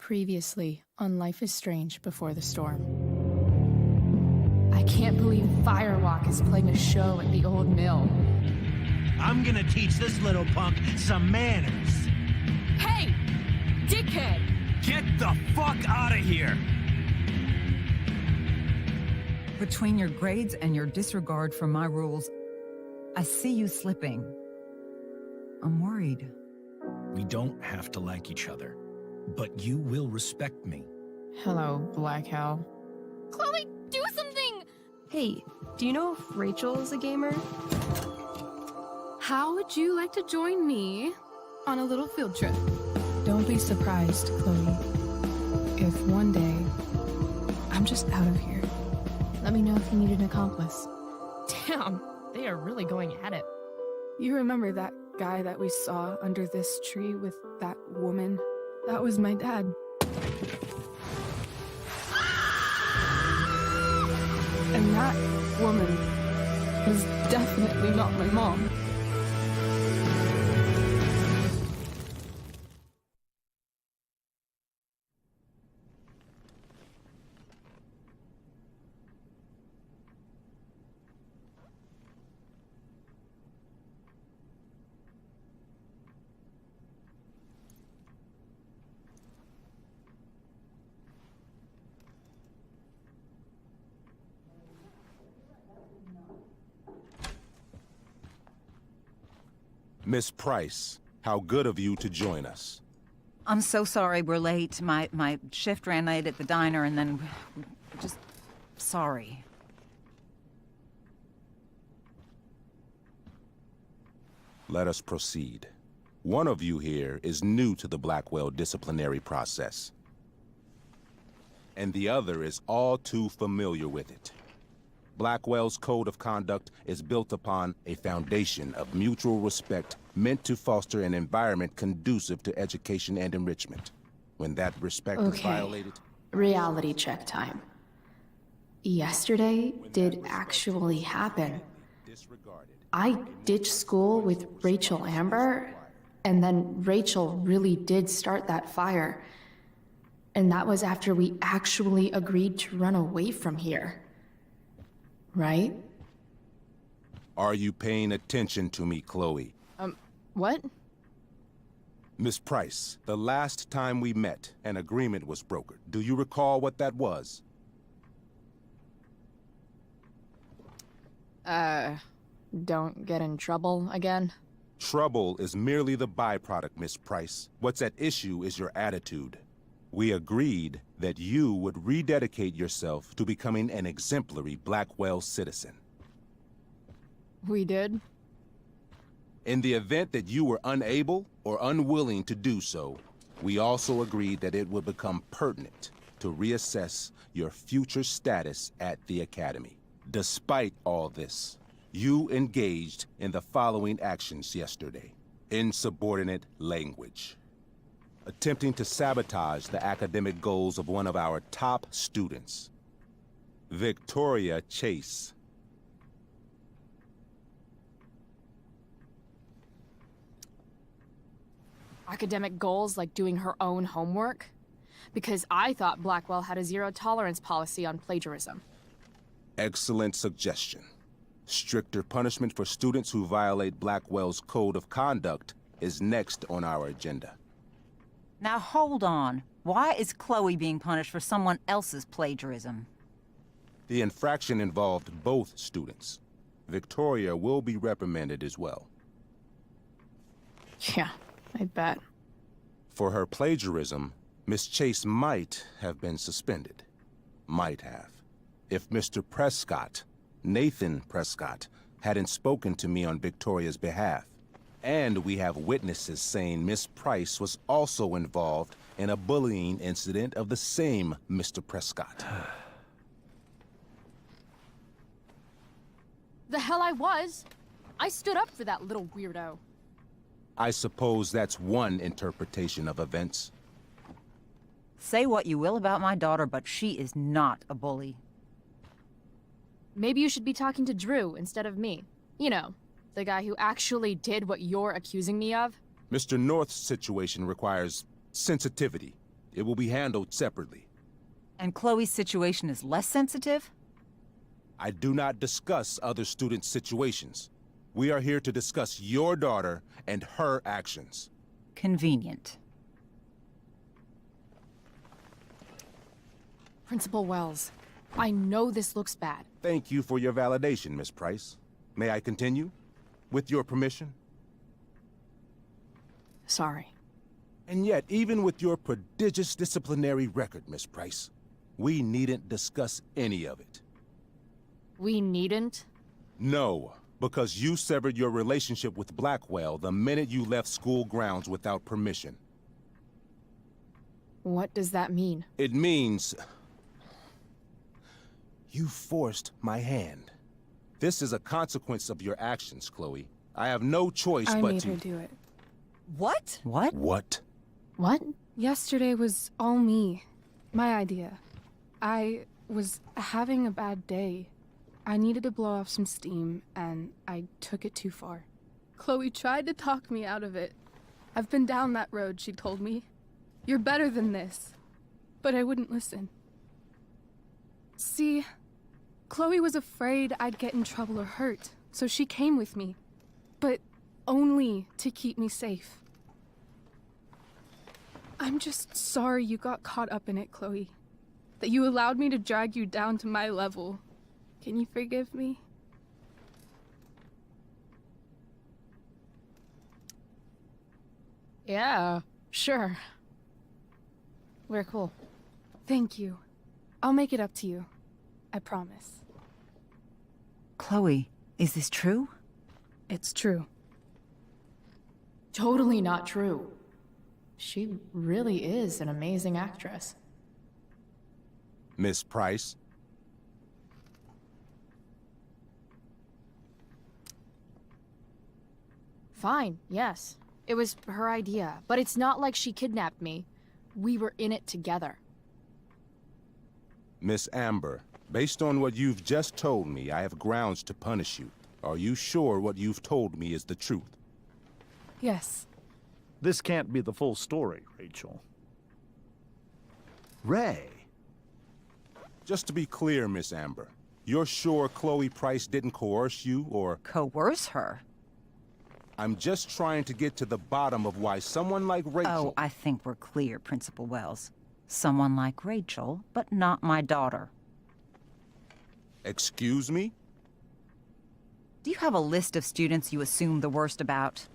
Previously on Life is Strange Before the Storm. I can't believe Firewalk is playing a show at the old mill. I'm gonna teach this little punk some manners. Hey! Dickhead! Get the fuck out of here! Between your grades and your disregard for my rules, I see you slipping. I'm worried. We don't have to like each other, but you will respect me. Hello, Black Hell. Chloe, do something! Hey, do you know if Rachel is a gamer? How would you like to join me on a little field trip? Don't be surprised, Chloe, if one day I'm just out of here. Let me know if you need an accomplice. Damn, they are really going at it. You remember that guy that we saw under this tree with that woman? That was my dad. And that woman was definitely not my mom. Miss Price, how good of you to join us. I'm so sorry we're late. My shift ran late at the diner and then... just... sorry. Let us proceed. One of you here is new to the Blackwell disciplinary process, and the other is all too familiar with it. Blackwell's code of conduct is built upon a foundation of mutual respect meant to foster an environment conducive to education and enrichment. When that respect is violated... Reality check time. Yesterday did actually happen. I ditched school with Rachel Amber, and then Rachel really did start that fire. And that was after we actually agreed to run away from here. Right? Are you paying attention to me, Chloe? What? Miss Price, the last time we met, an agreement was brokered. Do you recall what that was? Don't get in trouble again? Trouble is merely the byproduct, Miss Price. What's at issue is your attitude. We agreed that you would rededicate yourself to becoming an exemplary Blackwell citizen. We did? In the event that you were unable or unwilling to do so, we also agreed that it would become pertinent to reassess your future status at the Academy. Despite all this, you engaged in the following actions yesterday. Insubordinate language. Attempting to sabotage the academic goals of one of our top students, Victoria Chase. Academic goals like doing her own homework? Because I thought Blackwell had a zero-tolerance policy on plagiarism. Excellent suggestion. Stricter punishment for students who violate Blackwell's code of conduct is next on our agenda. Now hold on. Why is Chloe being punished for someone else's plagiarism? The infraction involved both students. Victoria will be reprimanded as well. Yeah, I bet. For her plagiarism, Miss Chase might have been suspended. Might have. If Mr. Prescott, Nathan Prescott, hadn't spoken to me on Victoria's behalf. And we have witnesses saying Miss Price was also involved in a bullying incident of the same Mr. Prescott. The hell I was! I stood up for that little weirdo. I suppose that's one interpretation of events. Say what you will about my daughter, but she is not a bully. Maybe you should be talking to Drew instead of me. You know, the guy who actually did what you're accusing me of. Mr. North's situation requires sensitivity. It will be handled separately. And Chloe's situation is less sensitive? I do not discuss other students' situations. We are here to discuss your daughter and her actions. Convenient. Principal Wells, I know this looks bad. Thank you for your validation, Miss Price. May I continue? With your permission? Sorry. And yet, even with your prodigious disciplinary record, Miss Price, we needn't discuss any of it. We needn't? No, because you severed your relationship with Blackwell the minute you left school grounds without permission. What does that mean? It means... you forced my hand. This is a consequence of your actions, Chloe. I have no choice I but made to... her do it. What? What? What? What? Yesterday was all me. My idea. I was having a bad day. I needed to blow off some steam, and I took it too far. Chloe tried to talk me out of it. I've been down that road, she told me. You're better than this. But I wouldn't listen. See, Chloe was afraid I'd get in trouble or hurt, so she came with me. But only to keep me safe. I'm just sorry you got caught up in it, Chloe. That you allowed me to drag you down to my level. Can you forgive me? Yeah, sure. We're cool. Thank you. I'll make it up to you. I promise. Chloe, is this true? It's true. Totally not true. She really is an amazing actress. Miss Price? Fine, yes. It was her idea, but it's not like she kidnapped me. We were in it together. Miss Amber, based on what you've just told me, I have grounds to punish you. Are you sure what you've told me is the truth? Yes. This can't be the full story, Rachel. Ray. Just to be clear, Miss Amber, you're sure Chloe Price didn't coerce you, or... Coerce her? I'm just trying to get to the bottom of why someone like Rachel... Oh, I think we're clear, Principal Wells. Someone like Rachel, but not my daughter. Excuse me? Do you have a list of students you assume the worst about?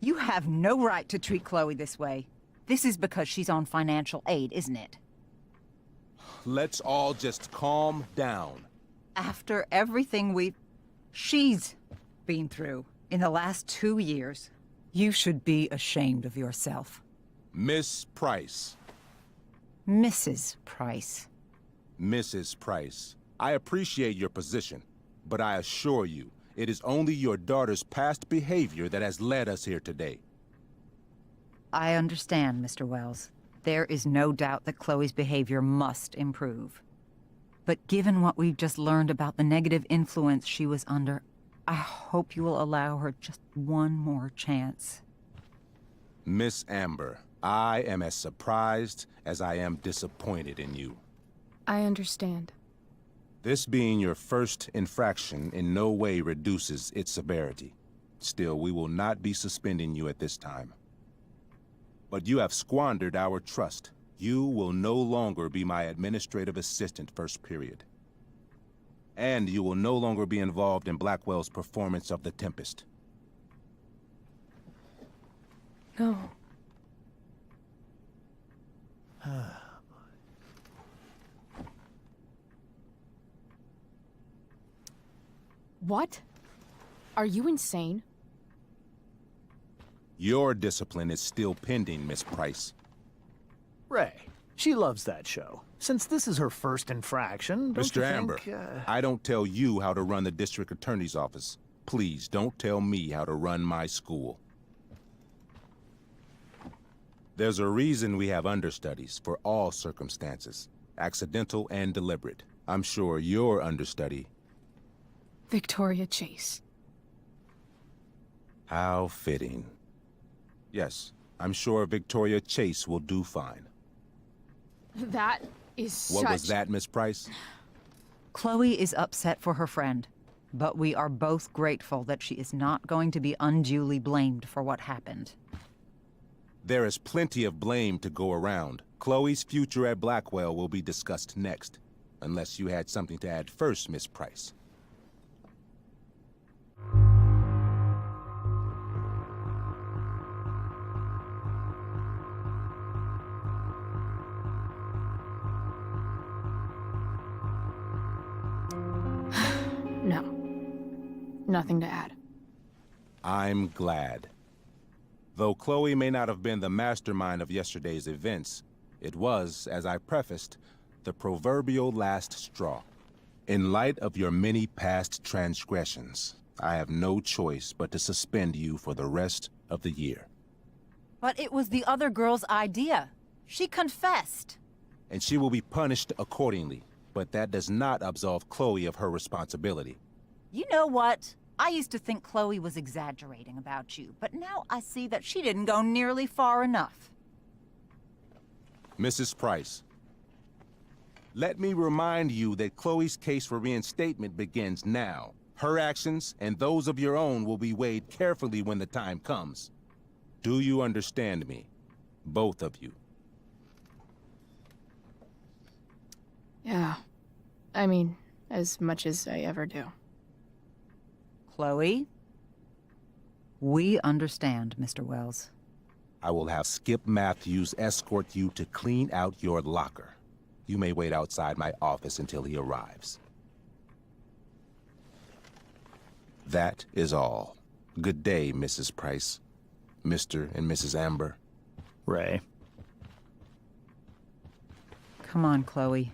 You have no right to treat Chloe this way. This is because she's on financial aid, isn't it? Let's all just calm down. After everything she's been through in the last 2 years, you should be ashamed of yourself. Miss Price. Mrs. Price. Mrs. Price, I appreciate your position, but I assure you, it is only your daughter's past behavior that has led us here today. I understand, Mr. Wells. There is no doubt that Chloe's behavior must improve. But given what we've just learned about the negative influence she was under, I hope you will allow her just one more chance. Miss Amber, I am as surprised as I am disappointed in you. I understand. This being your first infraction in no way reduces its severity. Still, we will not be suspending you at this time. But you have squandered our trust. You will no longer be my administrative assistant first period. And you will no longer be involved in Blackwell's performance of The Tempest. No. What? Are you insane? Your discipline is still pending, Miss Price. Ray. She loves that show. Since this is her first infraction, don't you Mr. Amber, think, I don't tell you how to run the district attorney's office. Please don't tell me how to run my school. There's a reason we have understudies for all circumstances, accidental and deliberate. I'm sure your understudy... Victoria Chase. How fitting. Yes, I'm sure Victoria Chase will do fine. That is What was that, Miss Price? Chloe is upset for her friend, but we are both grateful that she is not going to be unduly blamed for what happened. There is plenty of blame to go around. Chloe's future at Blackwell will be discussed next. Unless you had something to add first, Miss Price. No. Nothing to add. I'm glad. Though Chloe may not have been the mastermind of yesterday's events, it was, as I prefaced, the proverbial last straw. In light of your many past transgressions, I have no choice but to suspend you for the rest of the year. But it was the other girl's idea. She confessed. And she will be punished accordingly, but that does not absolve Chloe of her responsibility. You know what? I used to think Chloe was exaggerating about you, but now I see that she didn't go nearly far enough. Mrs. Price, let me remind you that Chloe's case for reinstatement begins now. Her actions and those of your own will be weighed carefully when the time comes. Do you understand me? Both of you. Yeah. I mean, as much as I ever do. Chloe? We understand, Mr. Wells. I will have Skip Matthews escort you to clean out your locker. You may wait outside my office until he arrives. That is all. Good day, Mrs. Price. Mr. and Mrs. Amber. Ray. Come on, Chloe.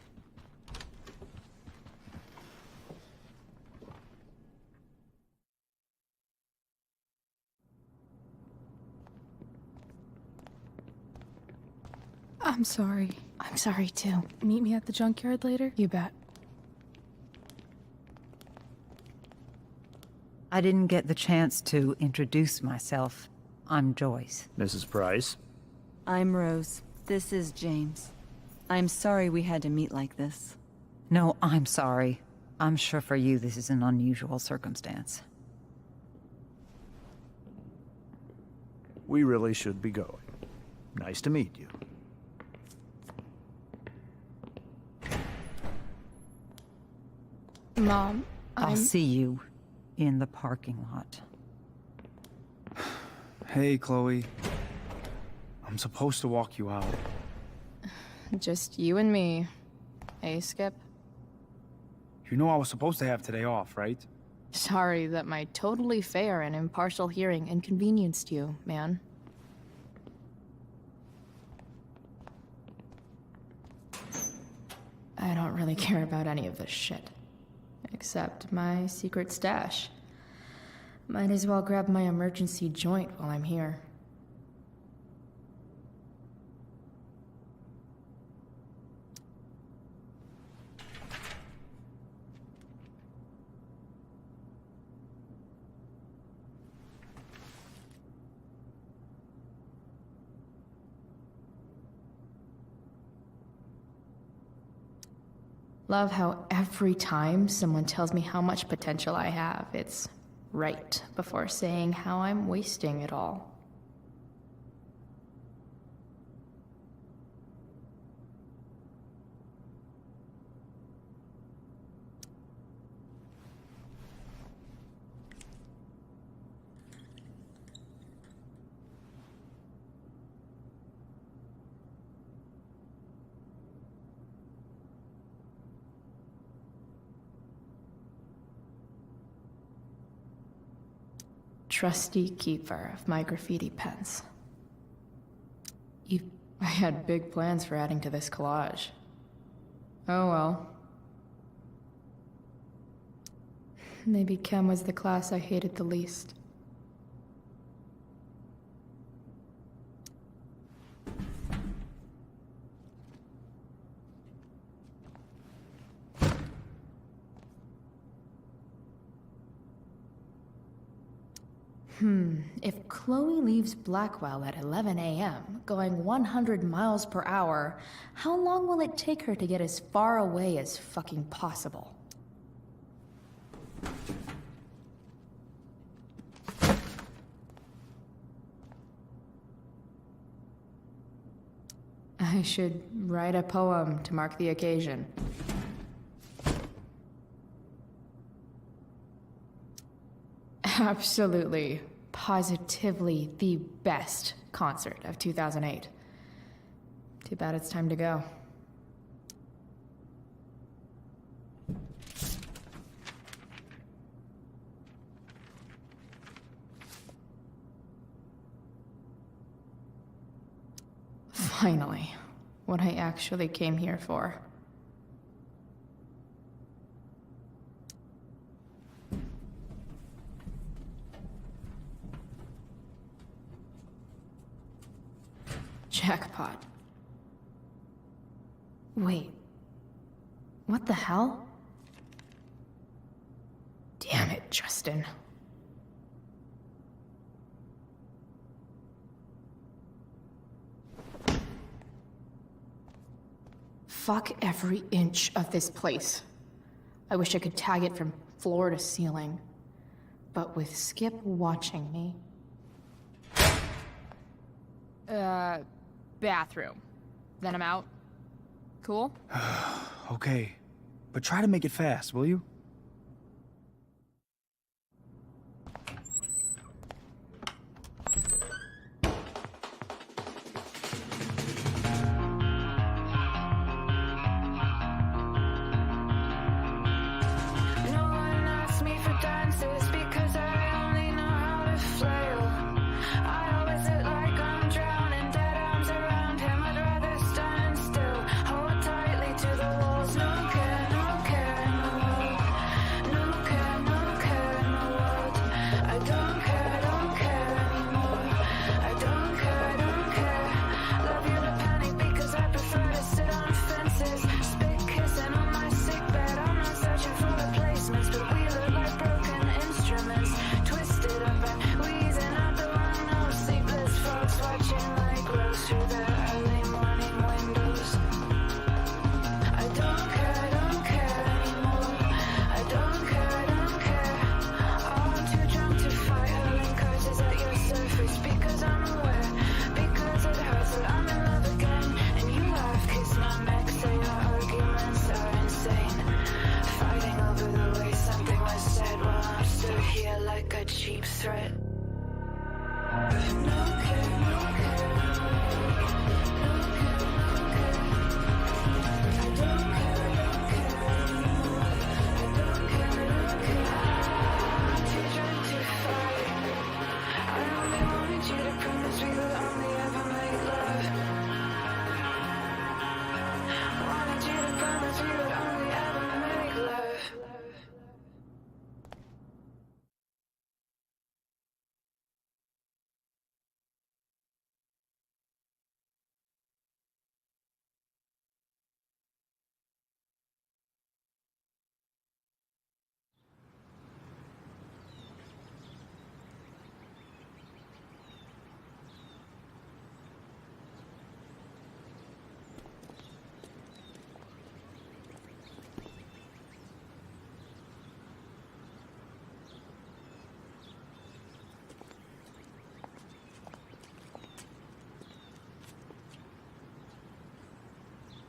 I'm sorry. I'm sorry too. Meet me at the junkyard later? You bet. I didn't get the chance to introduce myself. I'm Joyce. Mrs. Price. I'm Rose. This is James. I'm sorry we had to meet like this. No, I'm sorry. I'm sure for you this is an unusual circumstance. We really should be going. Nice to meet you. Mom, I'll see you in the parking lot. Hey, Chloe. I'm supposed to walk you out. Just you and me. Hey, Skip. You know I was supposed to have today off, right? Sorry that my totally fair and impartial hearing inconvenienced you, man. I don't really care about any of this shit. Except my secret stash. Might as well grab my emergency joint while I'm here. Love how every time someone tells me how much potential I have, it's right before saying how I'm wasting it all. Trusty keeper of my graffiti pens. I had big plans for adding to this collage. Oh well. Maybe chem was the class I hated the least. If Chloe leaves Blackwell at 11 a.m., going 100 miles per hour, how long will it take her to get as far away as fucking possible? I should write a poem to mark the occasion. Absolutely, positively the best concert of 2008. Too bad it's time to go. Finally, what I actually came here for. Jackpot. Wait. What the hell? Damn it, Justin. Fuck every inch of this place. I wish I could tag it from floor to ceiling. But with Skip watching me... Bathroom. Then I'm out. Cool? Okay. But try to make it fast, will you?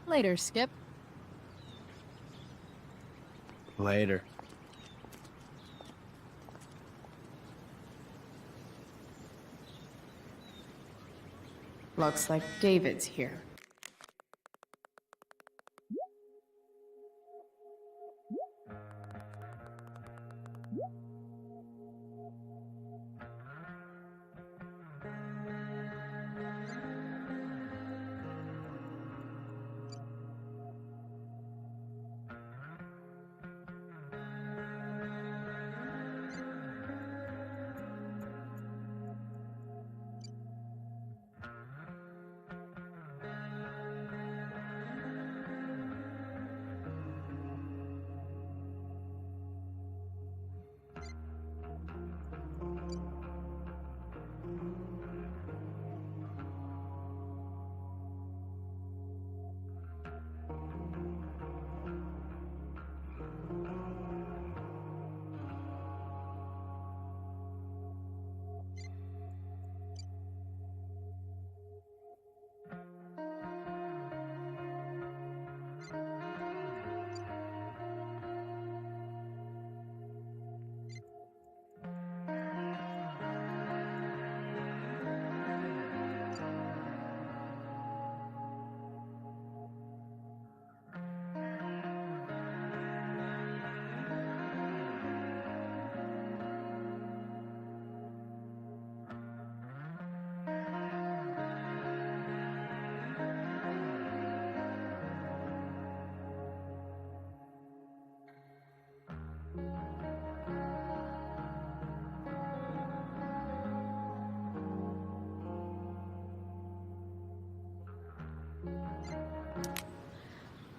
Later, Skip. Later. Looks like David's here.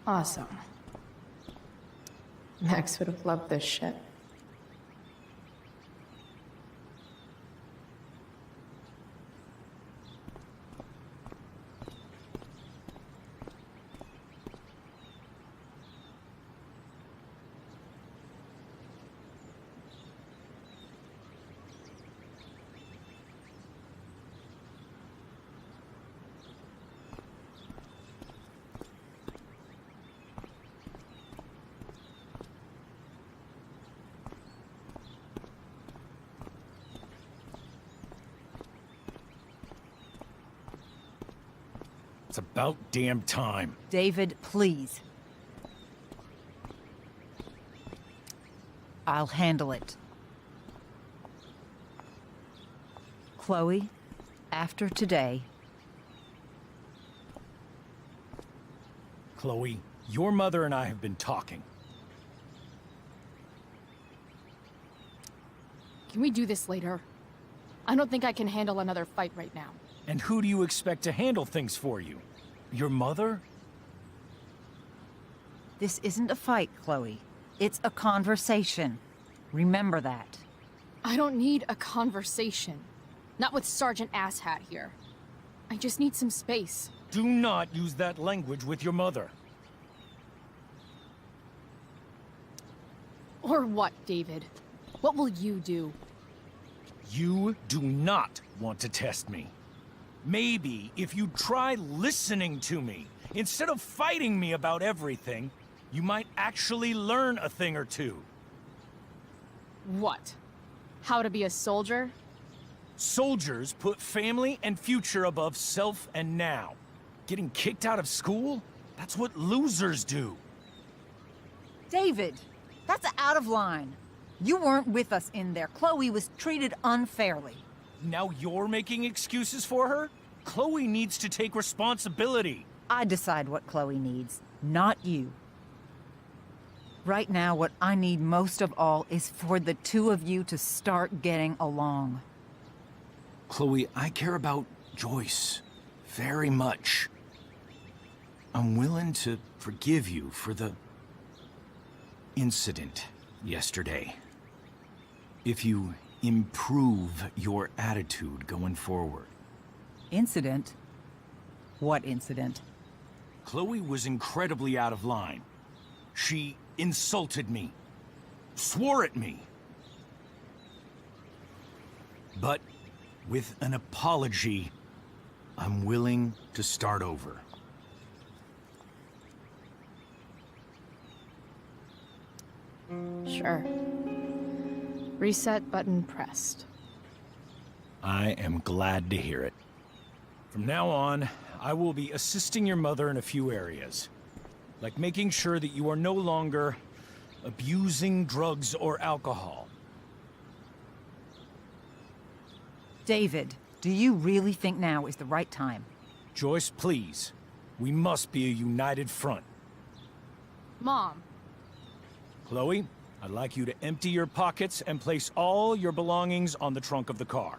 Awesome. Max would have loved this shit. It's about damn time. David, please. I'll handle it. Chloe, after today... Chloe, your mother and I have been talking. Can we do this later? I don't think I can handle another fight right now. And who do you expect to handle things for you? Your mother? This isn't a fight, Chloe. It's a conversation. Remember that. I don't need a conversation. Not with Sergeant Asshat here. I just need some space. Do not use that language with your mother. Or what, David? What will you do? You do not want to test me. Maybe if you try listening to me, instead of fighting me about everything, you might actually learn a thing or two. What? How to be a soldier? Soldiers put family and future above self and now. Getting kicked out of school? That's what losers do. David, that's out of line. You weren't with us in there. Chloe was treated unfairly. Now you're making excuses for her? Chloe needs to take responsibility. I decide what Chloe needs, not you. Right now, what I need most of all is for the two of you to start getting along. Chloe, I care about Joyce very much. I'm willing to forgive you for the incident yesterday. If you improve your attitude going forward. Incident? What incident? Chloe was incredibly out of line. She insulted me, swore at me. But with an apology, I'm willing to start over. Sure. Reset button pressed. I am glad to hear it. From now on, I will be assisting your mother in a few areas. Like making sure that you are no longer abusing drugs or alcohol. David, do you really think now is the right time? Joyce, please. We must be a united front. Mom. Chloe, I'd like you to empty your pockets and place all your belongings on the trunk of the car.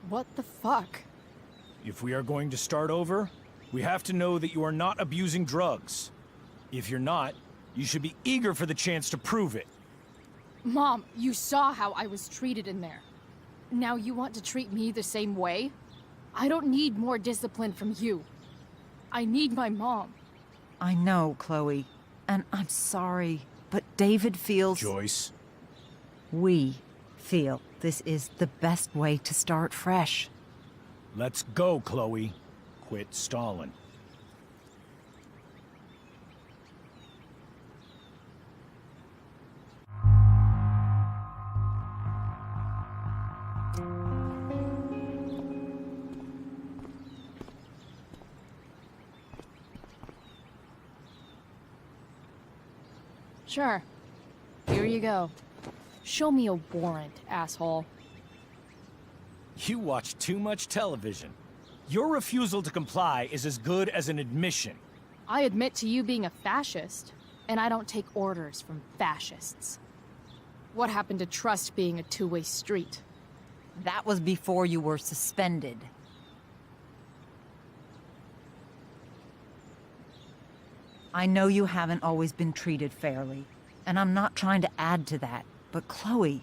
What the fuck? If we are going to start over, we have to know that you are not abusing drugs. If you're not, you should be eager for the chance to prove it. Mom, you saw how I was treated in there. Now you want to treat me the same way? I don't need more discipline from you. I need my mom. I know, Chloe, and I'm sorry, but David feels... Joyce. We feel this is the best way to start fresh. Let's go, Chloe. Quit stalling. Sure. Here you go. Show me a warrant, asshole. You watch too much television. Your refusal to comply is as good as an admission. I admit to you being a fascist, and I don't take orders from fascists. What happened to trust being a two-way street? That was before you were suspended. I know you haven't always been treated fairly, and I'm not trying to add to that, but Chloe...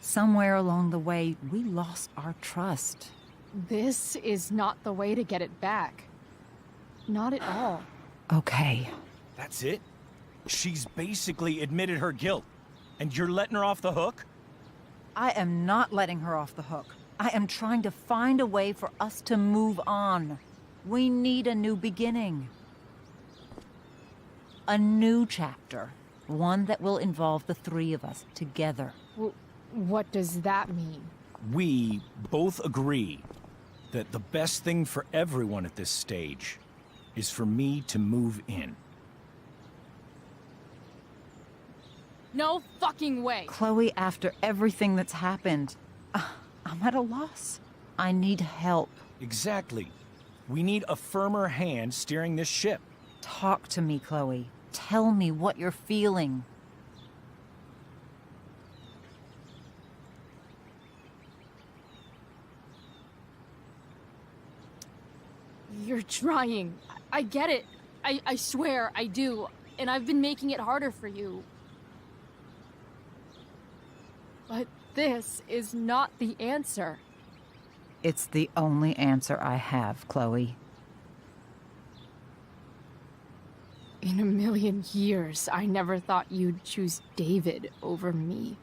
Somewhere along the way, we lost our trust. This is not the way to get it back. Not at all. Okay. That's it? She's basically admitted her guilt, and you're letting her off the hook? I am not letting her off the hook. I am trying to find a way for us to move on. We need a new beginning. A new chapter. One that will involve the three of us together. What does that mean? We both agree that the best thing for everyone at this stage is for me to move in. No fucking way! Chloe, after everything that's happened, I'm at a loss. I need help. Exactly. We need a firmer hand steering this ship. Talk to me, Chloe. Tell me what you're feeling. You're trying. I get it. I swear, I do. And I've been making it harder for you. But this is not the answer. It's the only answer I have, Chloe. In a million years, I never thought you'd choose David over me.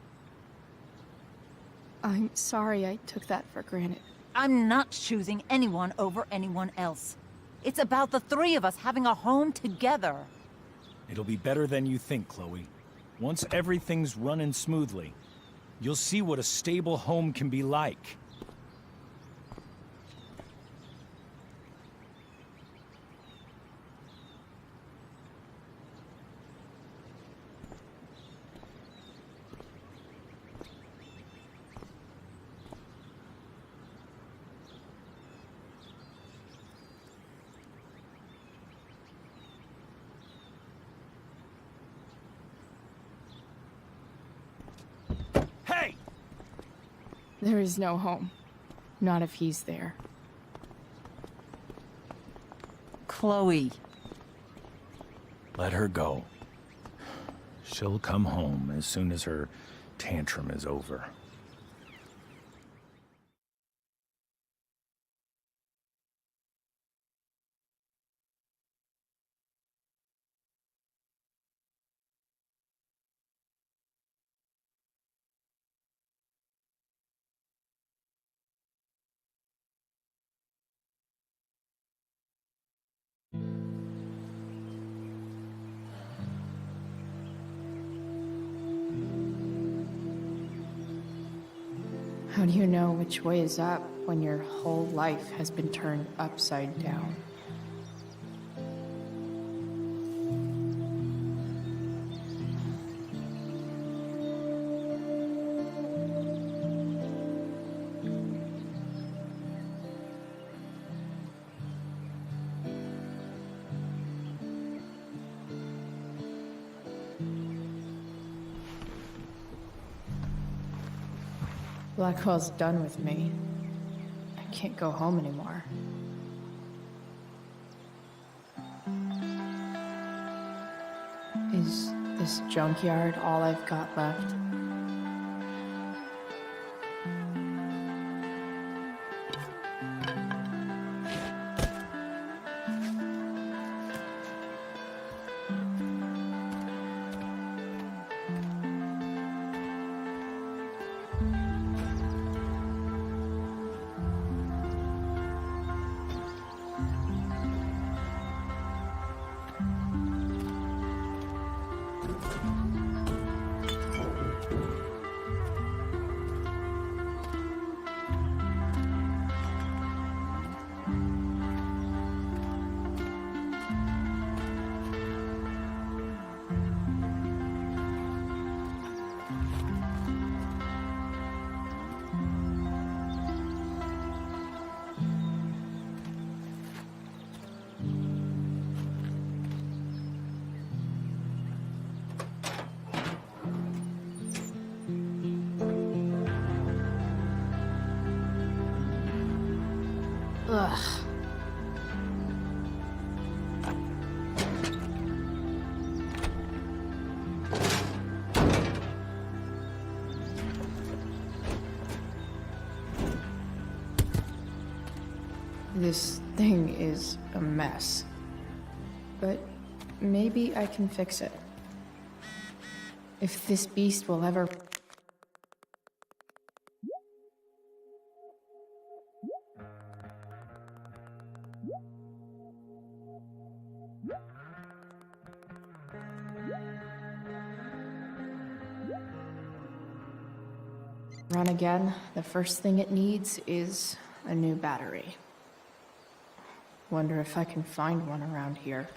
I'm sorry I took that for granted. I'm not choosing anyone over anyone else. It's about the three of us having a home together. It'll be better than you think, Chloe. Once everything's running smoothly, you'll see what a stable home can be like. Hey! There is no home. Not if he's there. Chloe. Let her go. She'll come home as soon as her tantrum is over. How do you know which way is up when your whole life has been turned upside down? Blackwell's done with me. I can't go home anymore. Is this junkyard all I've got left? Ugh. This thing is a mess. But maybe I can fix it. If this beast will ever... run again, the first thing it needs is a new battery. Wonder if I can find one around here.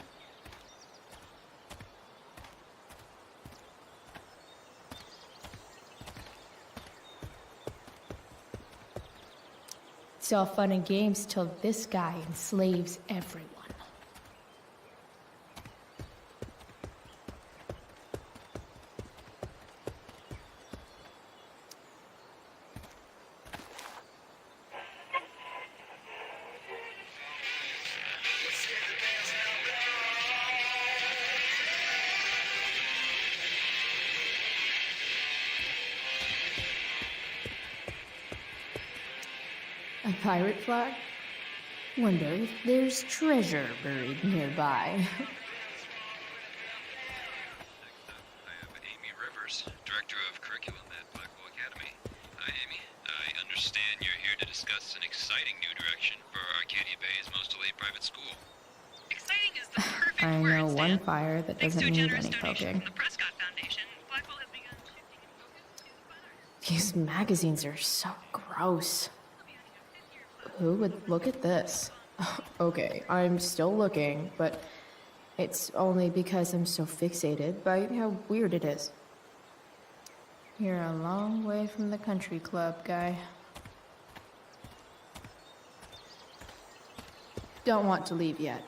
It's all fun and games till this guy enslaves everyone. A pirate flag? Wonder if there's treasure buried nearby. I have Amy Rivers, Director of Curriculum at Blackwell Academy. Hi, Amy. I understand you're here to discuss an exciting new direction for Arcadia Bay's most elite private school. Exciting is the perfect I word, know Stan. one fire that Thanks doesn't to a need generous any donation poking. from the Prescott Foundation, Blackwell has begun shifting its focus to the fun arts. These magazines are so gross. Who would look at this? Okay, I'm still looking, but it's only because I'm so fixated by how weird it is. You're a long way from the country club, guy. Don't want to leave yet.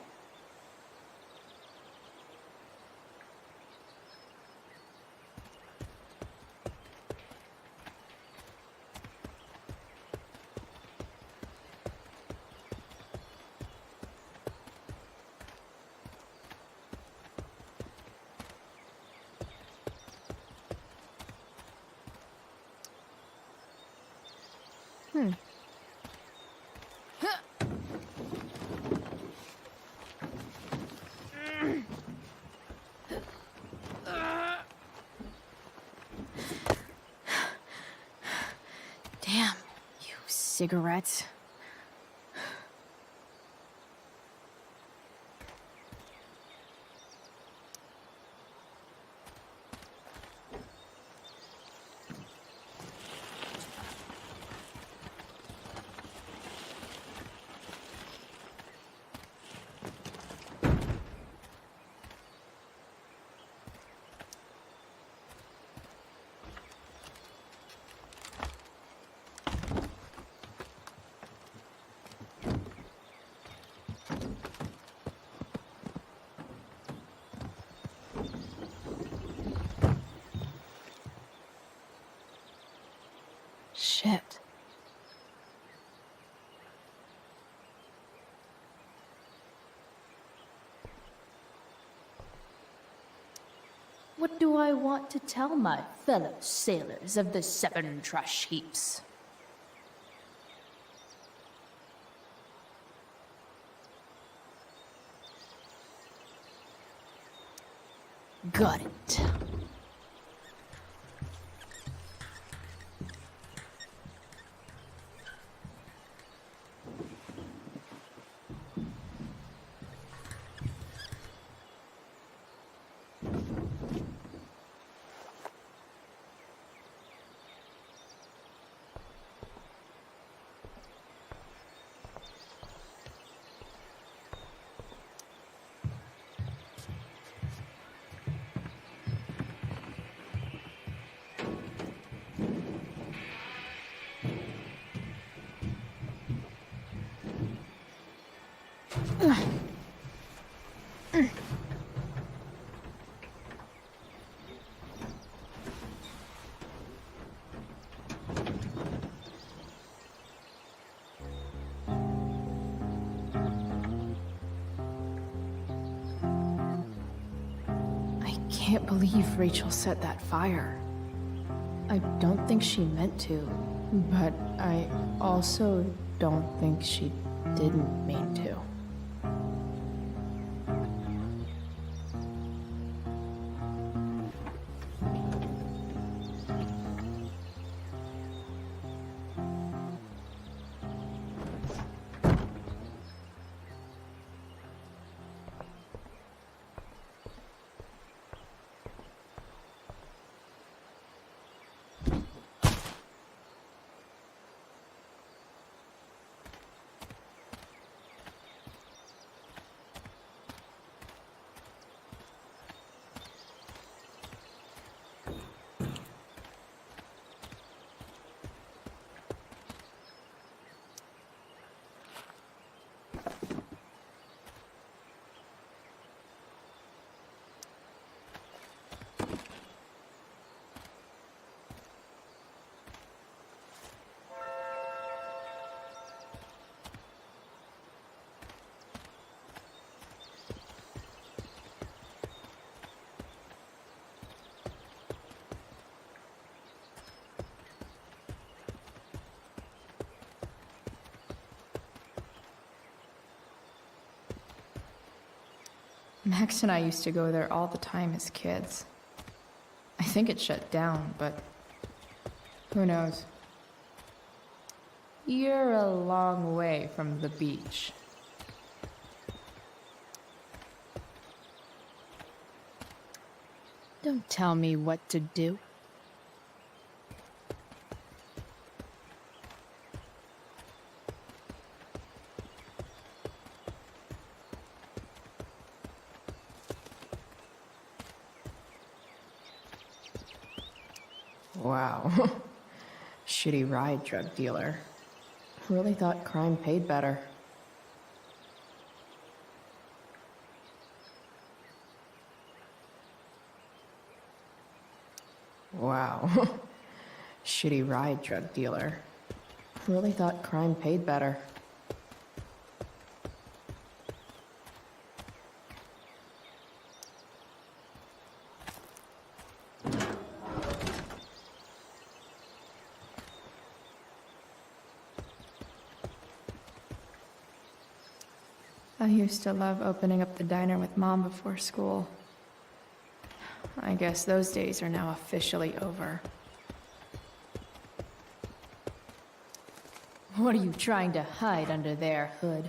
Damn, you cigarettes. Shit. What do I want to tell my fellow sailors of the 7 trash heaps? Got it. I can't believe Rachel set that fire. I don't think she meant to, but I also don't think she didn't mean to. Max and I used to go there all the time as kids. I think it shut down, but who knows? You're a long way from the beach. Don't tell me what to do. Wow. Shitty ride, drug dealer. Really thought crime paid better. Wow. Shitty ride, drug dealer. Really thought crime paid better. I used to love opening up the diner with Mom before school. I guess those days are now officially over. What are you trying to hide under there, Hood?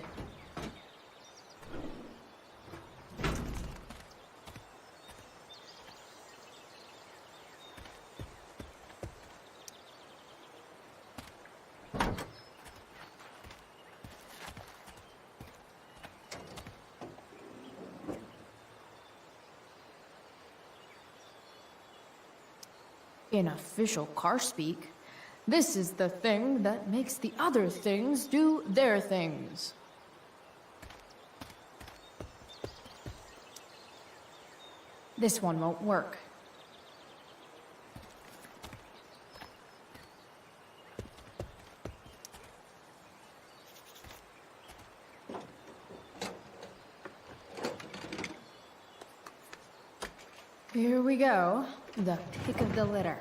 In official car speak, this is the thing that makes the other things do their things. This one won't work. Here we go. The pick of the litter.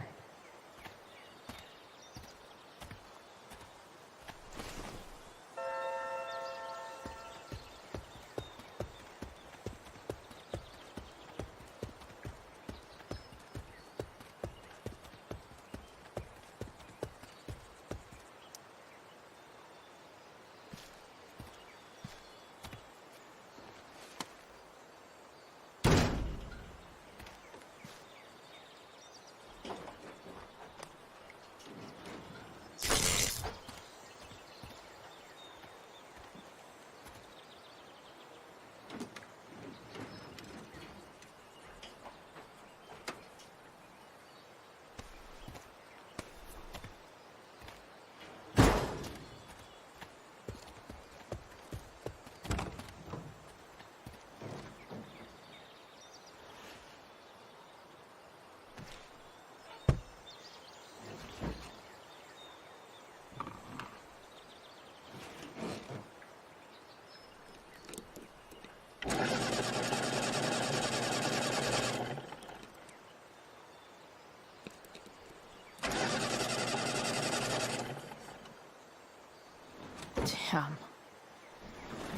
Damn.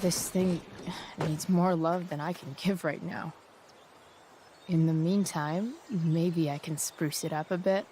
This thing needs more love than I can give right now. In the meantime, maybe I can spruce it up a bit.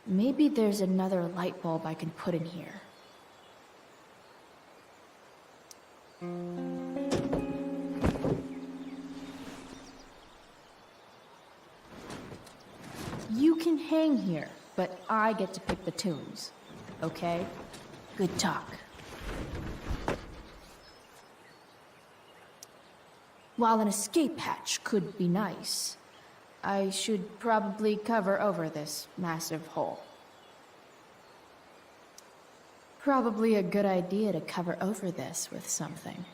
Maybe there's another light bulb I can put in here. You can hang here, but I get to pick the tunes. Okay? Good talk. While an escape hatch could be nice, I should probably cover over this massive hole. Probably a good idea to cover over this with something.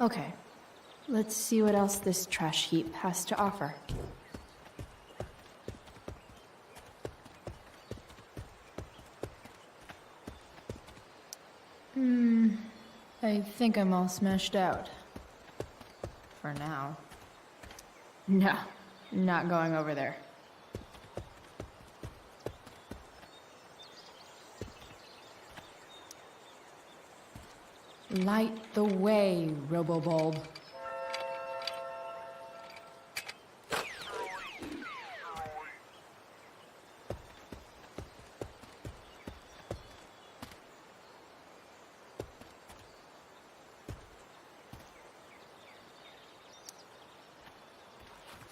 Okay, let's see what else this trash heap has to offer. I think I'm all smashed out. For now. No, not going over there. Light the way, Robobulb.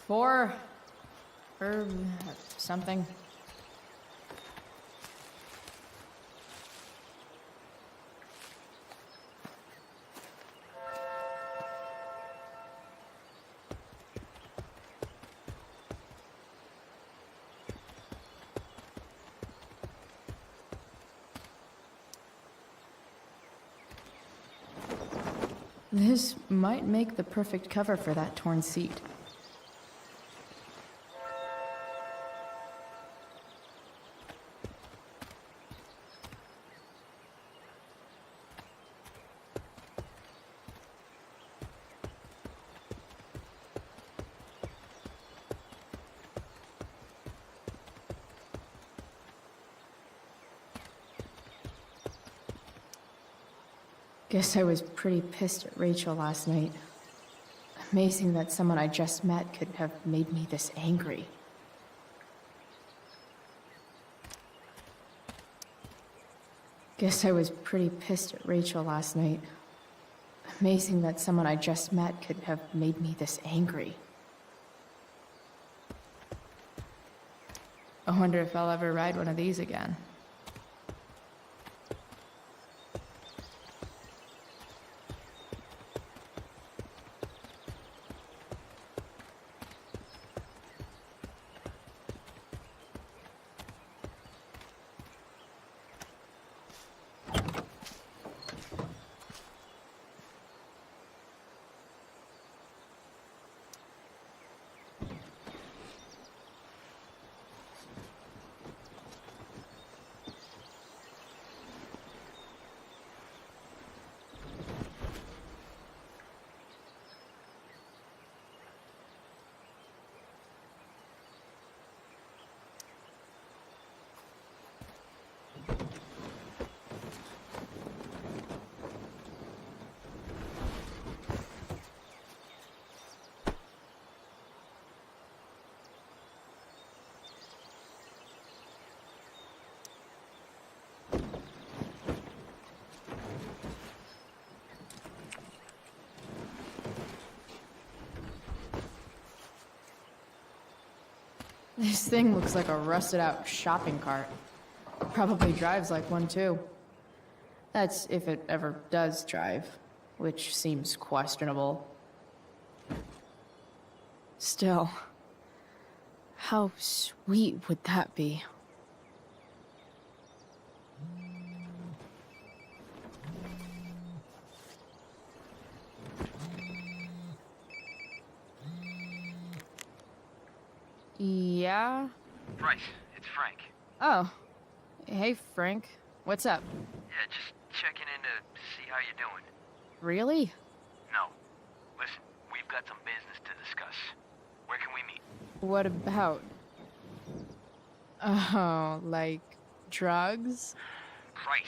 Four, or something. This might make the perfect cover for that torn seat. Guess I was pretty pissed at Rachel last night. Amazing that someone I just met could have made me this angry. Guess I was pretty pissed at Rachel last night. Amazing that someone I just met could have made me this angry. I wonder if I'll ever ride one of these again. This thing looks like a rusted-out shopping cart. Probably drives like one, too. That's if it ever does drive, which seems questionable. Still, How sweet would that be? Yeah? Bryce, it's Frank. Oh. Hey, Frank. What's up? Yeah, just checking in to see how you're doing. Really? No. Listen, we've got some business to discuss. Where can we meet? What about? Oh, like drugs? Bryce.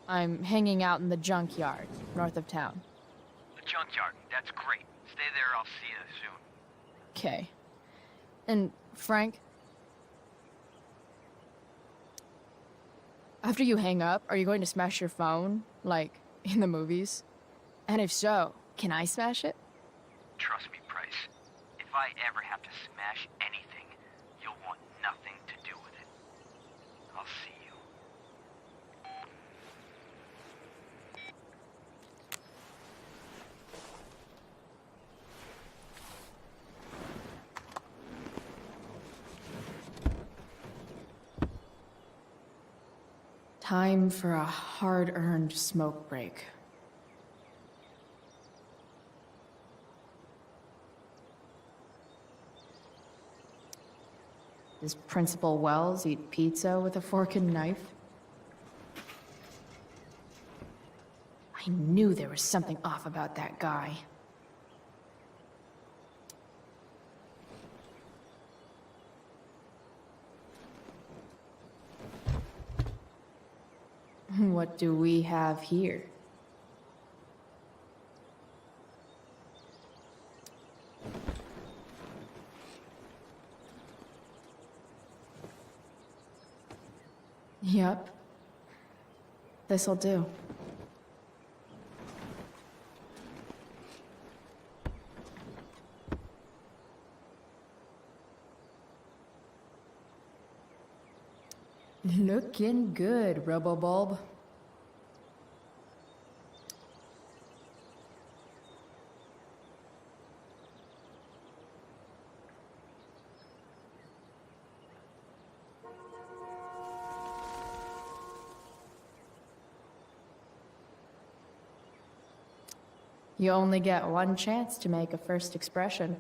I'm hanging out in the junkyard, north of town. The junkyard. That's great. Stay there, I'll see you soon. Okay. And, Frank? After you hang up, are you going to smash your phone? Like, in the movies? And if so, can I smash it? Trust me, Bryce. If I ever have to smash anything, you'll want nothing to do with it. I'll see you. Time for a hard-earned smoke break. Does Principal Wells eat pizza with a fork and knife? I knew there was something off about that guy. What do we have here? Yep. This'll do. Looking good, Robobulb. You only get one chance to make a first expression.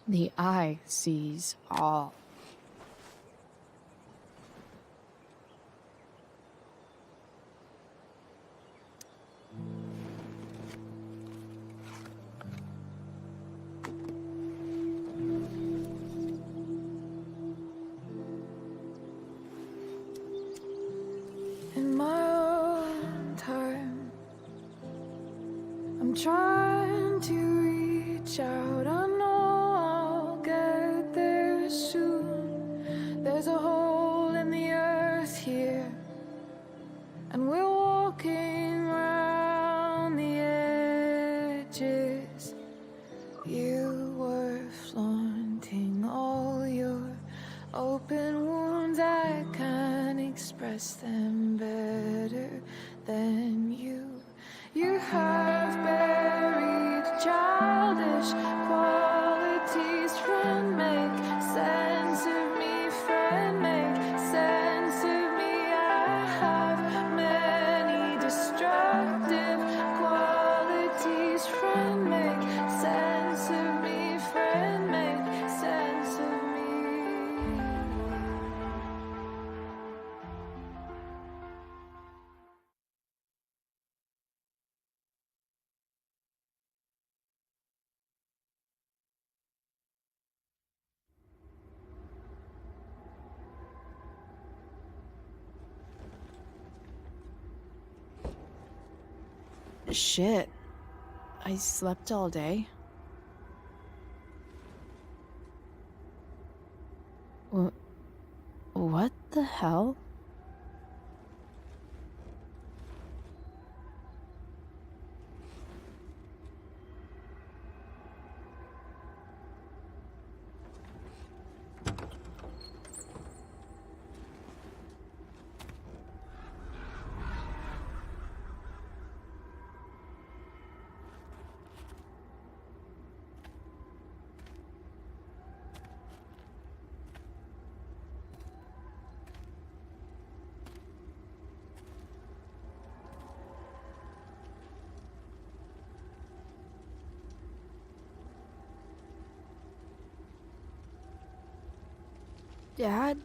The eye sees all. In my own time, I'm trying to reach out. I know I'll get there soon. There's a hole in the earth here, and we're walking around the edges. You were flaunting all your open wounds. I can't express them better than you. You have buried childish qualities. Friend, make sense of me. Friend, make sense of me. I have many destructive qualities. Friend, make sense of me. Friend, make sense of me. Shit. I slept all day. What the hell? Dad?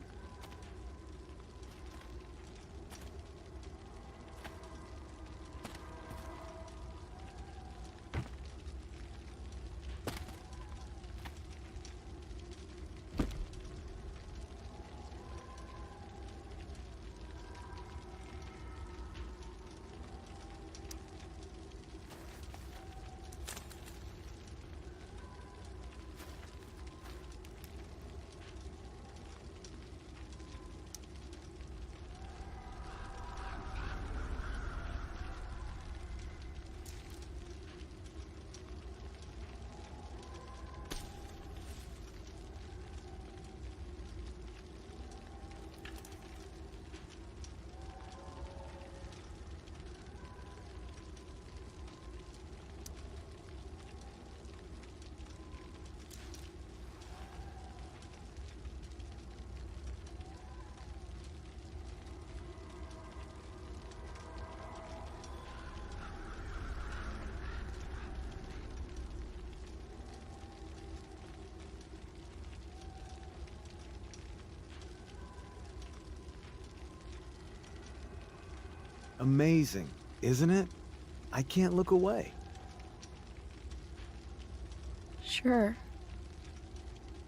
Amazing, isn't it? I can't look away. Sure.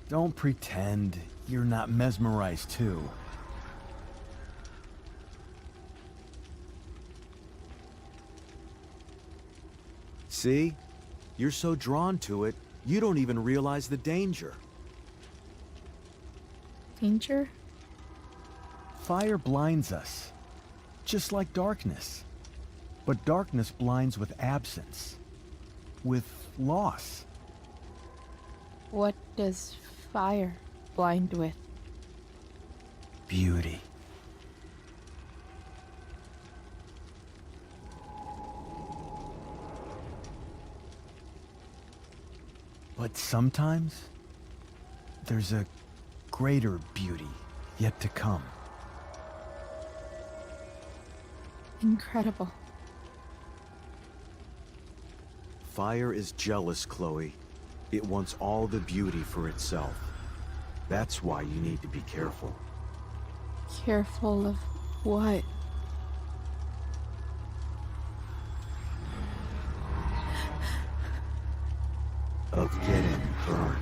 Don't pretend you're not mesmerized too. See? You're so drawn to it, you don't even realize the danger. Danger? Fire blinds us, just like darkness. But darkness blinds with absence, with loss. What does fire blind with? Beauty. But sometimes, there's a greater beauty yet to come. Incredible. Fire is jealous, Chloe. It wants all the beauty for itself. That's why you need to be careful. Careful of what? Of getting burned.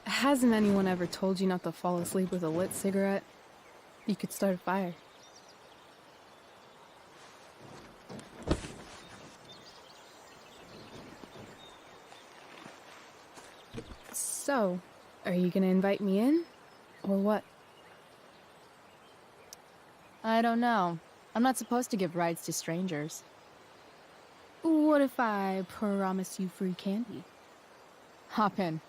Hasn't anyone ever told you not to fall asleep with a lit cigarette? You could start a fire. So, are you gonna invite me in? Or what? I don't know. I'm not supposed to give rides to strangers. What if I promise you free candy? Hop in.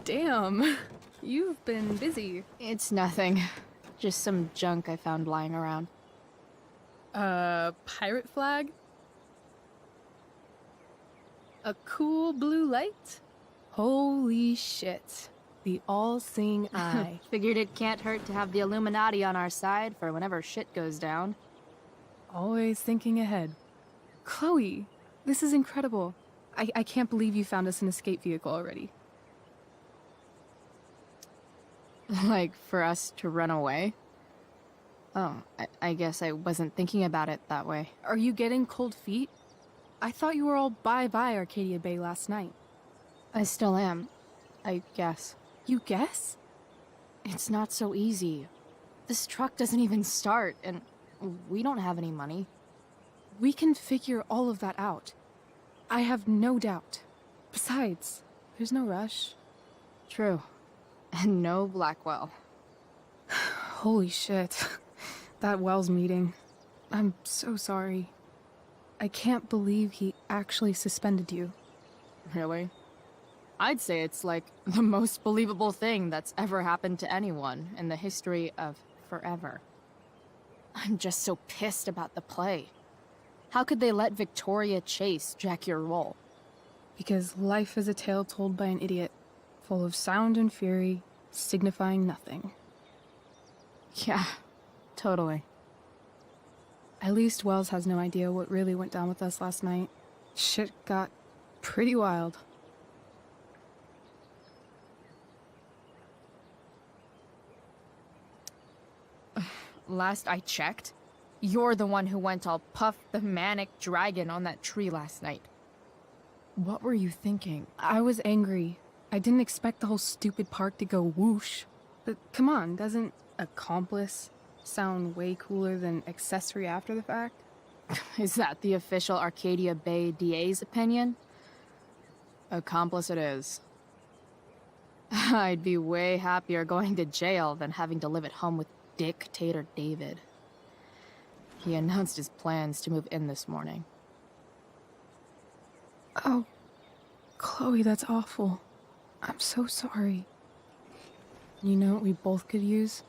Damn, you've been busy. It's nothing. Just some junk I found lying around. Pirate flag? A cool blue light? Holy shit. The all-seeing eye. Figured it can't hurt to have the Illuminati on our side for whenever shit goes down. Always thinking ahead. Chloe, this is incredible. I can't believe you found us an escape vehicle already. Like, for us to run away? Oh, I guess I wasn't thinking about it that way. Are you getting cold feet? I thought you were all bye-bye Arcadia Bay last night. I still am, I guess. You guess? It's not so easy. This truck doesn't even start, and we don't have any money. We can figure all of that out. I have no doubt. Besides, there's no rush. True. And no Blackwell. Holy shit. That Wells meeting. I'm so sorry. I can't believe he actually suspended you. Really? I'd say it's like the most believable thing that's ever happened to anyone in the history of forever. I'm just so pissed about the play. How could they let Victoria Chase jack your role? Because life is a tale told by an idiot, full of sound and fury, signifying nothing. Yeah, totally. At least Wells has no idea what really went down with us last night. Shit got pretty wild. Last I checked, you're the one who went all Puff the Manic Dragon on that tree last night. What were you thinking? I was angry. I didn't expect the whole stupid park to go whoosh. But come on, doesn't accomplice sound way cooler than accessory after the fact? Is that the official Arcadia Bay DA's opinion? Accomplice it is. I'd be way happier going to jail than having to live at home with Dictator David. He announced his plans to move in this morning. Oh, Chloe, that's awful. I'm so sorry. You know what we both could use?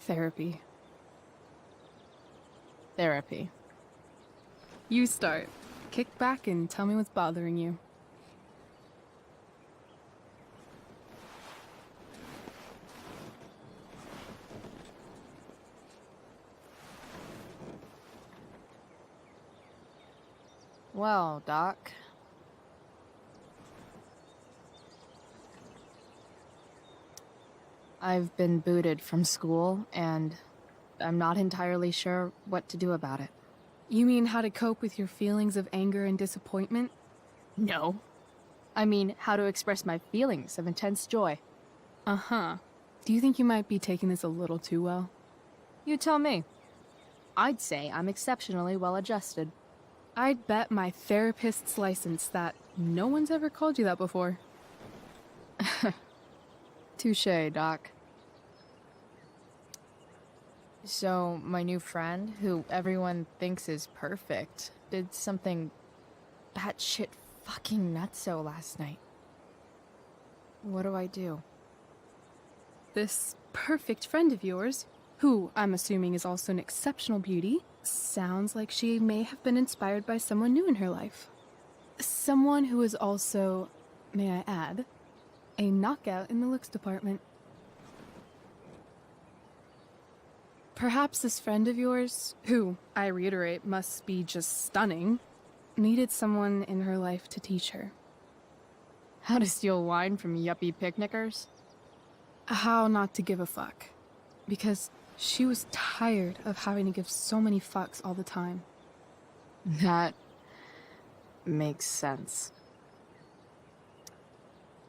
Therapy. Therapy. You start. Kick back and tell me what's bothering you. Well, Doc. I've been booted from school, and I'm not entirely sure what to do about it. You mean how to cope with your feelings of anger and disappointment? No. I mean how to express my feelings of intense joy. Uh-huh. Do you think you might be taking this a little too well? You tell me. I'd say I'm exceptionally well adjusted. I'd bet my therapist's license that no one's ever called you that before. Touché, Doc. So, my new friend, who everyone thinks is perfect, did something batshit fucking nutso last night. What do I do? This perfect friend of yours, who I'm assuming is also an exceptional beauty, sounds like she may have been inspired by someone new in her life. Someone who is also, may I add, a knockout in the looks department. Perhaps this friend of yours, who, I reiterate, must be just stunning, needed someone in her life to teach her. How to steal wine from yuppie picnickers? How not to give a fuck. Because she was tired of having to give so many fucks all the time. That makes sense.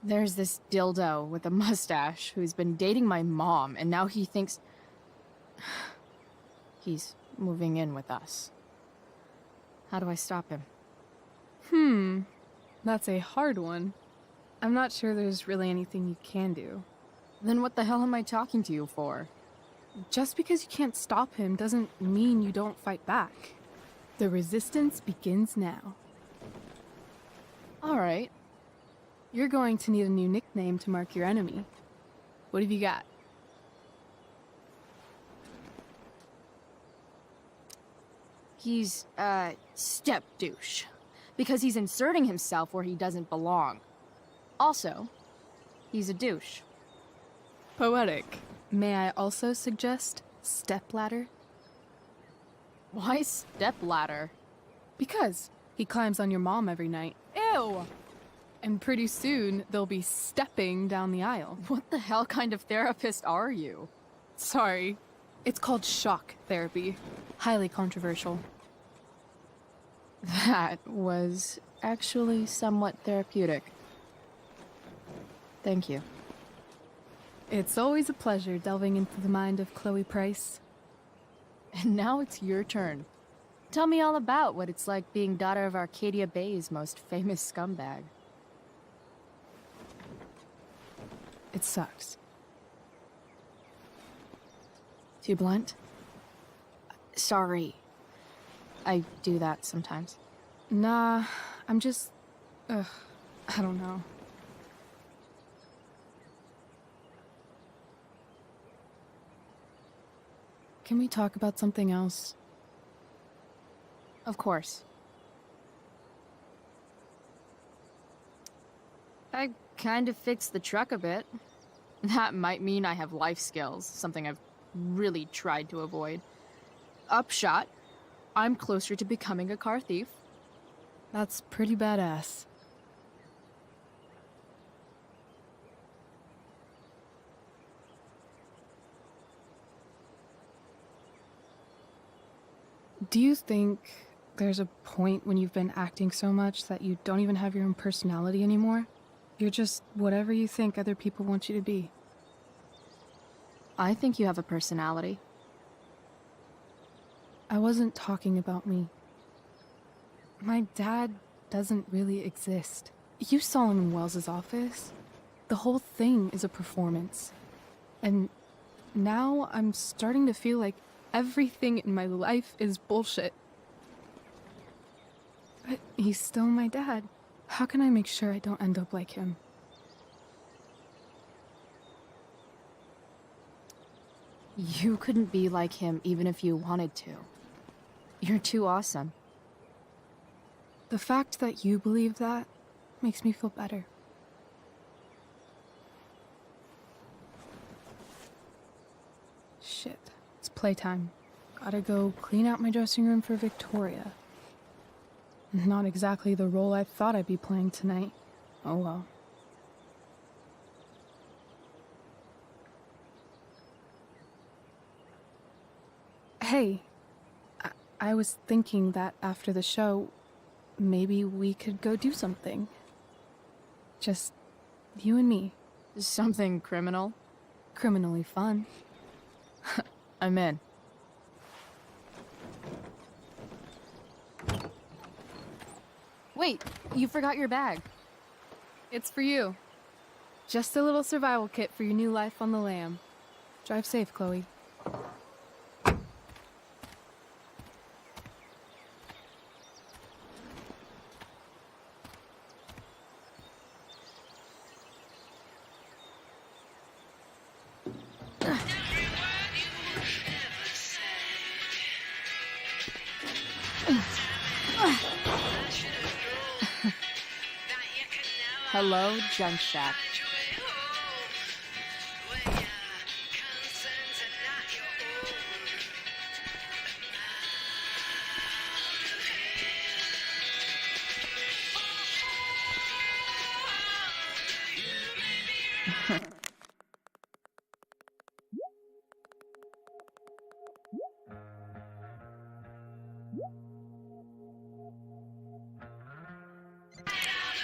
There's this dildo with a mustache who's been dating my mom, and now he thinks he's moving in with us. How do I stop him? That's a hard one. I'm not sure there's really anything you can do. Then what the hell am I talking to you for? Just because you can't stop him doesn't mean you don't fight back. The resistance begins now. All right. You're going to need a new nickname to mark your enemy. What have you got? He's, step douche. Because he's inserting himself where he doesn't belong. Also, he's a douche. Poetic. May I also suggest stepladder? Why stepladder? Because he climbs on your mom every night. Ew! And pretty soon, they'll be stepping down the aisle. What the hell kind of therapist are you? Sorry. It's called shock therapy. Highly controversial. That was actually somewhat therapeutic. Thank you. It's always a pleasure delving into the mind of Chloe Price. And now it's your turn. Tell me all about what it's like being daughter of Arcadia Bay's most famous scumbag. It sucks. Too blunt? Sorry. I do that sometimes. Nah, I'm just... I don't know. Can we talk about something else? Of course. I kind of fixed the truck a bit. That might mean I have life skills, something I've really tried to avoid. Upshot, I'm closer to becoming a car thief. That's pretty badass. Do you think there's a point when you've been acting so much that you don't even have your own personality anymore? You're just whatever you think other people want you to be. I think you have a personality. I wasn't talking about me. My dad doesn't really exist. You saw him in Wells's office. The whole thing is a performance. And now I'm starting to feel like everything in my life is bullshit. But he's still my dad. How can I make sure I don't end up like him? You couldn't be like him even if you wanted to. You're too awesome. The fact that you believe that makes me feel better. Shit, it's playtime. Gotta go clean out my dressing room for Victoria. Not exactly the role I thought I'd be playing tonight. Oh well. Hey, I was thinking that after the show, maybe we could go do something. Just you and me. Something criminal? Criminally fun. I'm in. Wait, you forgot your bag. It's for you. Just a little survival kit for your new life on the lam. Drive safe, Chloe. Hello, Junk Shack.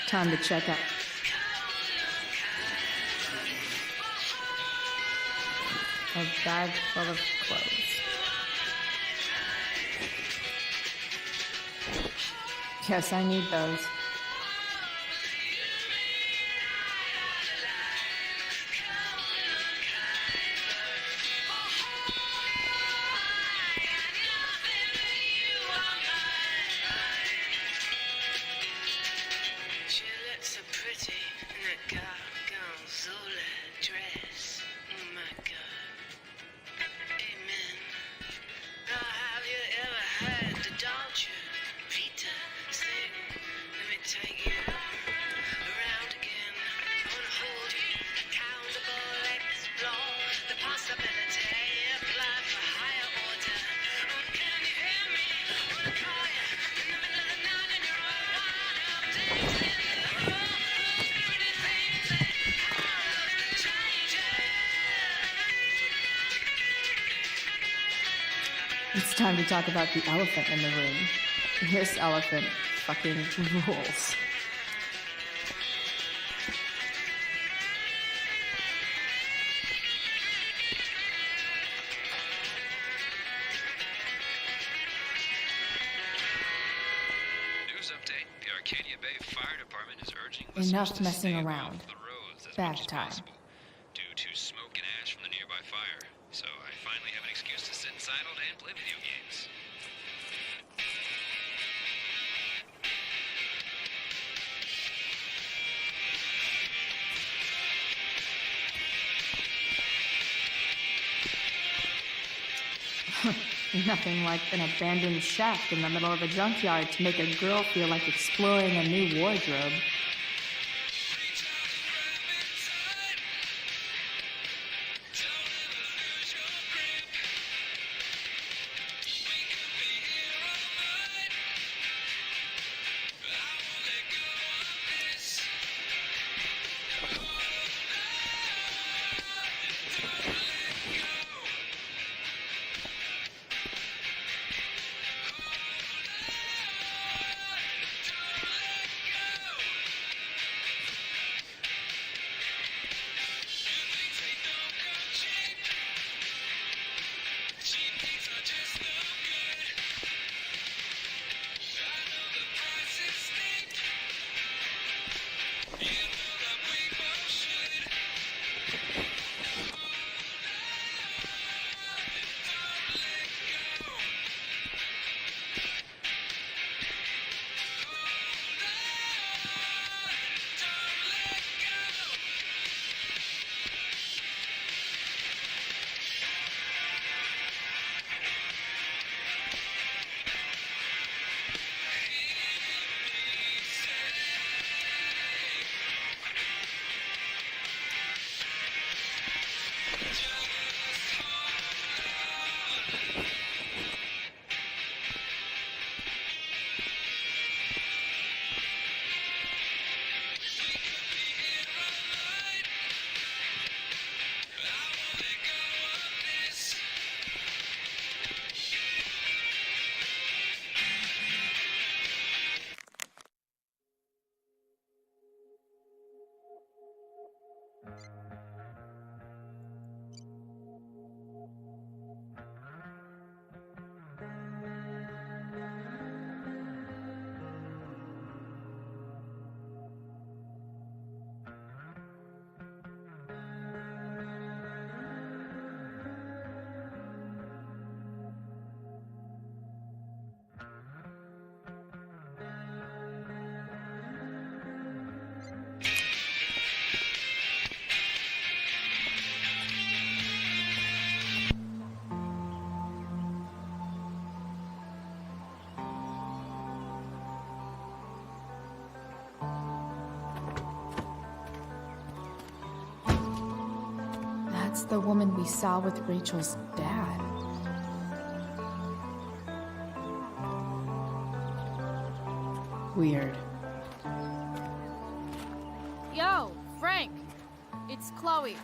Time to check out. A bag full of clothes. Yes, I need those. It's time to talk about the elephant in the room. This elephant fucking rules. News update. The Arcadia Bay Fire Department is urging listeners Enough to messing stay around. off the roads as Back much as time. possible due to smoke and ash from the nearby fire. So I finally have an excuse to sit inside all day and play video games. Nothing like an abandoned shack in the middle of a junkyard to make a girl feel like exploring a new wardrobe. That's the woman we saw with Rachel's dad. Weird. Yo, Frank! It's Chloe.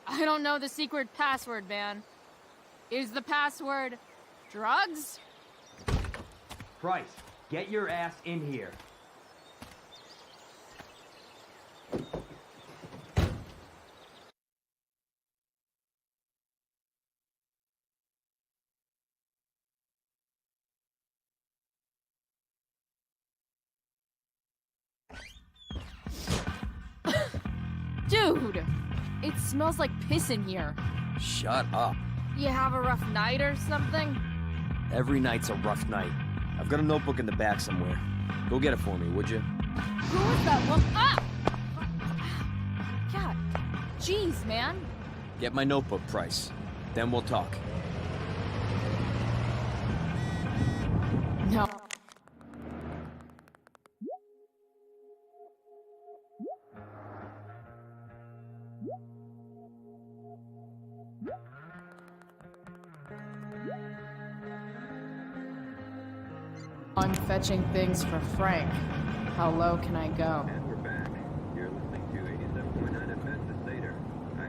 I don't know the secret password, man. Is the password drugs? Price, get your ass in here. Dude! It smells like piss in here. Shut up. You have a rough night or something? Every night's a rough night. I've got a notebook in the back somewhere. Go get it for me, would you? Who was that one? Ah! God. Jeez, man. Get my notebook, Price. Then we'll talk. No. I'm fetching things for Frank. How low can I go? And we're back. You're listening to 87.9 FM The Stater. I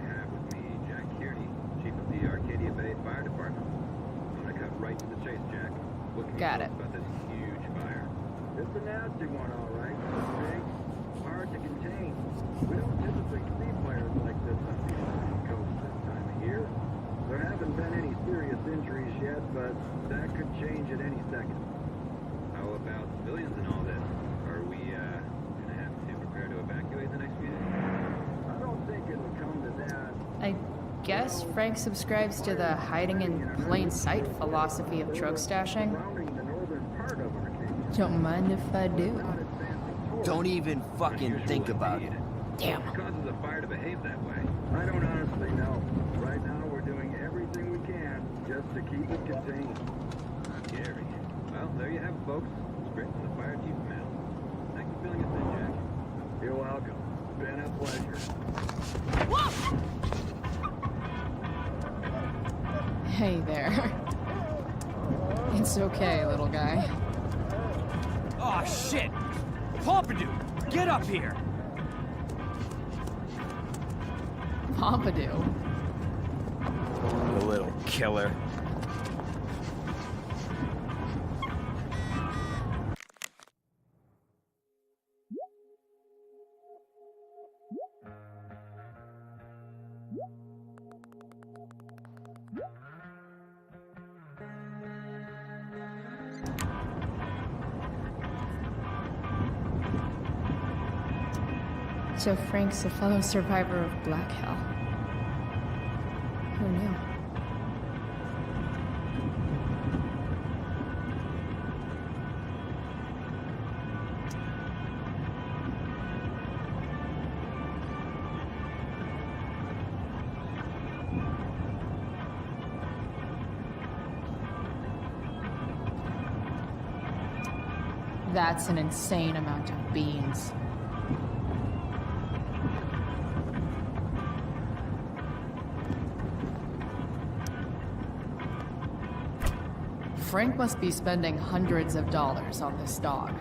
Got it. About this huge fire. It's a nasty one, all right. Big, hard to contain. We don't typically see fires like this on the Atlantic coast this time of year. There haven't been any serious injuries yet, but that could change at any second. How about civilians and all this? Are we gonna have to prepare to evacuate the next few days? I don't think it'll come to that. I guess Frank subscribes to the hiding in plain sight philosophy of drug stashing. Don't mind if I do. Don't even fucking think about it. Damn. What causes a fire to behave that way? I don't honestly know. Right now, we're doing everything we can just to keep it contained. Scary. Well, there you have it, folks. Straight from the fire chief's mouth. Thanks for filling us in, Jack. You're welcome. Been a pleasure. Hey there. It's okay, little guy. Oh shit! Pompidou, get up here! Pompidou. The little killer. So Frank's a fellow survivor of Black Hell. Who knew? That's an insane amount of beans. Frank must be spending hundreds of dollars on this dog.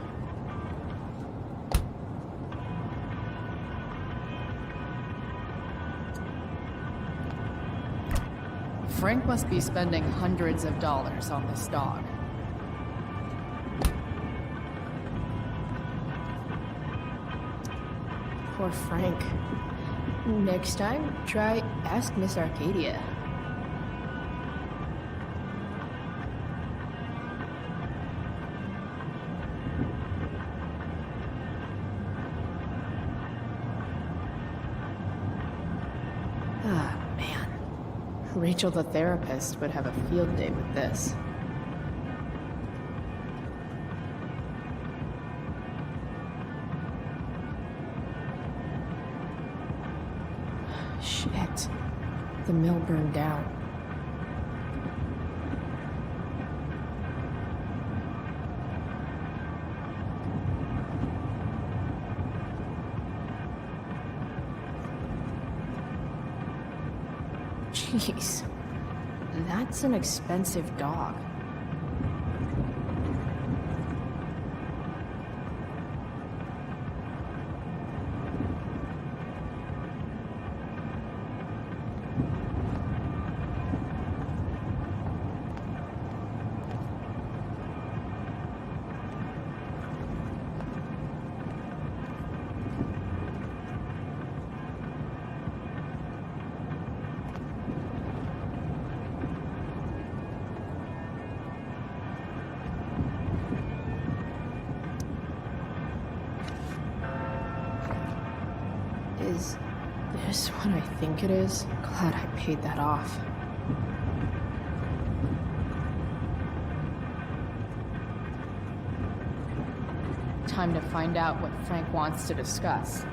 Frank must be spending hundreds of dollars on this dog. Poor Frank. Next time, try Ask Miss Arcadia. Ah, man. Rachel the therapist would have a field day with this. Shit. The mill burned down. Jeez. That's an expensive dog. Is this what I think it is? Glad I paid that off. Time to find out what Frank wants to discuss.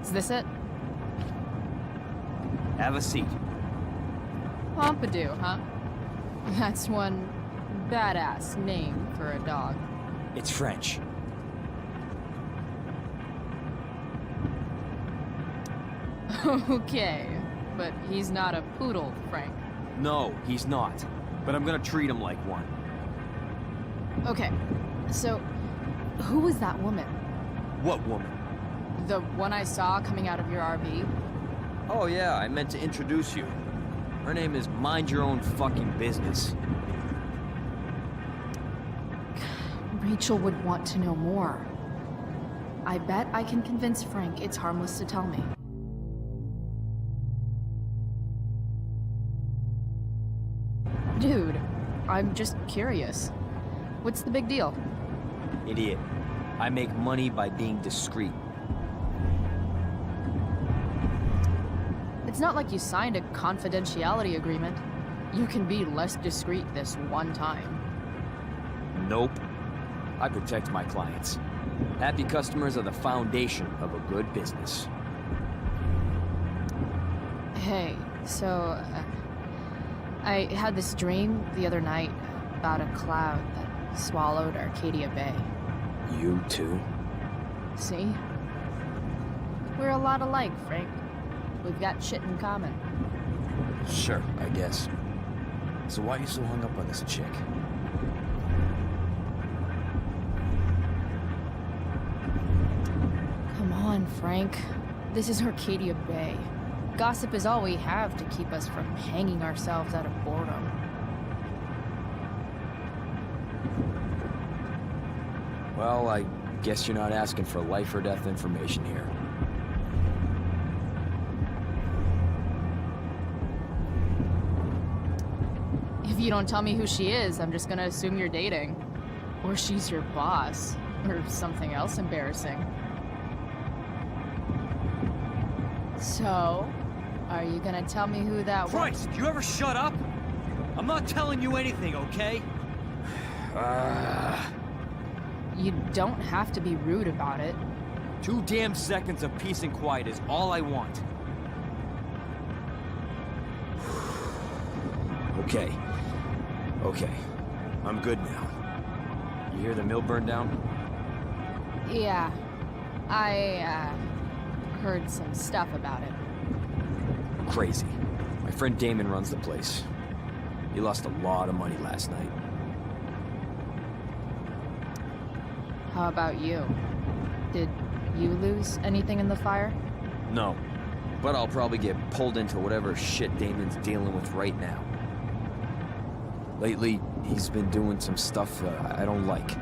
Is this it? Have a seat. Pompidou, huh? That's one badass name for a dog. It's French. Okay, but he's not a poodle, Frank. No, he's not. But I'm gonna treat him like one. Okay, so who was that woman? What woman? The one I saw coming out of your RV? Oh yeah, I meant to introduce you. Her name is Mind Your Own Fucking Business. Rachel would want to know more. I bet I can convince Frank it's harmless to tell me. Dude, I'm just curious. What's the big deal? Idiot. I make money by being discreet. It's not like you signed a confidentiality agreement. You can be less discreet this one time. Nope. I protect my clients. Happy customers are the foundation of a good business. Hey, so... I had this dream the other night about a cloud that swallowed Arcadia Bay. You too? See? We're a lot alike, Frank. We've got shit in common. Sure, I guess. So why are you so hung up on this chick? Come on, Frank. This is Arcadia Bay. Gossip is all we have to keep us from hanging ourselves out of boredom. Well, I guess you're not asking for life or death information here. If you don't tell me who she is, I'm just gonna assume you're dating. Or she's your boss. Or something else embarrassing. So, are you gonna tell me who that was? Christ, do you ever shut up? I'm not telling you anything, okay? You don't have to be rude about it. 2 damn seconds of peace and quiet is all I want. Okay. Okay. I'm good now. You hear the mill burn down? Yeah. I, heard some stuff about it. Crazy. My friend Damon runs the place. He lost a lot of money last night. How about you? Did you lose anything in the fire? No. But I'll probably get pulled into whatever shit Damon's dealing with right now. Lately, he's been doing some stuff I don't like.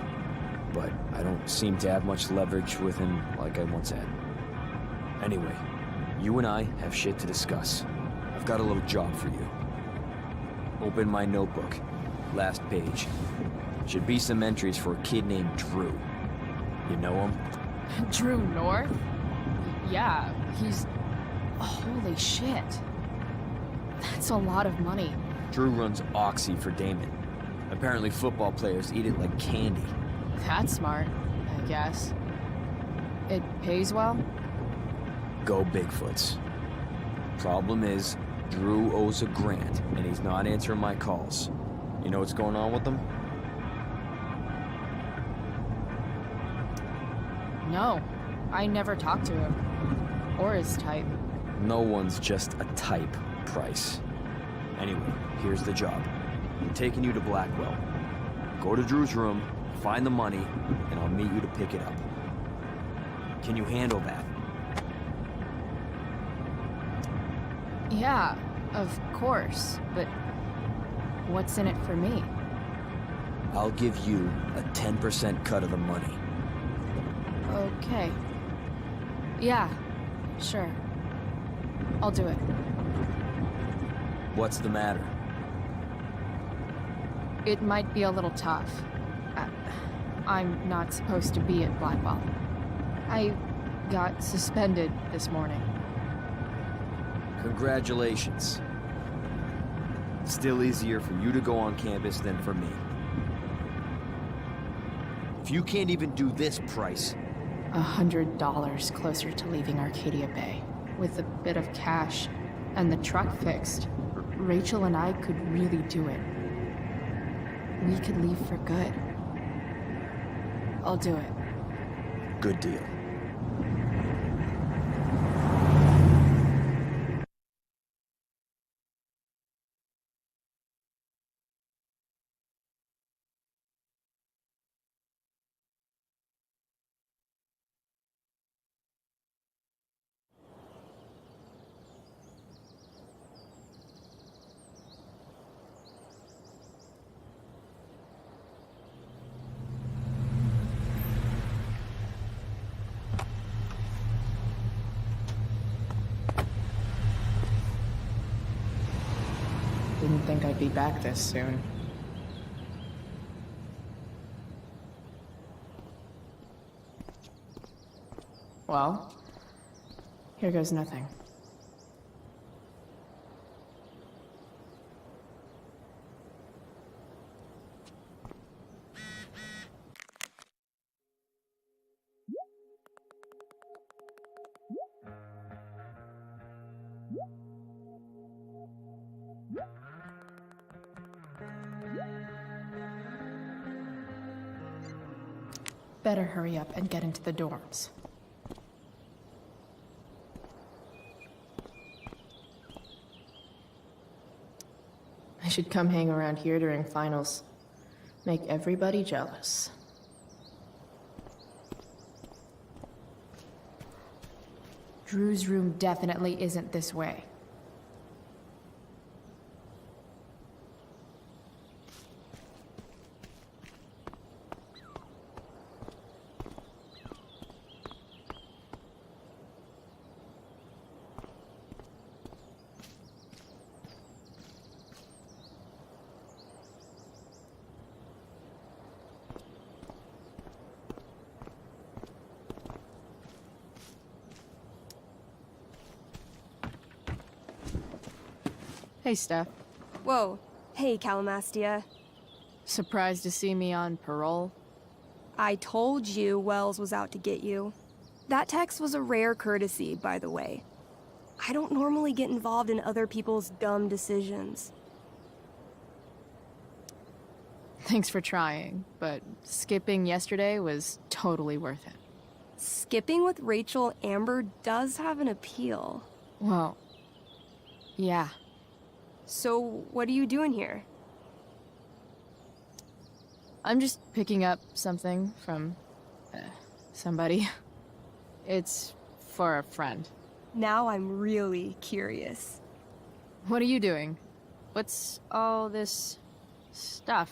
But I don't seem to have much leverage with him like I once had. Anyway, you and I have shit to discuss. I've got a little job for you. Open my notebook. Last page. Should be some entries for a kid named Drew. You know him? Drew North? Yeah, he's... Holy shit. That's a lot of money. Drew runs Oxy for Damon. Apparently football players eat it like candy. That's smart, I guess. It pays well? Go Bigfoots. Problem is, Drew owes a grant, and he's not answering my calls. You know what's going on with him? No, I never talked to him. Or his type. No one's just a type, Price. Anyway, here's the job. I'm taking you to Blackwell. Go to Drew's room, find the money, and I'll meet you to pick it up. Can you handle that? Yeah, of course, but what's in it for me? I'll give you a 10% cut of the money. Okay. Yeah, sure. I'll do it. What's the matter? It might be a little tough. I'm not supposed to be at Blackwell. I got suspended this morning. Congratulations. Still easier for you to go on campus than for me. If you can't even do this, Price... $100 closer to leaving Arcadia Bay. With a bit of cash and the truck fixed, Rachel and I could really do it. We could leave for good. I'll do it. Good deal. think I'd be back this soon. Well, here goes nothing. Better hurry up and get into the dorms. I should come hang around here during finals. Make everybody jealous. Drew's room definitely isn't this way. Hey, Steph. Whoa. Hey, Calamastia. Surprised to see me on parole? I told you Wells was out to get you. That text was a rare courtesy, by the way. I don't normally get involved in other people's dumb decisions. Thanks for trying, but skipping yesterday was totally worth it. Skipping with Rachel Amber does have an appeal. Well, yeah. So, what are you doing here? I'm just picking up something from somebody. It's for a friend. Now I'm really curious. What are you doing? What's all this stuff?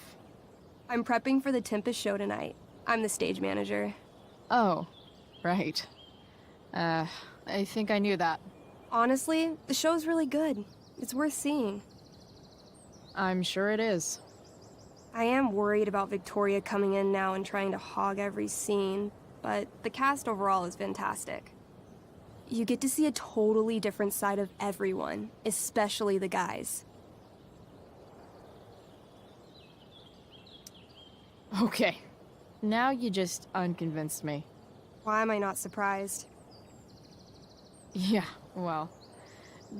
I'm prepping for the Tempest show tonight. I'm the stage manager. Oh, right. I think I knew that. Honestly, the show's really good. It's worth seeing. I'm sure it is. I am worried about Victoria coming in now and trying to hog every scene, but the cast overall is fantastic. You get to see a totally different side of everyone, especially the guys. Okay. Now you just unconvinced me. Why am I not surprised? Yeah, well,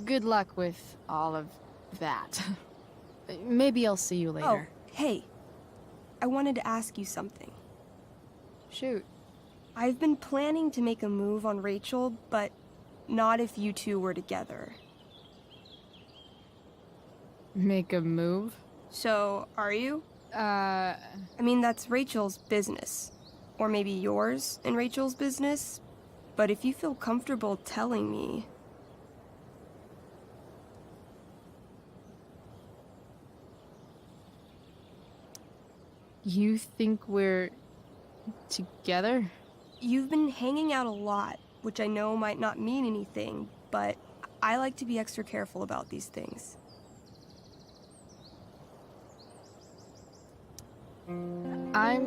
good luck with all of that. Maybe I'll see you later. Oh, hey. I wanted to ask you something. Shoot. I've been planning to make a move on Rachel, but not if you two were together. Make a move? So, are you? I mean, that's Rachel's business. Or maybe yours and Rachel's business. But if you feel comfortable telling me... You think we're together? You've been hanging out a lot, which I know might not mean anything, but I like to be extra careful about these things. I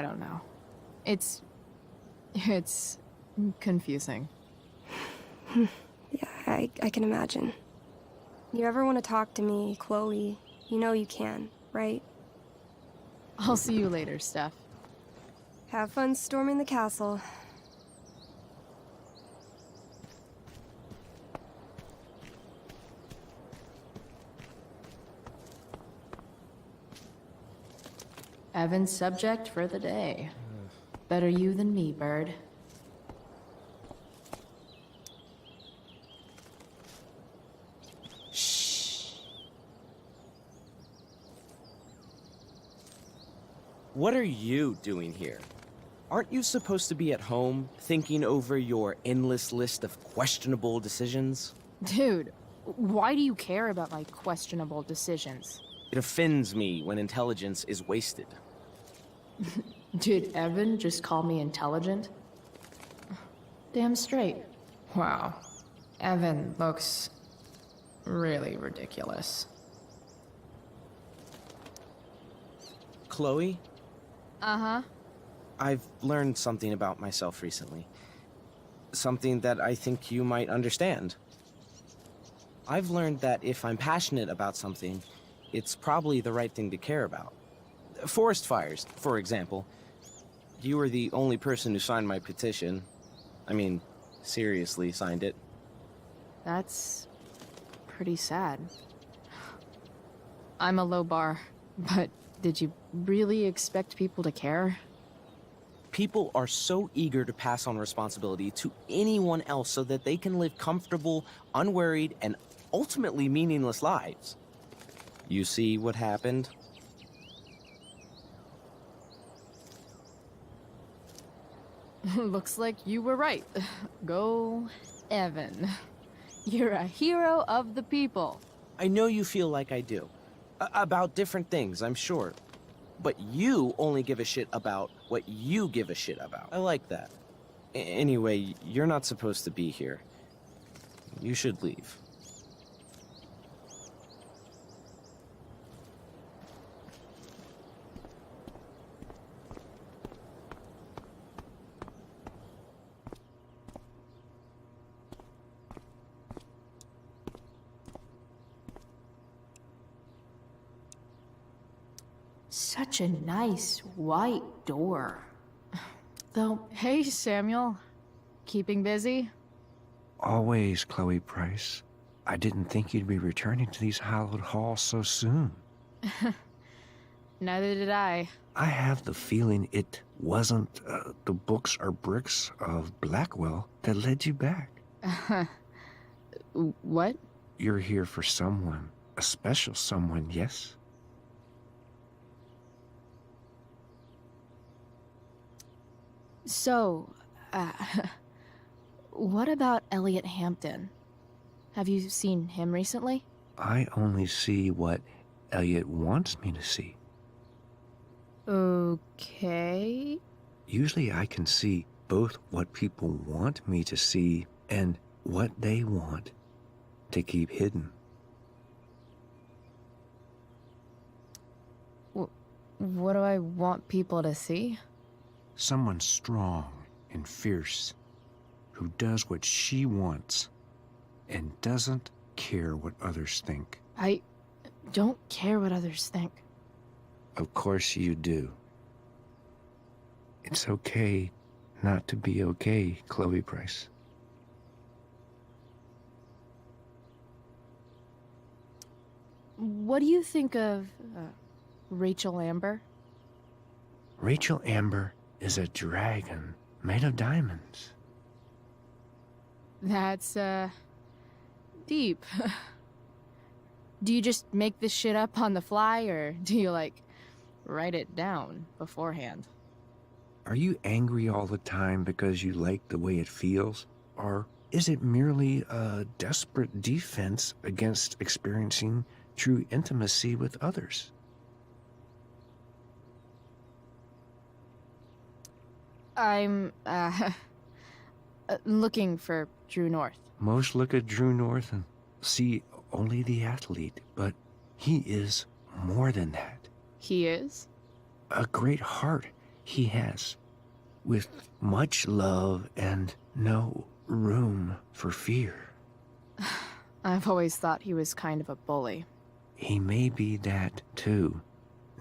don't know. It's confusing. Yeah, I can imagine. You ever want to talk to me, Chloe, you know you can, right? I'll see you later, Steph. Have fun storming the castle. Evan's subject for the day. Better you than me, Bird. What are you doing here? Aren't you supposed to be at home, thinking over your endless list of questionable decisions? Dude, why do you care about my questionable decisions? It offends me when intelligence is wasted. Did Evan just call me intelligent? Damn straight. Wow. Evan looks really ridiculous. Chloe, Uh-huh. I've learned something about myself recently. Something that I think you might understand. I've learned that if I'm passionate about something, it's probably the right thing to care about. Forest fires, for example. You were the only person who signed my petition. I mean, seriously signed it. That's pretty sad. I'm a low bar, but did you really expect people to care? People are so eager to pass on responsibility to anyone else so that they can live comfortable, unworried, and ultimately meaningless lives. You see what happened? Looks like you were right. Go, Evan. You're a hero of the people. I know you feel like I do. About different things, I'm sure. But you only give a shit about what you give a shit about. I like that. Anyway, you're not supposed to be here. You should leave. Such a nice white door. Though, Hey, Samuel. Keeping busy? Always, Chloe Price. I didn't think you'd be returning to these hallowed halls so soon. Neither did I. I have the feeling it wasn't the books or bricks of Blackwell that led you back. What? You're here for someone. A special someone, yes? So, what about Elliot Hampton? Have you seen him recently? I only see what Elliot wants me to see. Okay. Usually I can see both what people want me to see and what they want to keep hidden. What do I want people to see? Someone strong and fierce who does what she wants and doesn't care what others think. I don't care what others think. Of course you do. It's okay not to be okay, Chloe Price. What do you think of Rachel Amber? Rachel Amber is a dragon made of diamonds. That's, deep. Do you just make this shit up on the fly, or do you, like, write it down beforehand? Are you angry all the time because you like the way it feels? Or is it merely a desperate defense against experiencing true intimacy with others? I'm, looking for Drew North. Most look at Drew North and see only the athlete, but he is more than that. He is? A great heart he has, with much love and no room for fear. I've always thought he was kind of a bully. He may be that too.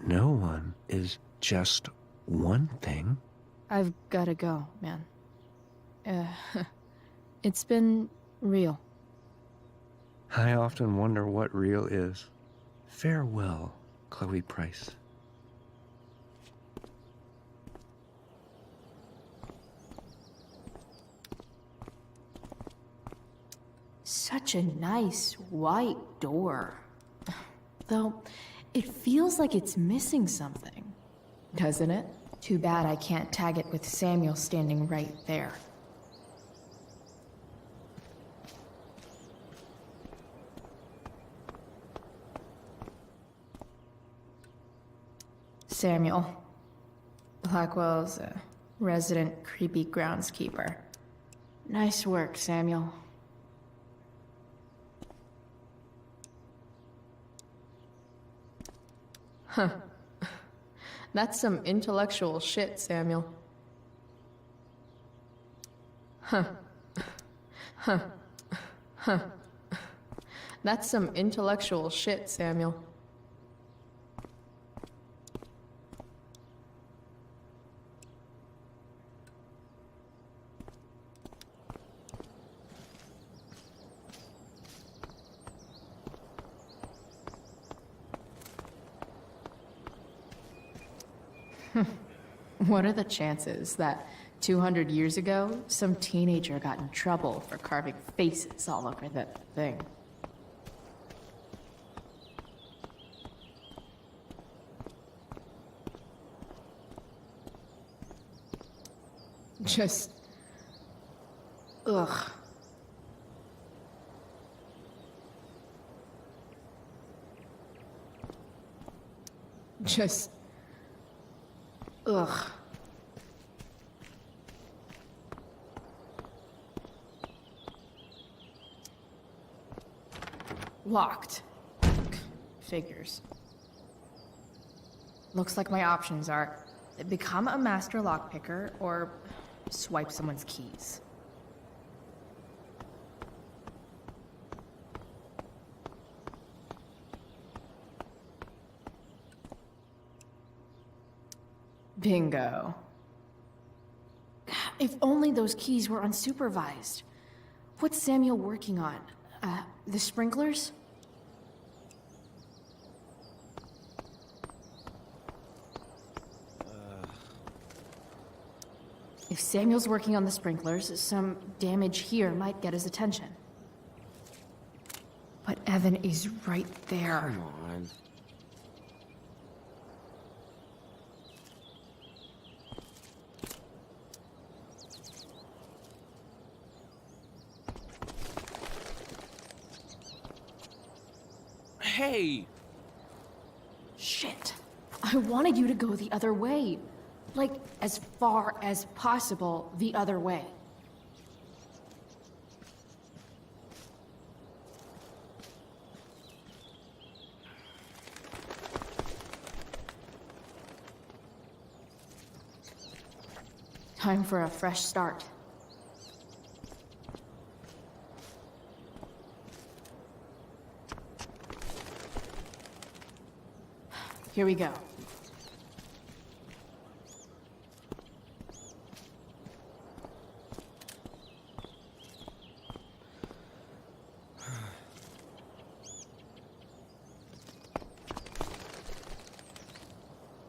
No one is just one thing. I've gotta go, man. It's been real. I often wonder what real is. Farewell, Chloe Price. such a nice white door. Though, it feels like it's missing something. Doesn't it? Too bad I can't tag it with Samuel standing right there. Samuel. Blackwell's a resident creepy groundskeeper. Nice work, Samuel. Huh. That's some intellectual shit, Samuel. Huh. Huh. Huh. That's some intellectual shit, Samuel. What are the chances that 200 years ago, some teenager got in trouble for carving faces all over that thing? Just... ugh. Just... ugh. Locked. Figures. Looks like my options are become a master lockpicker or swipe someone's keys. Bingo. If only those keys were unsupervised. What's Samuel working on? The sprinklers? If Samuel's working on the sprinklers, some damage here might get his attention. But Evan is right there. Come on. Hey! Shit. I wanted you to go the other way. Like, as far as possible the other way. Time for a fresh start. Here we go.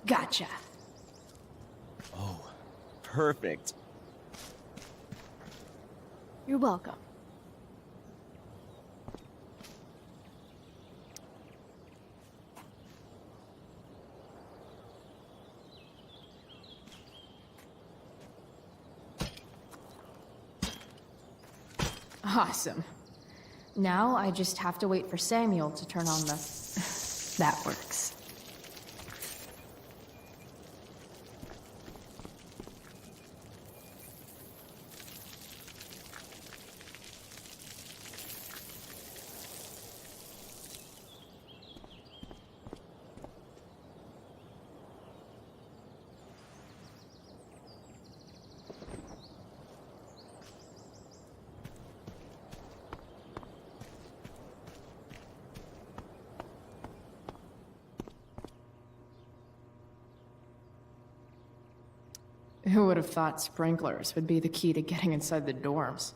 Gotcha. Oh, perfect. You're welcome. Awesome. Now I just have to wait for Samuel to turn on the... That works. Who would have thought sprinklers would be the key to getting inside the dorms?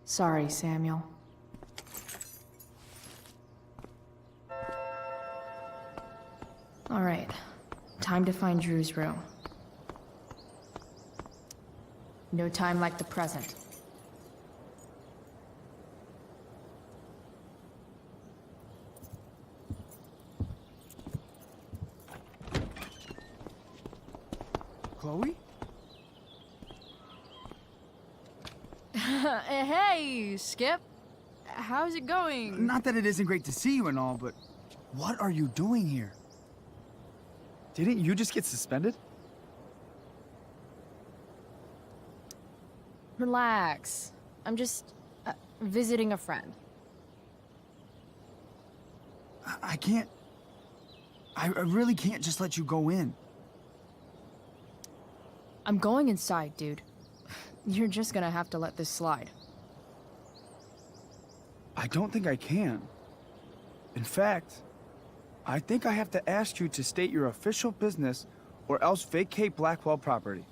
Sorry, Samuel. All right, time to find Drew's room. No time like the present. Chloe? Hey, Skip. How's it going? Not that it isn't great to see you and all, but what are you doing here? Didn't you just get suspended? Relax. I'm just visiting a friend. I can't... I really can't just let you go in. I'm going inside, dude. You're just gonna have to let this slide. I don't think I can. In fact, I think I have to ask you to state your official business or else vacate Blackwell property.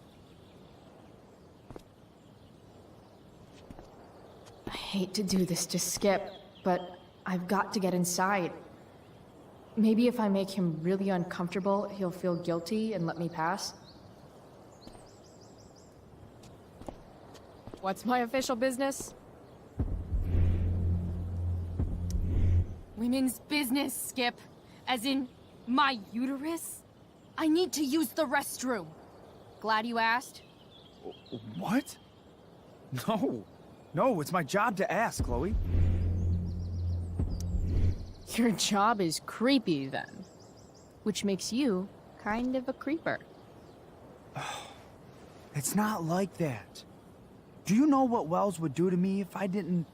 I hate to do this to Skip, but I've got to get inside. Maybe if I make him really uncomfortable, he'll feel guilty and let me pass. What's my official business? Women's business, Skip. As in, my uterus? I need to use the restroom. Glad you asked. What? No. No, it's my job to ask, Chloe. Your job is creepy, then. Which makes you kind of a creeper. It's not like that. Do you know what Wells would do to me if I didn't,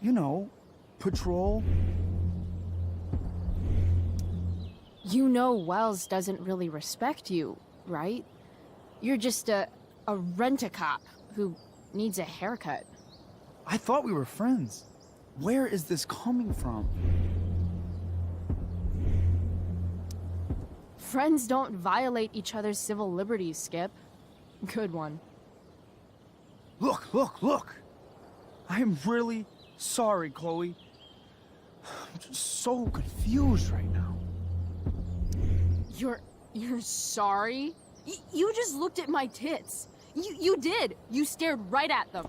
you know, patrol? You know Wells doesn't really respect you, right? You're just a rent-a-cop who needs a haircut. I thought we were friends. Where is this coming from? Friends don't violate each other's civil liberties, Skip. Good one. Look! I am really sorry, Chloe. I'm just so confused right now. You're sorry? You just looked at my tits. You did. You stared right at them.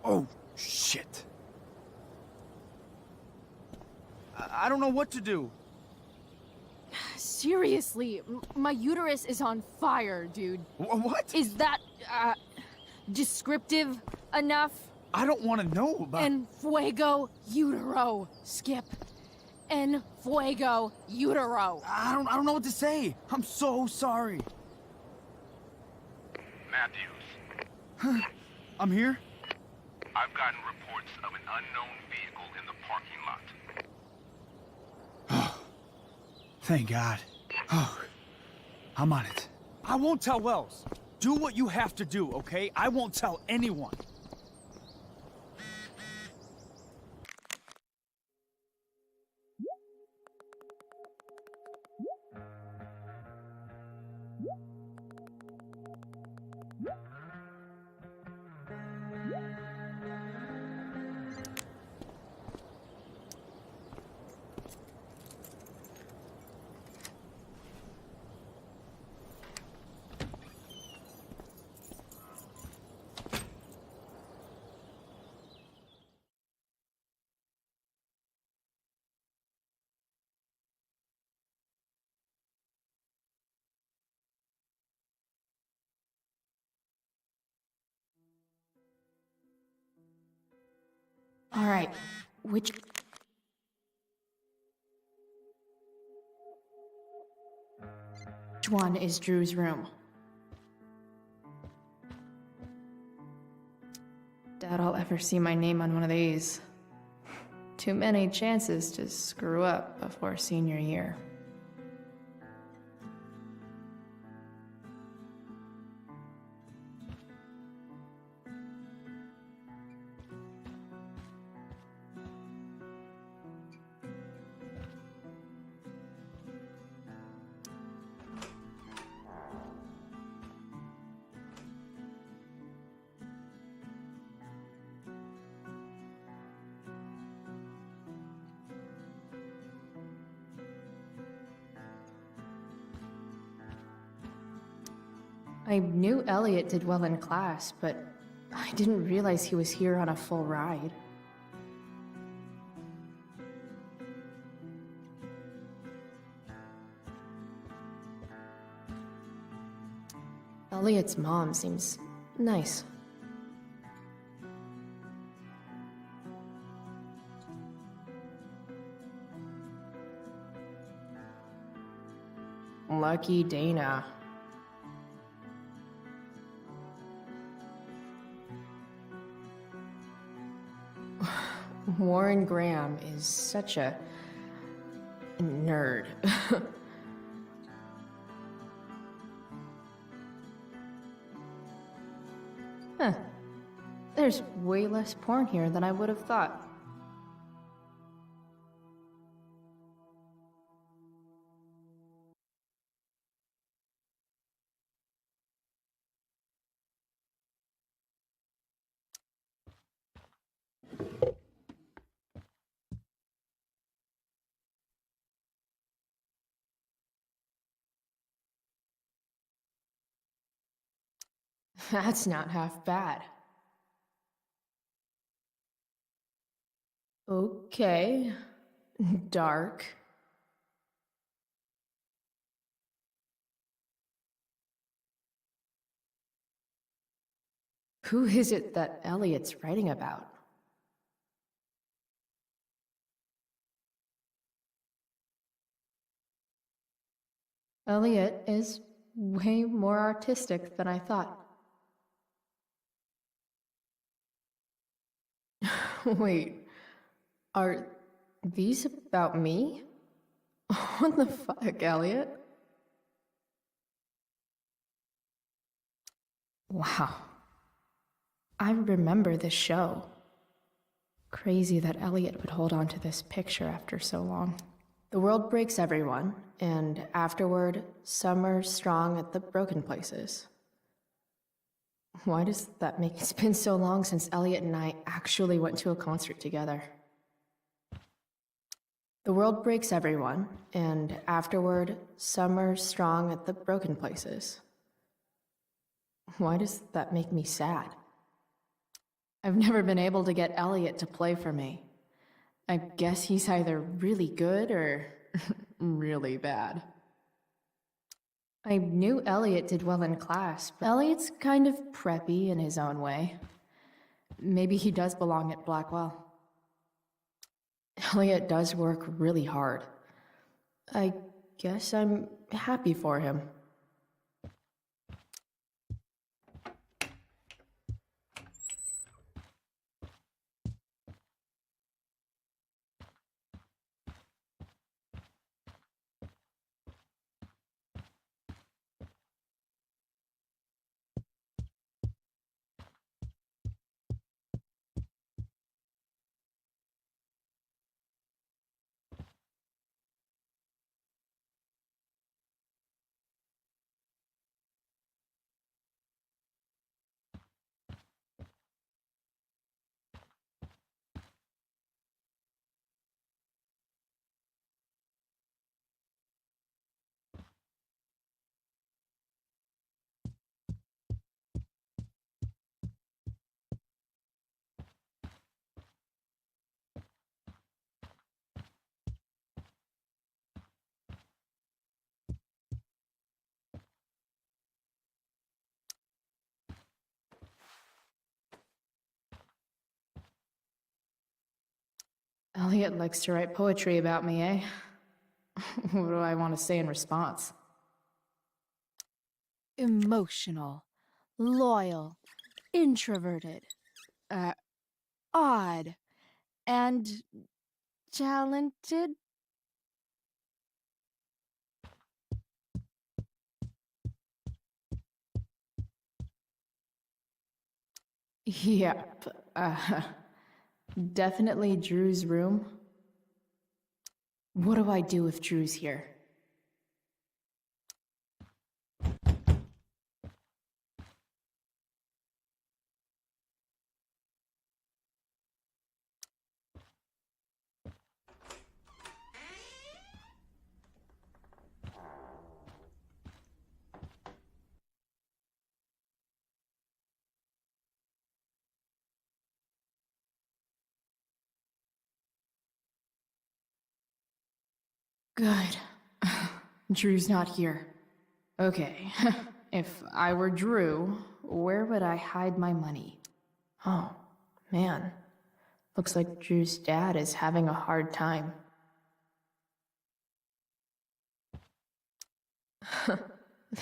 Oh, shit. I don't know what to do. Seriously, my uterus is on fire, dude. What? Is that, descriptive enough? I don't want to know about... En fuego utero, Skip. En fuego utero. I don't know what to say. I'm so sorry. Matthews. I'm here? I've gotten reports of an unknown vehicle in the parking lot. Thank God. Oh, I'm on it. I won't tell Wells. Do what you have to do, okay? I won't tell anyone. All right, which one is Drew's room? Doubt I'll ever see my name on one of these. Too many chances to screw up before senior year. I knew Elliot did well in class, but I didn't realize he was here on a full ride. Elliot's mom seems nice. Lucky Dana. Warren Graham is such a nerd. Huh. There's way less porn here than I would have thought. That's not half bad. Okay. Dark. Who is it that Elliot's writing about? Elliot is way more artistic than I thought. Wait, are these about me? What the fuck, Elliot? Wow. I remember this show. Crazy that Elliot would hold on to this picture after so long. The world breaks everyone, and afterward, some are strong at the broken places. Why does that make it's been so long since Elliot and I actually went to a concert together? The world breaks everyone, and afterward, some are strong at the broken places. Why does that make me sad? I've never been able to get Elliot to play for me. I guess he's either really good or really bad. I knew Elliot did well in class, but Elliot's kind of preppy in his own way. Maybe he does belong at Blackwell. Elliot does work really hard. I guess I'm happy for him. Elliot likes to write poetry about me, eh? What do I want to say in response? Emotional, loyal, introverted, odd, and talented. Yep. Definitely Drew's room. What do I do if Drew's here? Good. Drew's not here. Okay. If I were Drew, where would I hide my money? Oh, man. Looks like Drew's dad is having a hard time.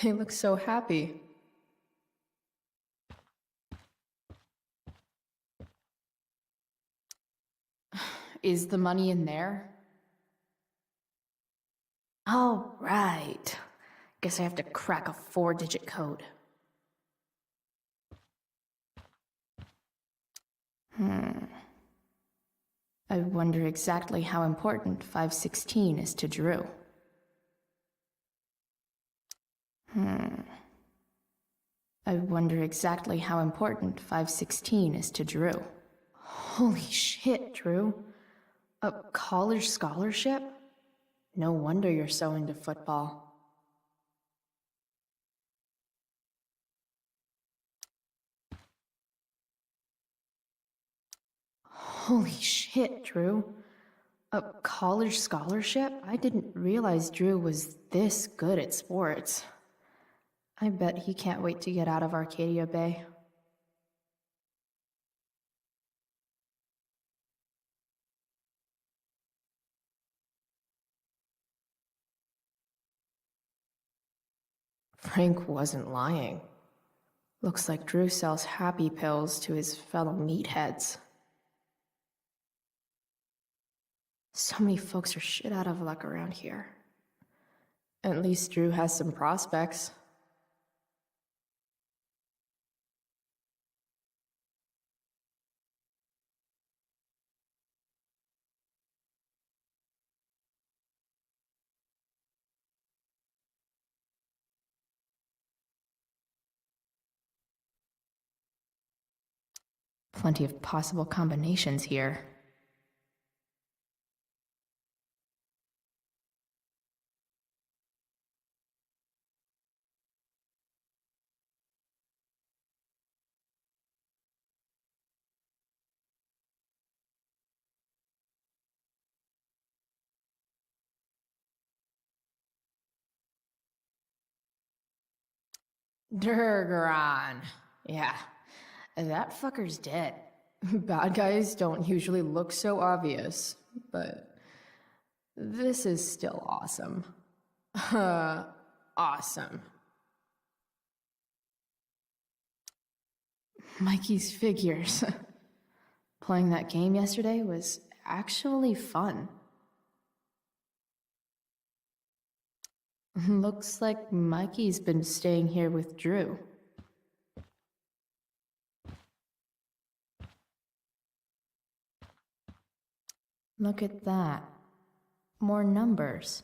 They look so happy. Is the money in there? Oh, right. Guess I have to crack a 4-digit code. I wonder exactly how important 516 is to Drew. I wonder exactly how important 516 is to Drew. Holy shit, Drew. A college scholarship? No wonder you're so into football. Holy shit, Drew. A college scholarship? I didn't realize Drew was this good at sports. I bet he can't wait to get out of Arcadia Bay. Frank wasn't lying. Looks like Drew sells happy pills to his fellow meatheads. So many folks are shit out of luck around here. At least Drew has some prospects. Plenty of possible combinations here. Durgaron. Yeah, that fucker's dead. Bad guys don't usually look so obvious, but this is still awesome. Awesome. Mikey's figures. Playing that game yesterday was actually fun. Looks like Mikey's been staying here with Drew. Look at that. More numbers.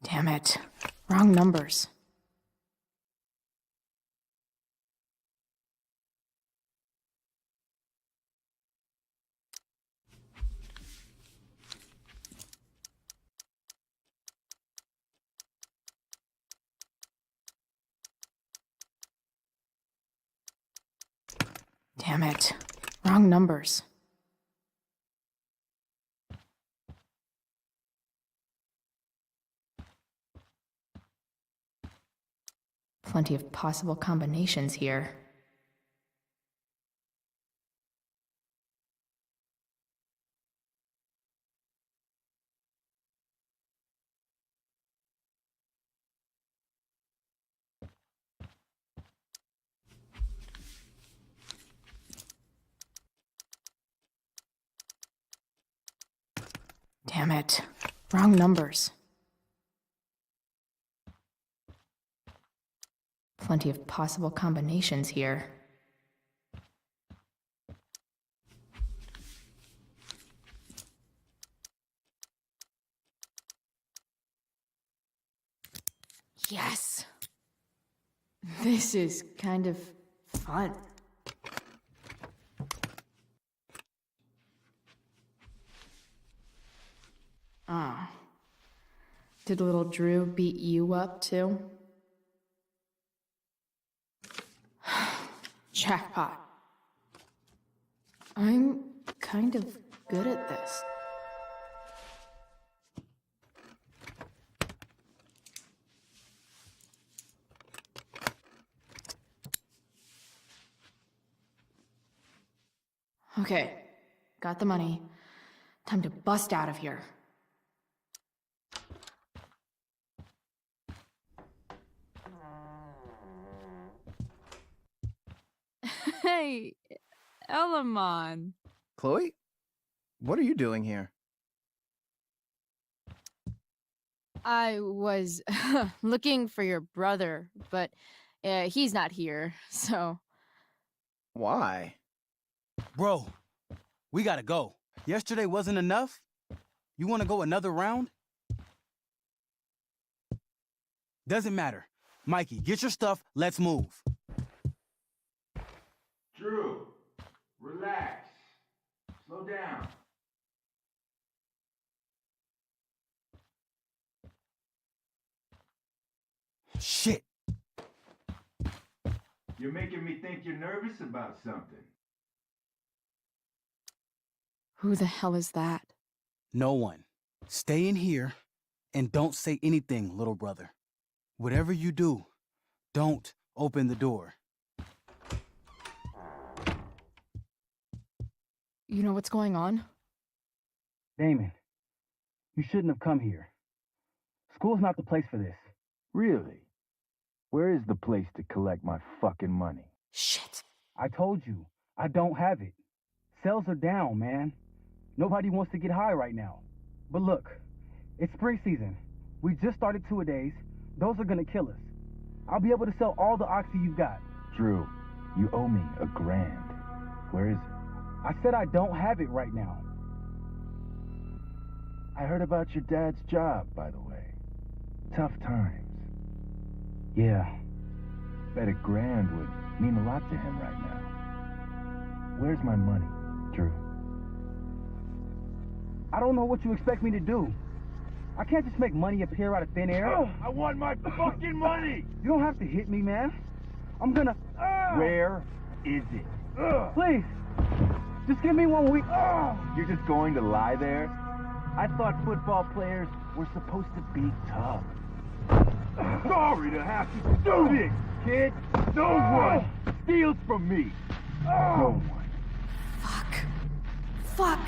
Damn it. Wrong numbers. Damn it. Wrong numbers. Plenty of possible combinations here. Damn it. Wrong numbers. Plenty of possible combinations here. Yes! This is kind of fun. Ah. Did little Drew beat you up too? Jackpot. I'm kind of good at this. Okay, got the money. Time to bust out of here. Hey, Elamon. Chloe? What are you doing here? I was looking for your brother, but he's not here, so... Why? Bro, we gotta go. Yesterday wasn't enough? You wanna go another round? Doesn't matter. Mikey, get your stuff, let's move. Drew, relax. Slow down. Shit. You're making me think you're nervous about something. Who the hell is that? No one. Stay in here and don't say anything, little brother. Whatever you do, don't open the door. You know what's going on? Damon, you shouldn't have come here. School's not the place for this. Really? Where is the place to collect my fucking money? Shit. I told you, I don't have it. Sales are down, man. Nobody wants to get high right now. But look, it's spring season. We just started two-a-days. Those are gonna kill us. I'll be able to sell all the oxy you've got. Drew, you owe me $1,000. Where is it? I said I don't have it right now. I heard about your dad's job, by the way. Tough times. Yeah. Bet $1,000 would mean a lot to him right now. Where's my money, Drew? I don't know what you expect me to do. I can't just make money appear out of thin air. I want my fucking money! You don't have to hit me, man. I'm gonna... Where is it? Please, just give me 1 week. You're just going to lie there? I thought football players were supposed to be tough. Sorry to have to do this, kid. No one steals from me. No one. Fuck. Fuck.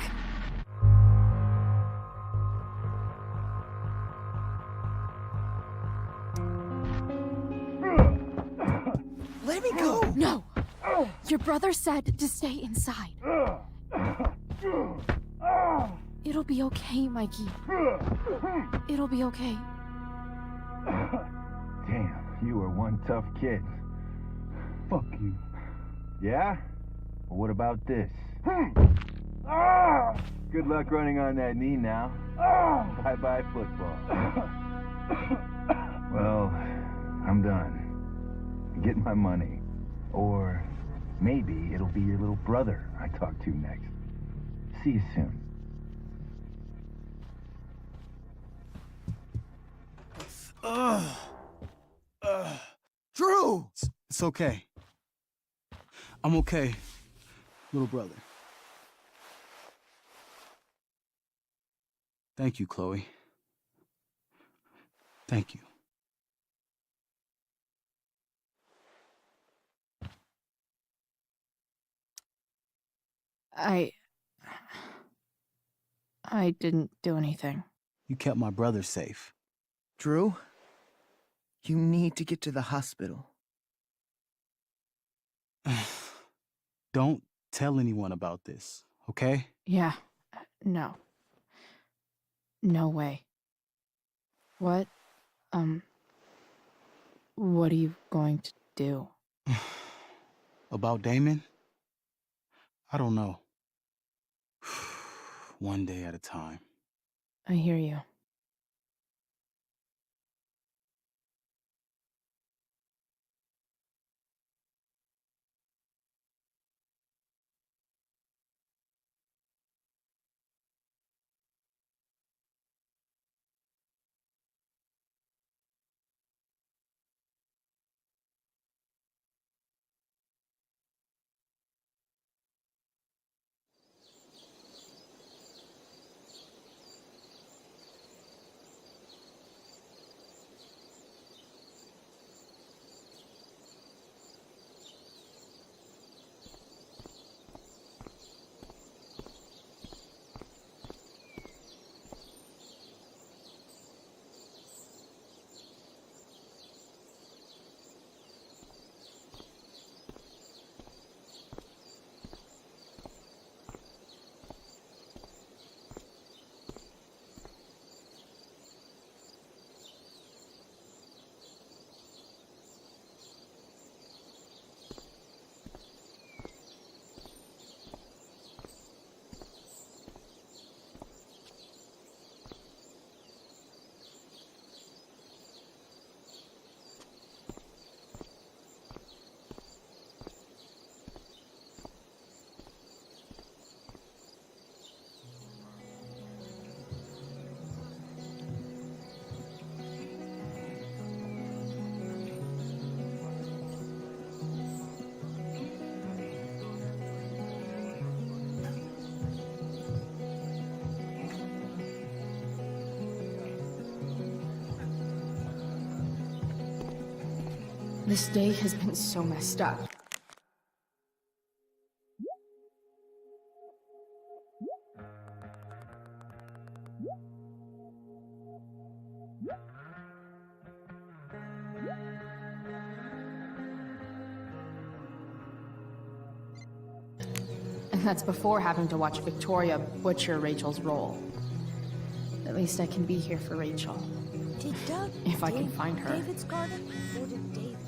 Let me go! No! Your brother said to stay inside. It'll be okay, Mikey. It'll be okay. Damn, you are one tough kid. Fuck you. Yeah? Well, what about this? Good luck running on that knee now. Bye-bye football. Well, I'm done. Get my money. Or maybe it'll be your little brother I talk to next. See you soon. Drew! It's okay. I'm okay, little brother. Thank you, Chloe. Thank you. I didn't do anything. You kept my brother safe. Drew, you need to get to the hospital. Don't tell anyone about this, okay? Yeah, no. No way. What are you going to do? About Damon? I don't know. One day at a time. I hear you. This day has been so messed up. And that's before having to watch Victoria butcher Rachel's role. At least I can be here for Rachel. Did Doug If I can find her. David's garden, or did David?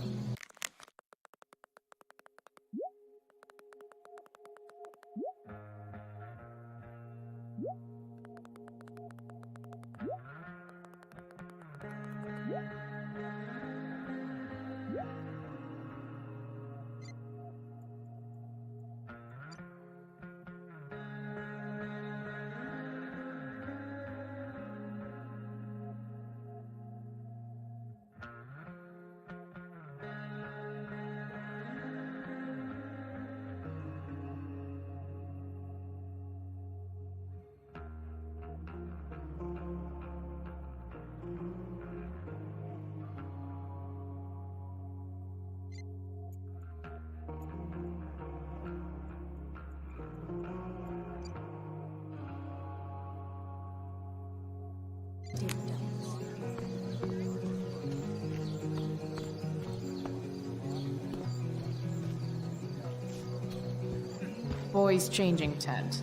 Boys changing tent.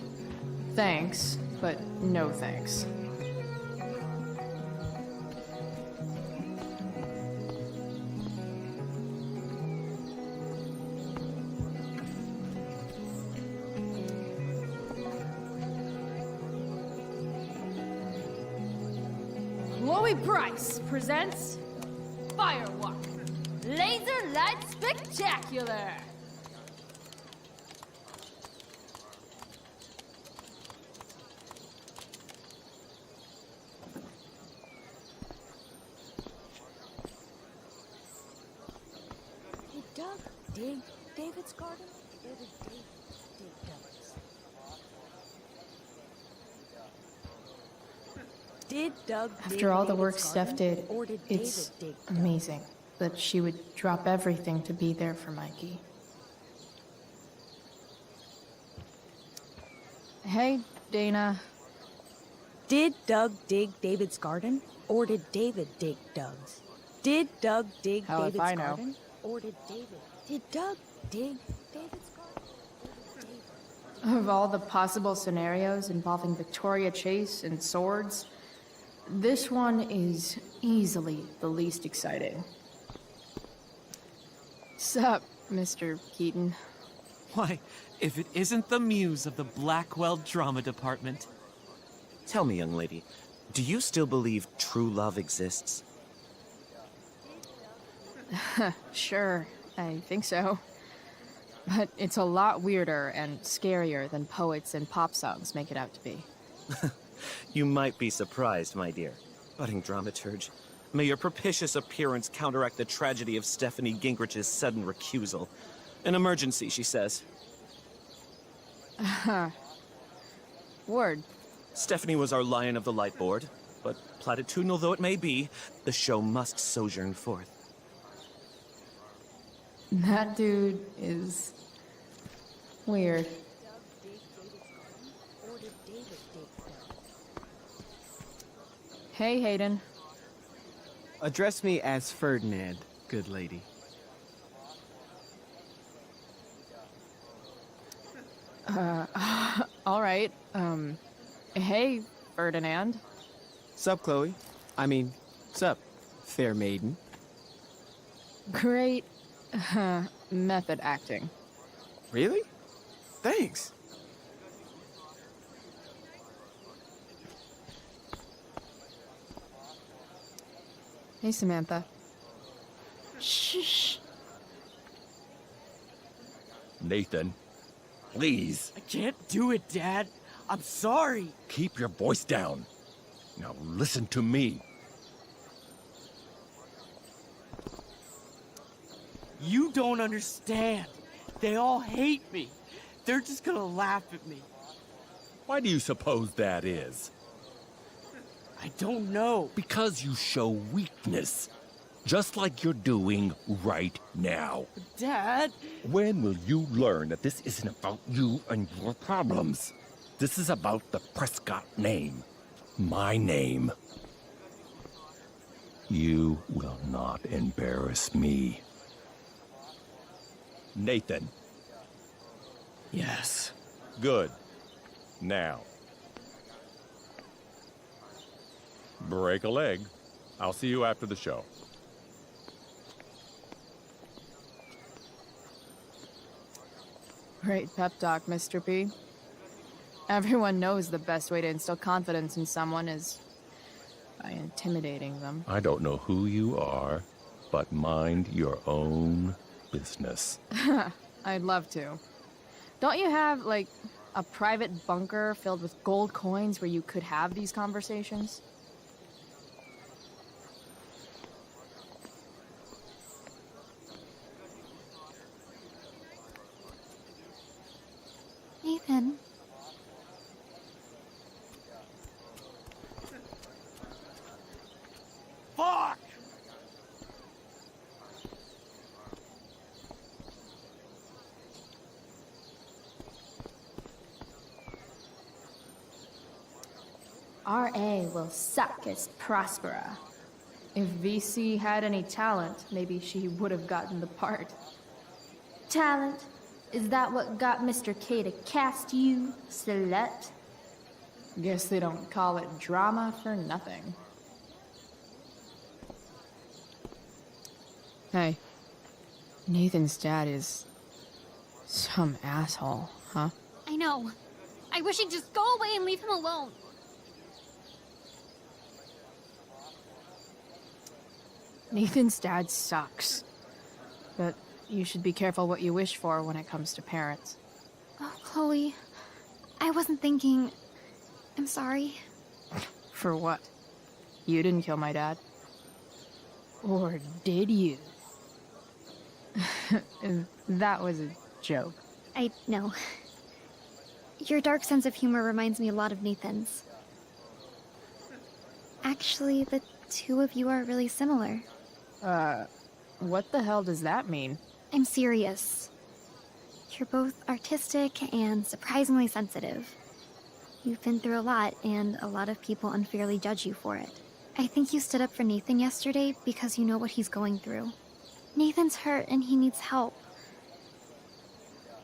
Thanks, but no thanks. Chloe Price presents Firewalk Laser Light Spectacular! Did Doug dig David's garden, or did David dig Doug's? Did Doug dig After all the David's work Steph garden, did, or did it's David dig amazing that she would drop everything to be there for Mikey. Hey, Dana. Did Doug dig David's garden, or did David dig Doug's? Did Doug dig Hell if David's I know. garden, or did Doug dig David's garden? Of all the possible scenarios involving Victoria Chase and swords, this one is easily the least exciting. Sup, Mr. Keaton? Why, if it isn't the muse of the Blackwell Drama Department. Tell me, young lady, do you still believe true love exists? Sure, I think so. But it's a lot weirder and scarier than poets and pop songs make it out to be. You might be surprised, my dear. Budding dramaturge, may your propitious appearance counteract the tragedy of Stephanie Gingrich's sudden recusal. An emergency, she says. Word. Stephanie was our lion of the light board, but platitudinal though it may be, the show must sojourn forth. That dude is weird. Hey, Hayden. Address me as Ferdinand, good lady. All right. Hey, Ferdinand. Sup, Chloe? I mean, sup, fair maiden. Great method acting. Really? Thanks. Hey, Samantha. Shh. Nathan, please. I can't do it, Dad. I'm sorry. Keep your voice down. Now listen to me. You don't understand. They all hate me. They're just gonna laugh at me. Why do you suppose that is? I don't know. Because you show weakness. just like you're doing right now. Dad! When will you learn that this isn't about you and your problems? This is about the Prescott name. My name. You will not embarrass me. Nathan. Yes. Good. Now. Break a leg. I'll see you after the show. Great pep talk, Mr. P. Everyone knows the best way to instill confidence in someone is by intimidating them. I don't know who you are, but mind your own business. I'd love to. Don't you have, like, a private bunker filled with gold coins where you could have these conversations? Nathan. Fuck! R.A. will suck as Prospera. If VC had any talent, maybe she would have gotten the part. Talent? Is that what got Mr. K to cast you, slut? Guess they don't call it drama for nothing. Hey, Nathan's dad is some asshole, huh? I know. I wish he'd just go away and leave him alone. Nathan's dad sucks. But you should be careful what you wish for when it comes to parents. Oh, Chloe. I wasn't thinking... I'm sorry. For what? You didn't kill my dad. Or did you? That was a joke. I know. Your dark sense of humor reminds me a lot of Nathan's. Actually, the two of you are really similar. What the hell does that mean? I'm serious. You're both artistic and surprisingly sensitive. You've been through a lot, and a lot of people unfairly judge you for it. I think you stood up for Nathan yesterday because you know what he's going through. Nathan's hurt and he needs help.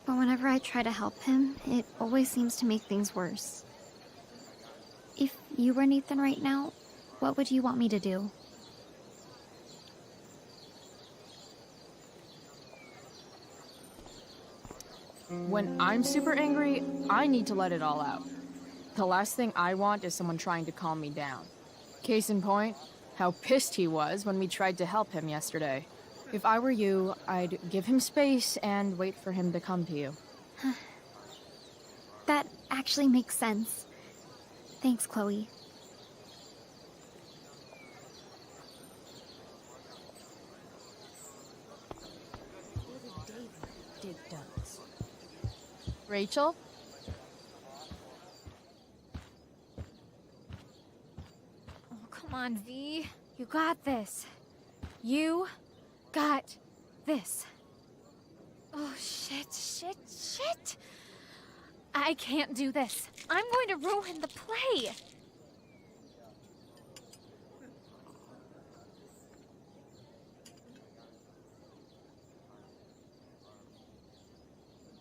But whenever I try to help him, it always seems to make things worse. If you were Nathan right now, what would you want me to do? When I'm super angry, I need to let it all out. The last thing I want is someone trying to calm me down. Case in point, how pissed he was when we tried to help him yesterday. If I were you, I'd give him space and wait for him to come to you. That actually makes sense. Thanks, Chloe. Dig Dugs. Rachel? Oh, come on, V. You got this. You got this. Oh, shit. I can't do this. I'm going to ruin the play.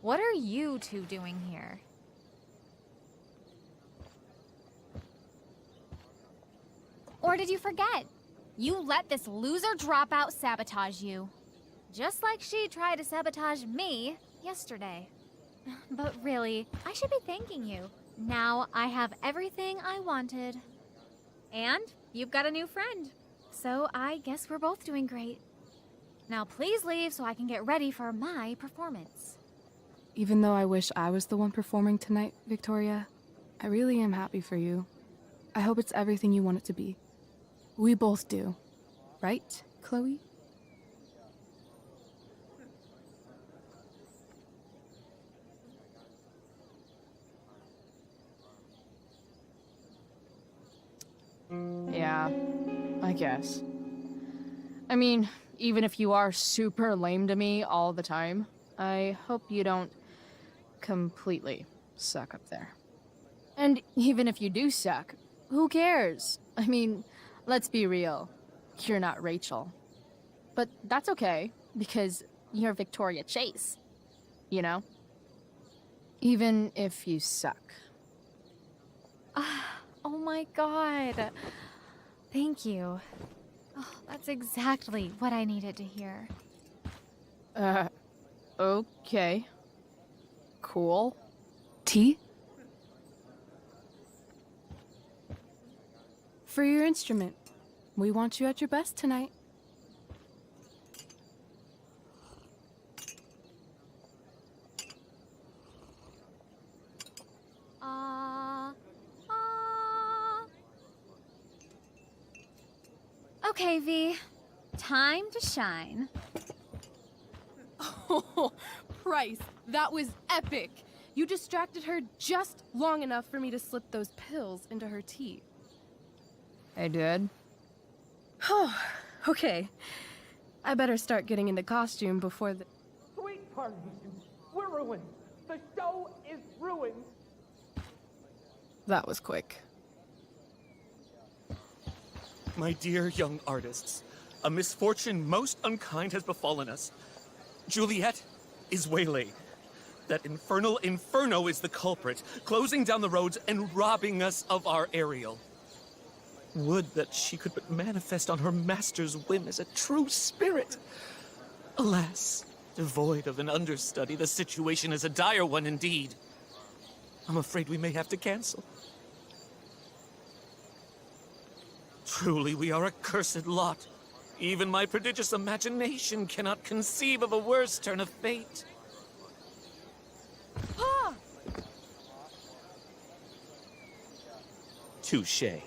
What are you two doing here? Or did you forget? You let this loser dropout sabotage you. Just like she tried to sabotage me yesterday. But really, I should be thanking you. Now I have everything I wanted. And you've got a new friend. So I guess we're both doing great. Now please leave so I can get ready for my performance. Even though I wish I was the one performing tonight, Victoria, I really am happy for you. I hope it's everything you want it to be. We both do. Right, Chloe? Yeah, I guess. I mean, even if you are super lame to me all the time, I hope you don't completely suck up there. And even if you do suck, who cares? I mean, let's be real. You're not Rachel. But that's okay, because you're Victoria Chase. You know? Even if you suck. Oh my god. Thank you. Oh, that's exactly what I needed to hear. Okay. Cool. Tea? For your instrument. We want you at your best tonight. Okay, V. Time to shine. Oh, Price, that was epic. You distracted her just long enough for me to slip those pills into her tea. I did. Oh, okay. I better start getting into costume before the... Sweetheart, we're ruined. The show is ruined. That was quick. My dear young artists, a misfortune most unkind has befallen us. Juliet is waylaid. That infernal Inferno is the culprit, closing down the roads and robbing us of our Ariel. Would that she could but manifest on her master's whim as a true spirit. Alas, devoid of an understudy, the situation is a dire one indeed. I'm afraid we may have to cancel. Truly, we are a cursed lot. Even my prodigious imagination cannot conceive of a worse turn of fate. Ah! Touché.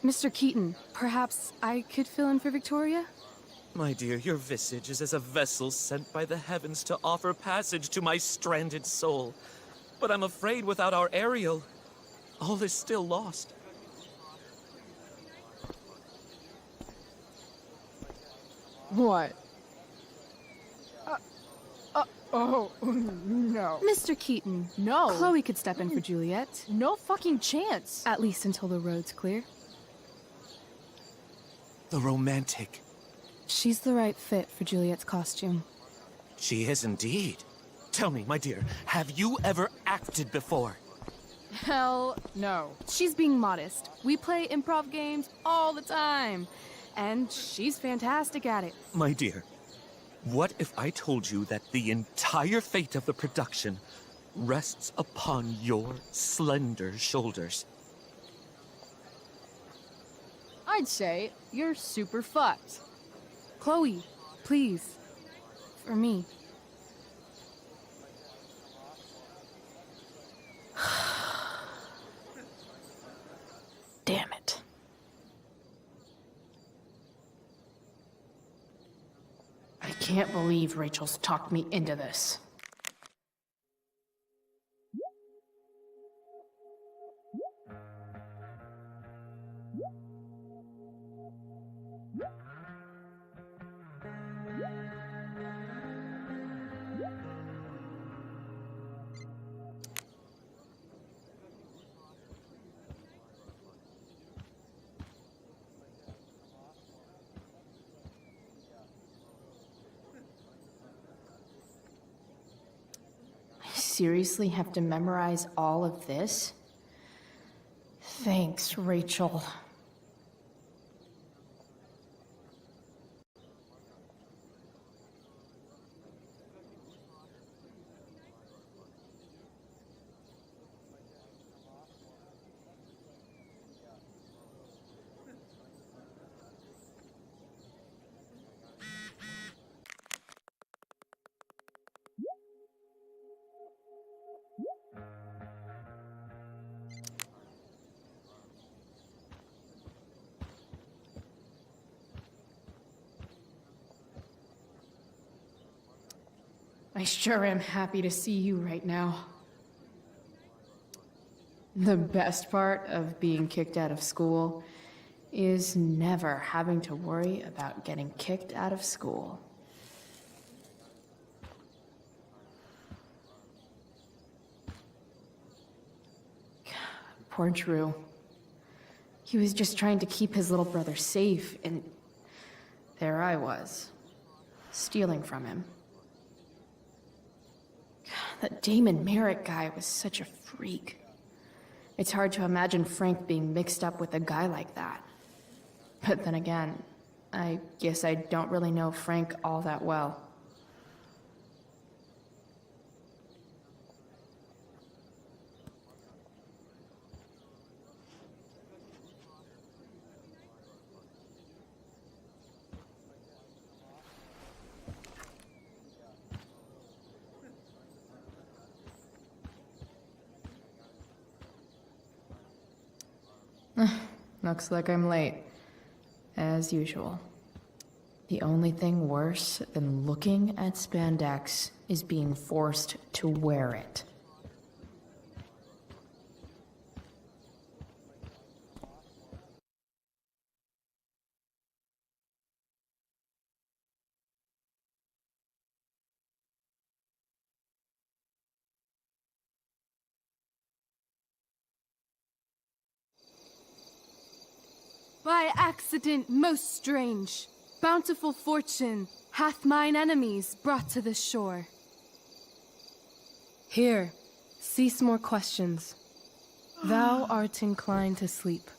Mr. Keaton, perhaps I could fill in for Victoria? My dear, your visage is as a vessel sent by the heavens to offer passage to my stranded soul. But I'm afraid without our Ariel, all is still lost. What? Oh, no. Mr. Keaton. No. Chloe could step in for Juliet. No fucking chance. At least until the road's clear. The romantic. She's the right fit for Juliet's costume. She is indeed. Tell me, my dear, have you ever acted before? Hell no. She's being modest. We play improv games all the time. And she's fantastic at it. My dear, what if I told you that the entire fate of the production rests upon your slender shoulders? I'd say you're super fucked. Chloe, please. For me. Damn it. I can't believe Rachel's talked me into this. Seriously have to memorize all of this? Thanks, Rachel. I sure am happy to see you right now. The best part of being kicked out of school is never having to worry about getting kicked out of school. Poor Drew. He was just trying to keep his little brother safe, and there I was, stealing from him. That Damon Merritt guy was such a freak. It's hard to imagine Frank being mixed up with a guy like that. But then again, I guess I don't really know Frank all that well. Looks like I'm late. As usual. The only thing worse than looking at spandex is being forced to wear it. By accident most strange, bountiful fortune hath mine enemies brought to this shore. Here, cease more questions. Thou art inclined to sleep.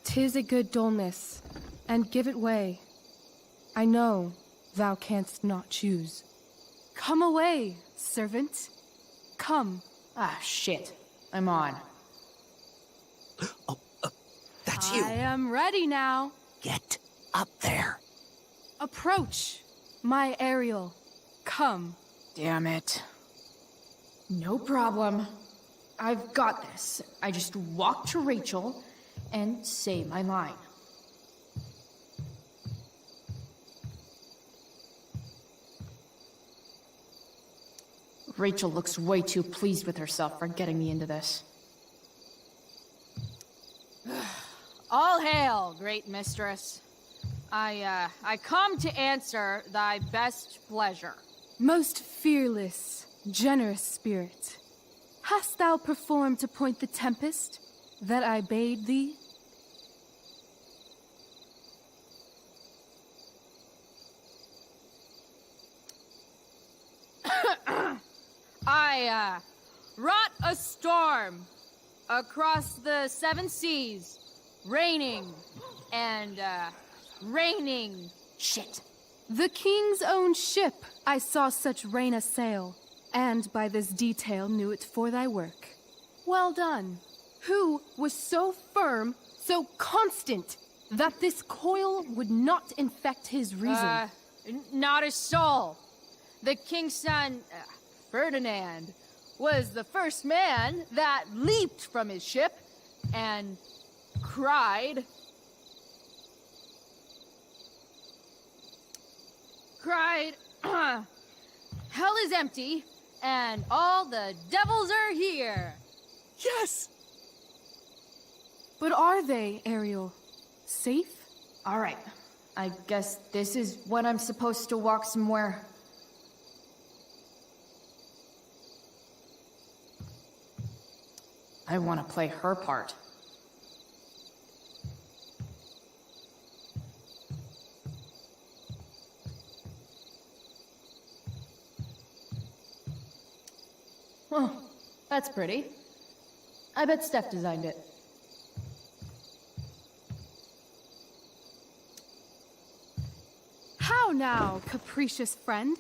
'Tis a good dullness, and give it way. I know thou canst not choose. Come away, servant. Come. Ah, shit. I'm on. That's you. I am ready now. Get up there. Approach, my Ariel. Come. Damn it. No problem. I've got this. I just walk to Rachel and say my line. Rachel looks way too pleased with herself for getting me into this. All hail, great mistress. I come to answer thy best pleasure. Most fearless, generous spirit, hast thou performed to point the tempest that I bade thee? I wrought a storm across the 7 seas, raining and raining shit. The king's own ship I saw such rain a sail, and by this detail knew it for thy work. Well done. Who was so firm, so constant, that this coil would not infect his reason? Not a soul. The king's son, Ferdinand, was the first man that leaped from his ship and cried, hell is empty, and all the devils are here. Yes! But are they, Ariel? Safe? All right. I guess this is when I'm supposed to walk somewhere. I want to play her part. Oh, that's pretty. I bet Steph designed it. How now, capricious friend?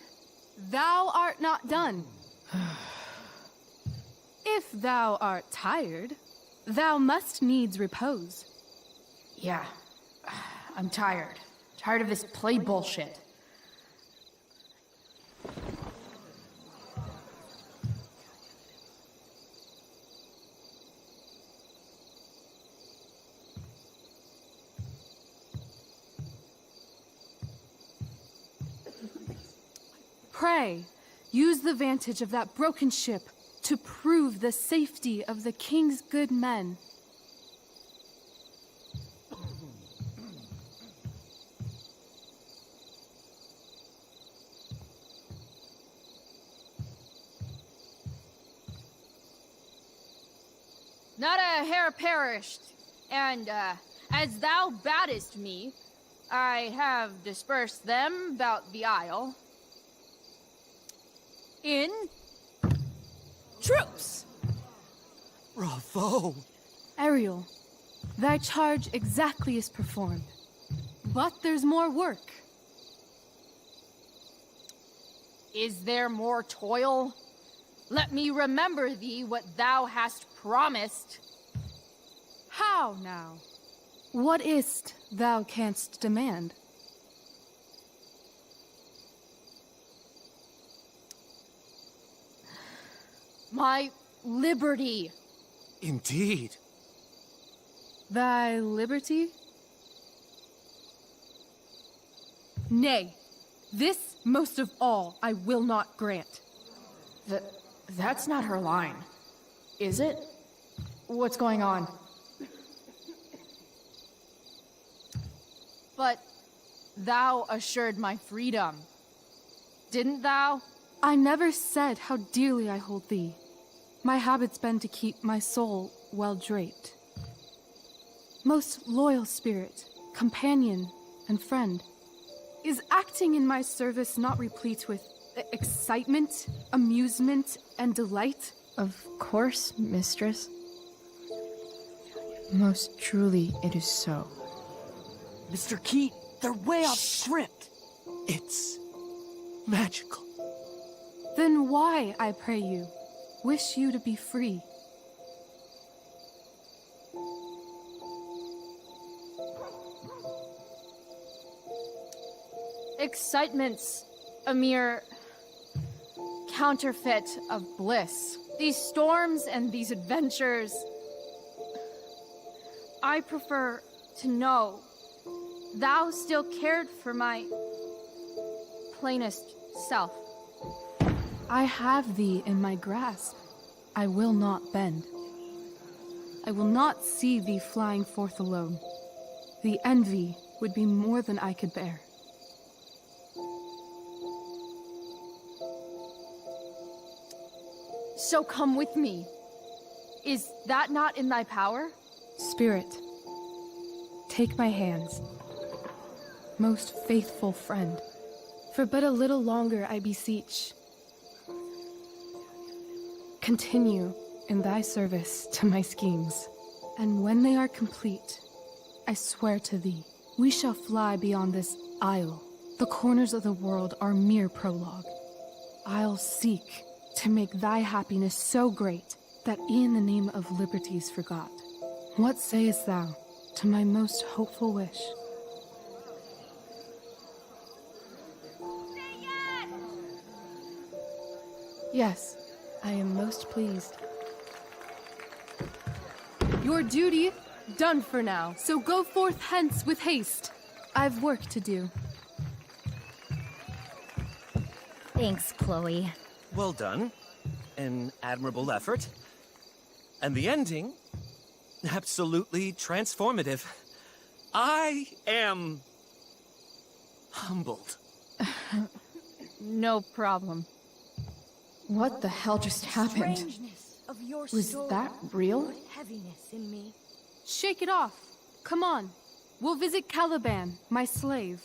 Thou art not done. If thou art tired, thou must needs repose. Yeah, I'm tired. Tired of this play bullshit. Pray, use the vantage of that broken ship to prove the safety of the king's good men. not a hair perished. And, as thou badest me, I have dispersed them about the isle. In troops! Bravo! Ariel, thy charge exactly is performed. But there's more work. Is there more toil? Let me remember thee what thou hast promised. How now? What is't thou canst demand? My liberty. Indeed. Thy liberty? Nay, this most of all I will not grant. That's not her line. Is it? What's going on? But thou assured my freedom, didn't thou? I never said how dearly I hold thee. My habit's been to keep my soul well draped. Most loyal spirit, companion, and friend, is acting in my service not replete with excitement, amusement, and delight? Of course, mistress. Most truly it is so. Mr. Keat, they're way off script. It's magical. Then why, I pray you, wish you to be free? Excitement's a mere counterfeit of bliss. These storms and these adventures, I prefer to know thou still cared for my plainest self. I have thee in my grasp. I will not bend. I will not see thee flying forth alone. The envy would be more than I could bear. So come with me. Is that not in thy power? Spirit, take my hands. Most faithful friend, for but a little longer I beseech. Continue in thy service to my schemes, and when they are complete, I swear to thee, we shall fly beyond this isle. The corners of the world are mere prologue. I'll seek to make thy happiness so great that e'en the name of liberty's forgot. What sayest thou to my most hopeful wish? Yes, I am most pleased. Your duty done for now, so go forth hence with haste. I've work to do. Thanks, Chloe. Well done. An admirable effort. And the ending, absolutely transformative. I am humbled. No problem. What the hell just happened? Was that real? Heaviness in me. Shake it off. Come on. We'll visit Caliban, my slave.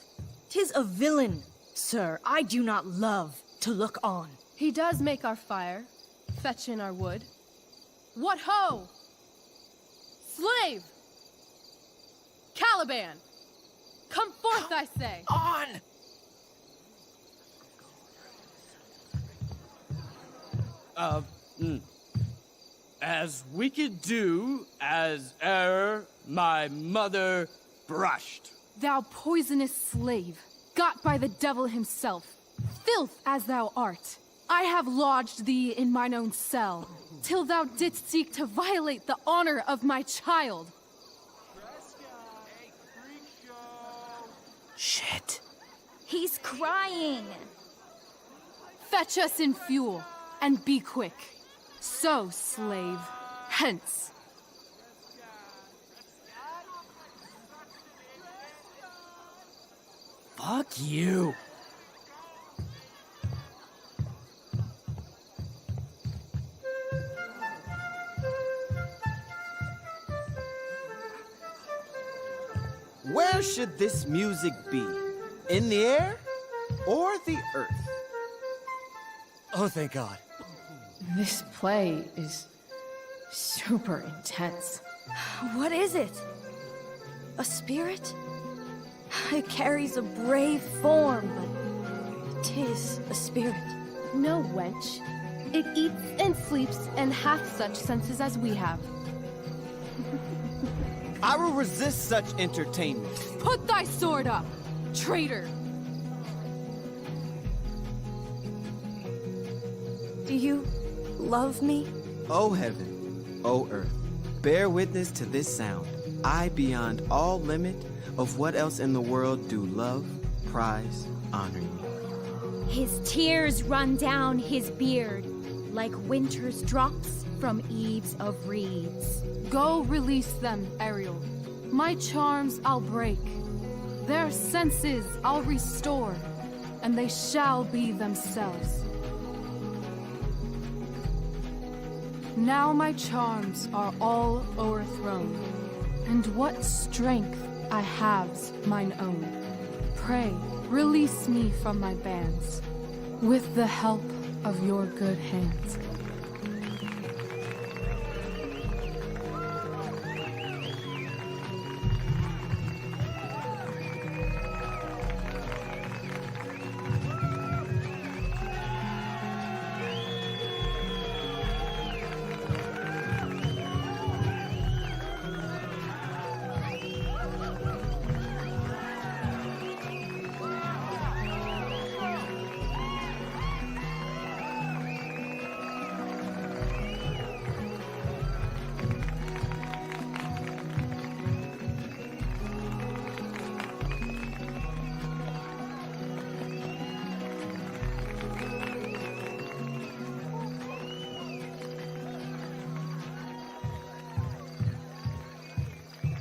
'Tis a villain, sir, I do not love to look on. He does make our fire, fetch in our wood. What ho! Slave! Caliban! Come forth, I say! On! As we could do as e'er my mother brushed. Thou poisonous slave, got by the devil himself, filth as thou art, I have lodged thee in mine own cell, till thou didst seek to violate the honor of my child. Shit. He's crying. Fetch us in fuel, and be quick. So, slave, hence. Fuck you. Where should this music be? In the air or the earth? Oh, thank God. This play is super intense. What is it? A spirit? It carries a brave form, but 'tis a spirit. No, wench. It eats and sleeps and hath such senses as we have. I will resist such entertainment. Put thy sword up, traitor! Do you love me? O heaven, O earth, bear witness to this sound. I, beyond all limit of what else in the world do love, prize, honor you. His tears run down his beard like winter's drops from eaves of reeds. Go release them, Ariel. My charms I'll break. Their senses I'll restore, and they shall be themselves. Now my charms are all o'erthrown, and what strength I have's mine own. Pray, release me from my bands, with the help of your good hands.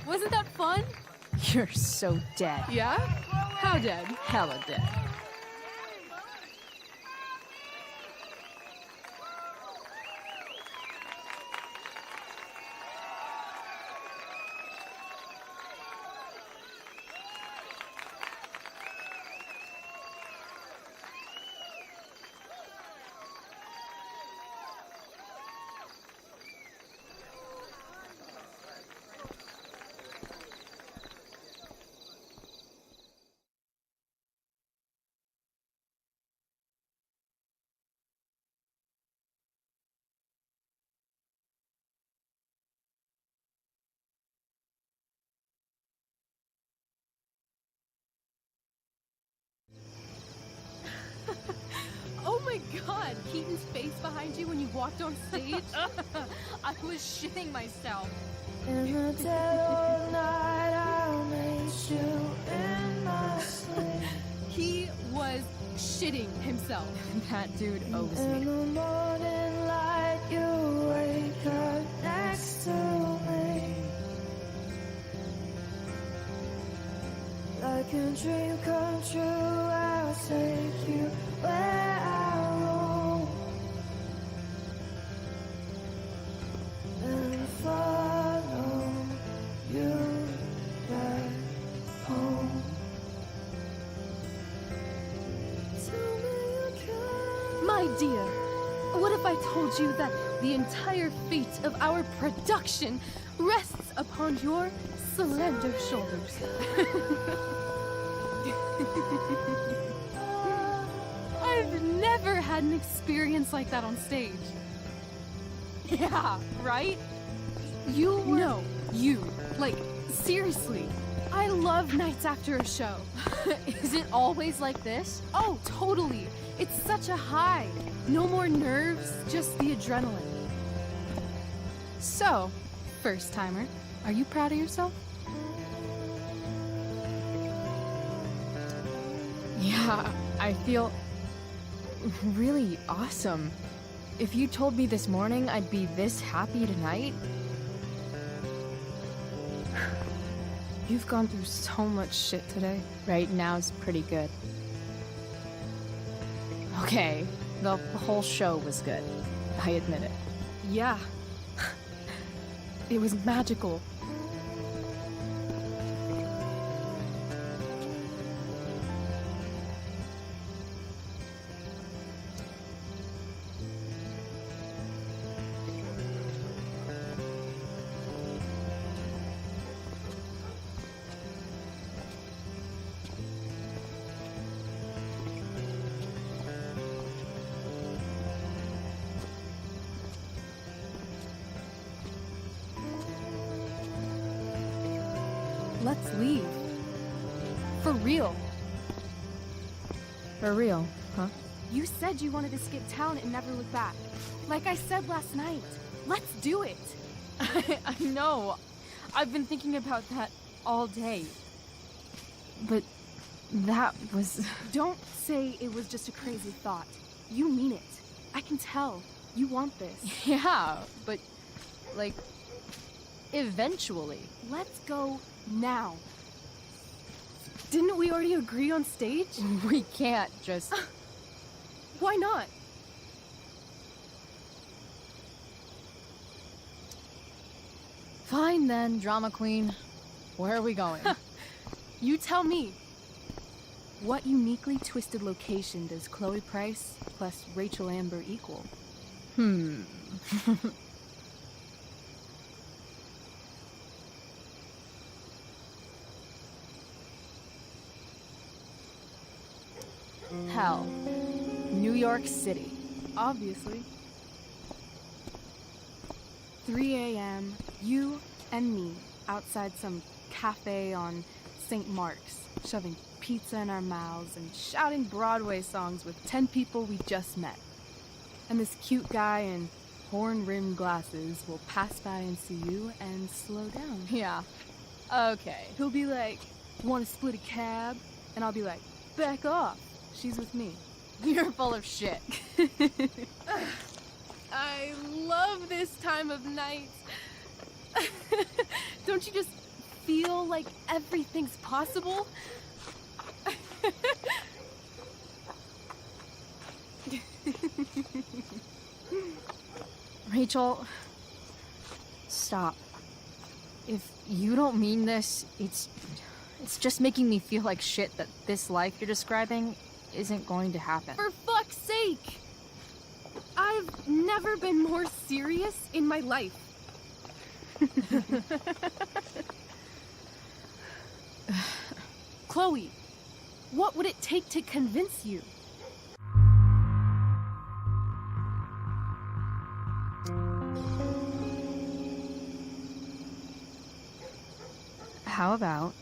Wasn't that fun? You're so dead. Yeah? How dead? Hella dead. Oh my god, Keaton's face behind you when you walked on stage? I was shitting myself. In the dead of night, I'll meet you in my sleep. He was shitting himself. That dude owes In me. the morning light, you wake up next to me. Like a dream come true, I'll take you where I roam. And follow you back home. Tell me you can. My dear, what if I told you that the entire fate of our production rests upon your slender shoulders? I've never had an experience like that on stage. Yeah, right? You were... No, you. Like, seriously. I love nights after a show. Is it always like this? Oh, totally. It's such a high. No more nerves, just the adrenaline. So, first timer, are you proud of yourself? Yeah, I feel really awesome. If you told me this morning I'd be this happy tonight... You've gone through so much shit today. Right now's pretty good. Okay, the whole show was good. I admit it. Yeah. It was magical. Let's leave. For real. For real, huh? You said you wanted to skip town and never look back. Like I said last night. Let's do it. I know. I've been thinking about that all day. But that was... Don't say it was just a crazy thought. You mean it. I can tell. You want this. Yeah, but... like... eventually. Let's go now. Didn't we already agree on stage? We can't just... Why not? Fine then, drama queen. Where are we going? You tell me. What uniquely twisted location does Chloe Price plus Rachel Amber equal? Hell. New York City. Obviously. 3 a.m., you and me outside some cafe on St. Mark's, shoving pizza in our mouths and shouting Broadway songs with 10 people we just met. And this cute guy in horn-rimmed glasses will pass by and see you and slow down. Yeah. Okay. He'll be like, "Want to split a cab?" And I'll be like, "Back off. She's with me." You're full of shit. I love this time of night. Don't you just feel like everything's possible? Rachel, stop. If you don't mean this, it's just making me feel like shit that this life you're describing isn't going to happen. For fuck's sake! I've never been more serious in my life. Chloe, what would it take to convince you? How about,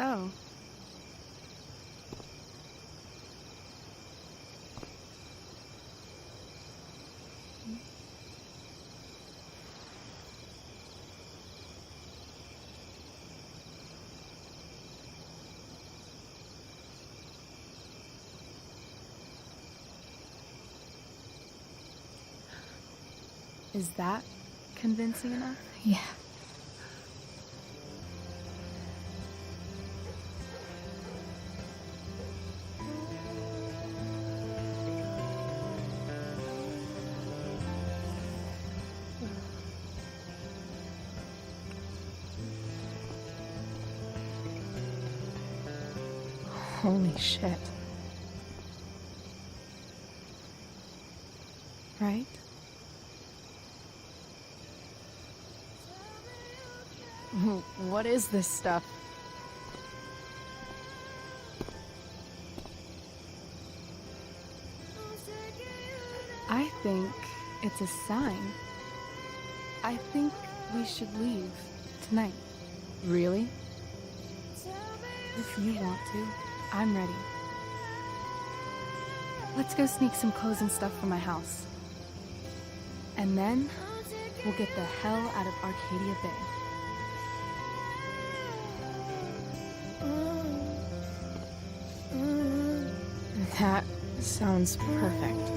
Oh. Is that convincing enough? Yeah. Holy shit. Right? What is this stuff? I think it's a sign. I think we should leave tonight. Really? If you want to, I'm ready. Let's go sneak some clothes and stuff from my house. And then, we'll get the hell out of Arcadia Bay. That sounds perfect.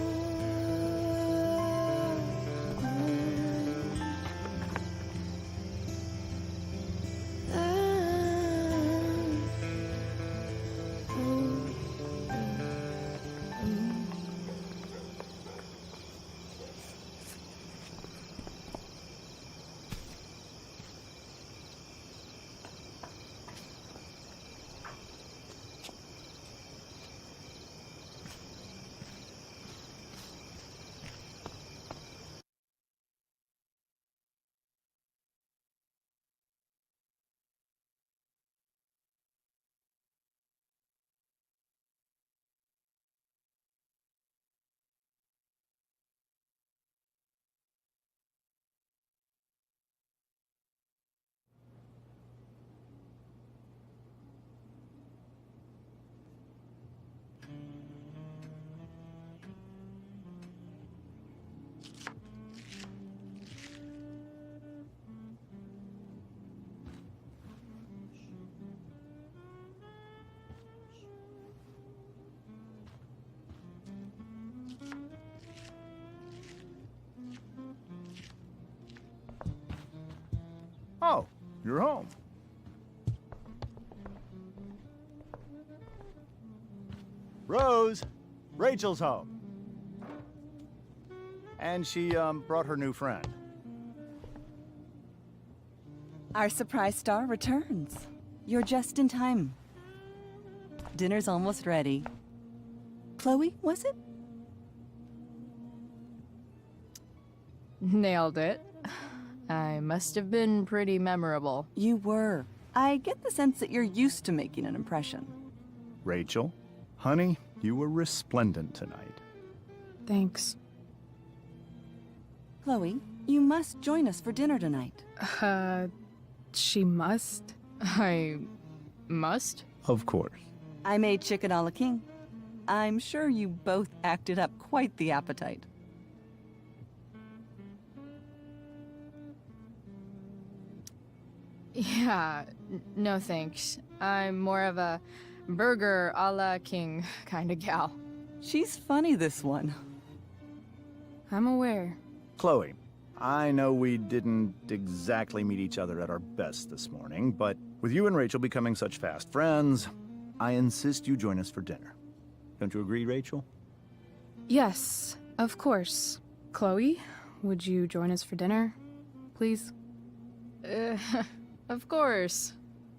You're home. Rose, Rachel's home. And she, brought her new friend. Our surprise star returns. You're just in time. Dinner's almost ready. Chloe, was it? Nailed it. I must have been pretty memorable. You were. I get the sense that you're used to making an impression. Rachel, honey, you were resplendent tonight. Thanks. Chloe, you must join us for dinner tonight. She must? I must? Of course. I made chicken a la king. I'm sure you both acted up quite the appetite. Yeah, no thanks. I'm more of a burger a la king kind of gal. She's funny, this one. I'm aware. Chloe, I know we didn't exactly meet each other at our best this morning, but with you and Rachel becoming such fast friends, I insist you join us for dinner. Don't you agree, Rachel? Yes, of course. Chloe, would you join us for dinner, please? Of course.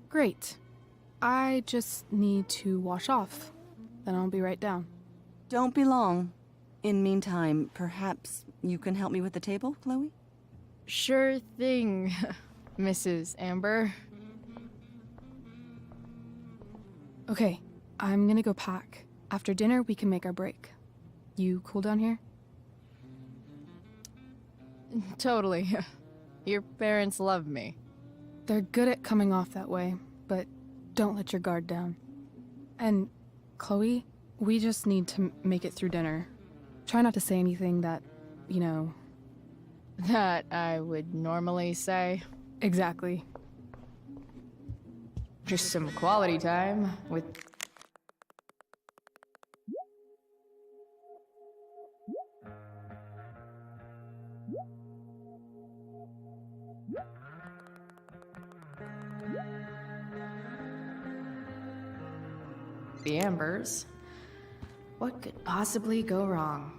Great. I just need to wash off. Then I'll be right down. Don't be long. In meantime, perhaps you can help me with the table, Chloe? Sure thing, Mrs. Amber. Okay, I'm gonna go pack. After dinner, we can make our break. You cool down here? Totally. Your parents love me. They're good at coming off that way, but don't let your guard down. And, Chloe, we just need to make it through dinner. Try not to say anything that, you know... That I would normally say. Exactly. Just some quality time with... The Ambers. What could possibly go wrong?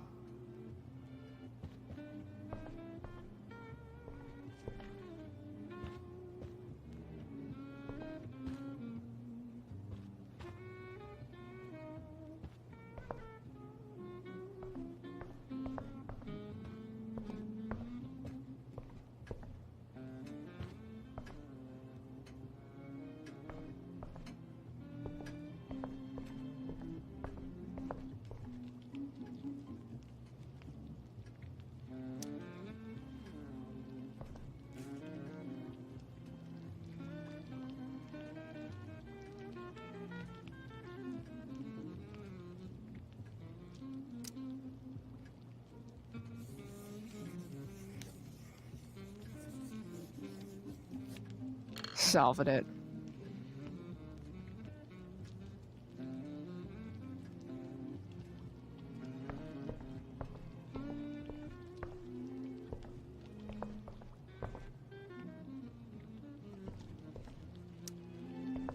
Solving it.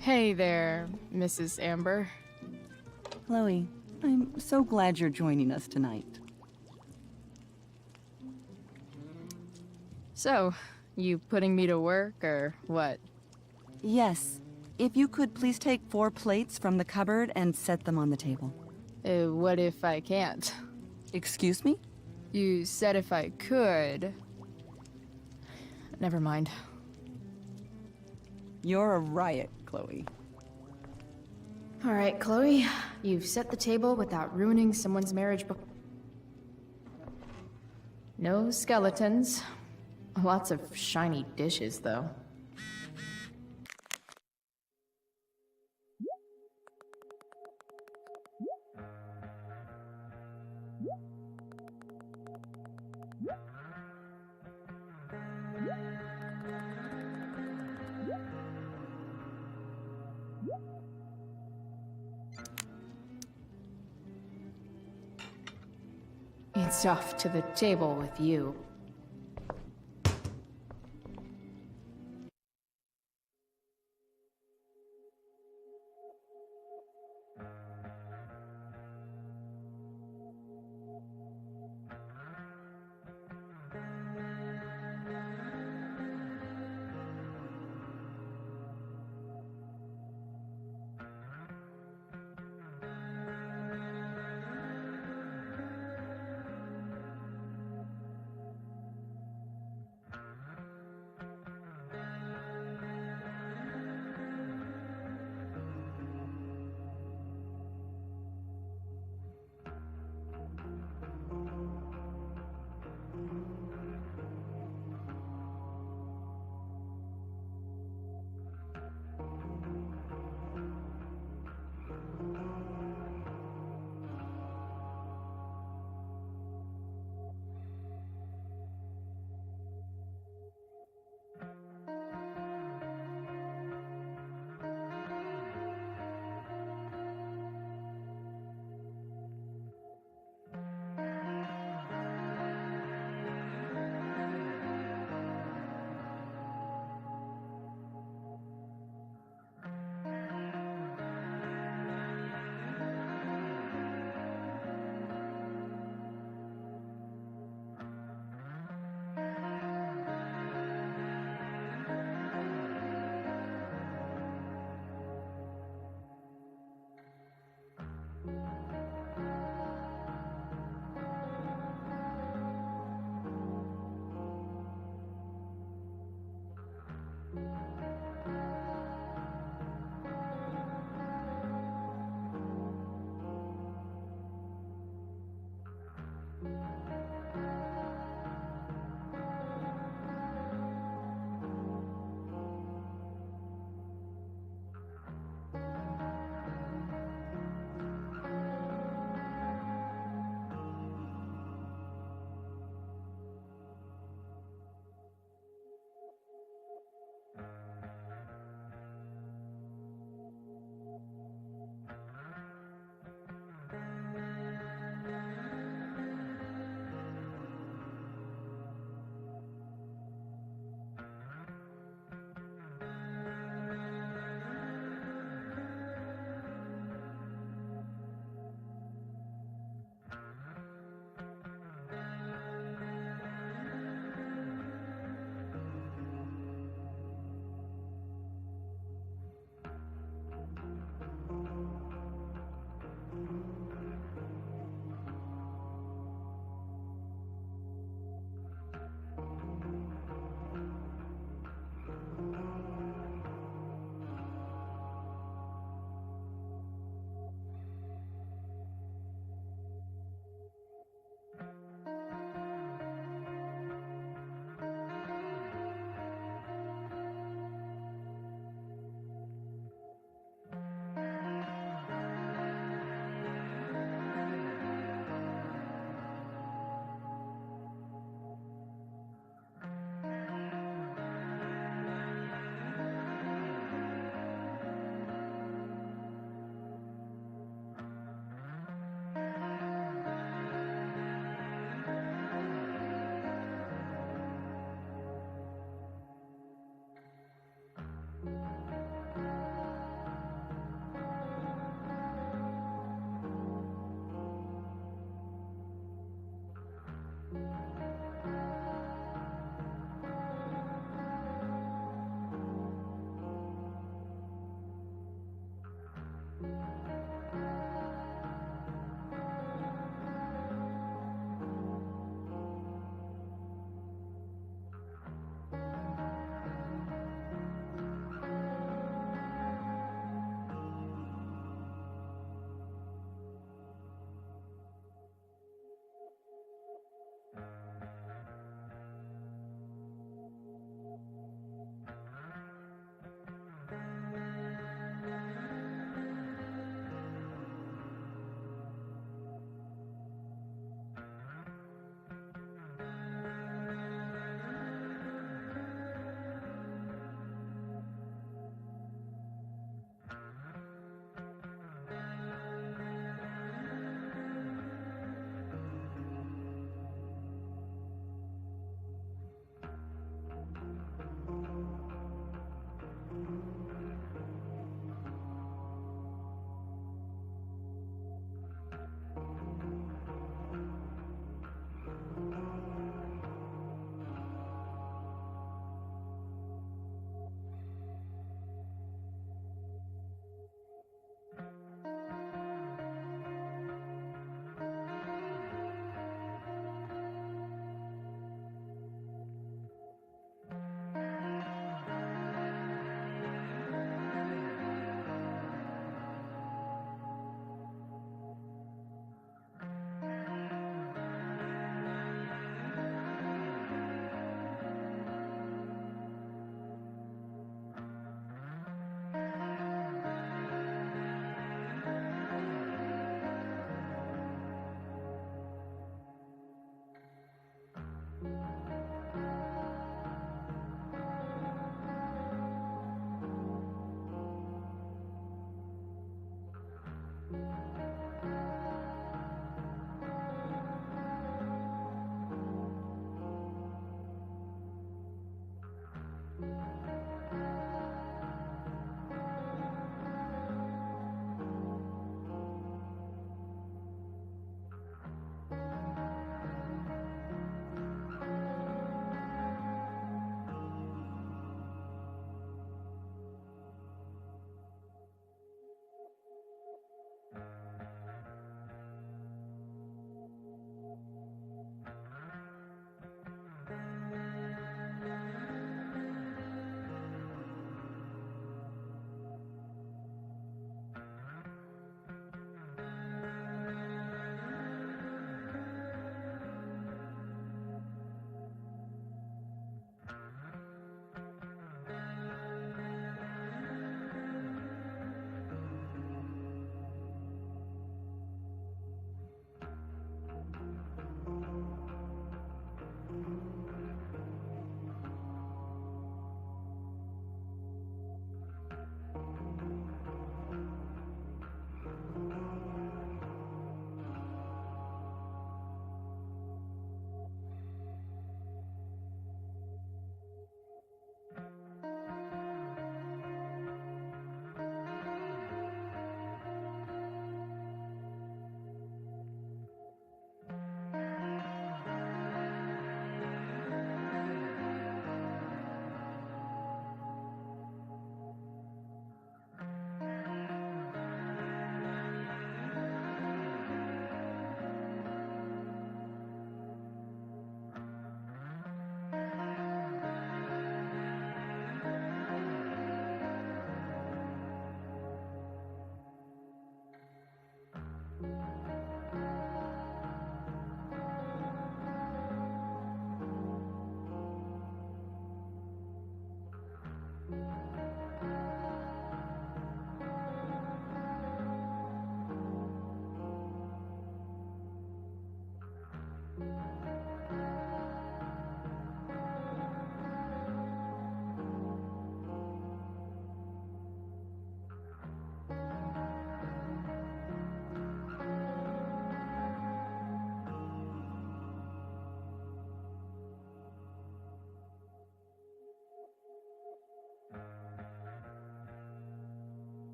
Hey there, Mrs. Amber. Chloe, I'm so glad you're joining us tonight. So, you putting me to work, or what? Yes. If you could please take 4 plates from the cupboard and set them on the table. What if I can't? Excuse me? You said if I could. Never mind. You're a riot, Chloe. All right, Chloe. You've set the table without ruining someone's marriage. No skeletons. Lots of shiny dishes, though. It's off to the table with you.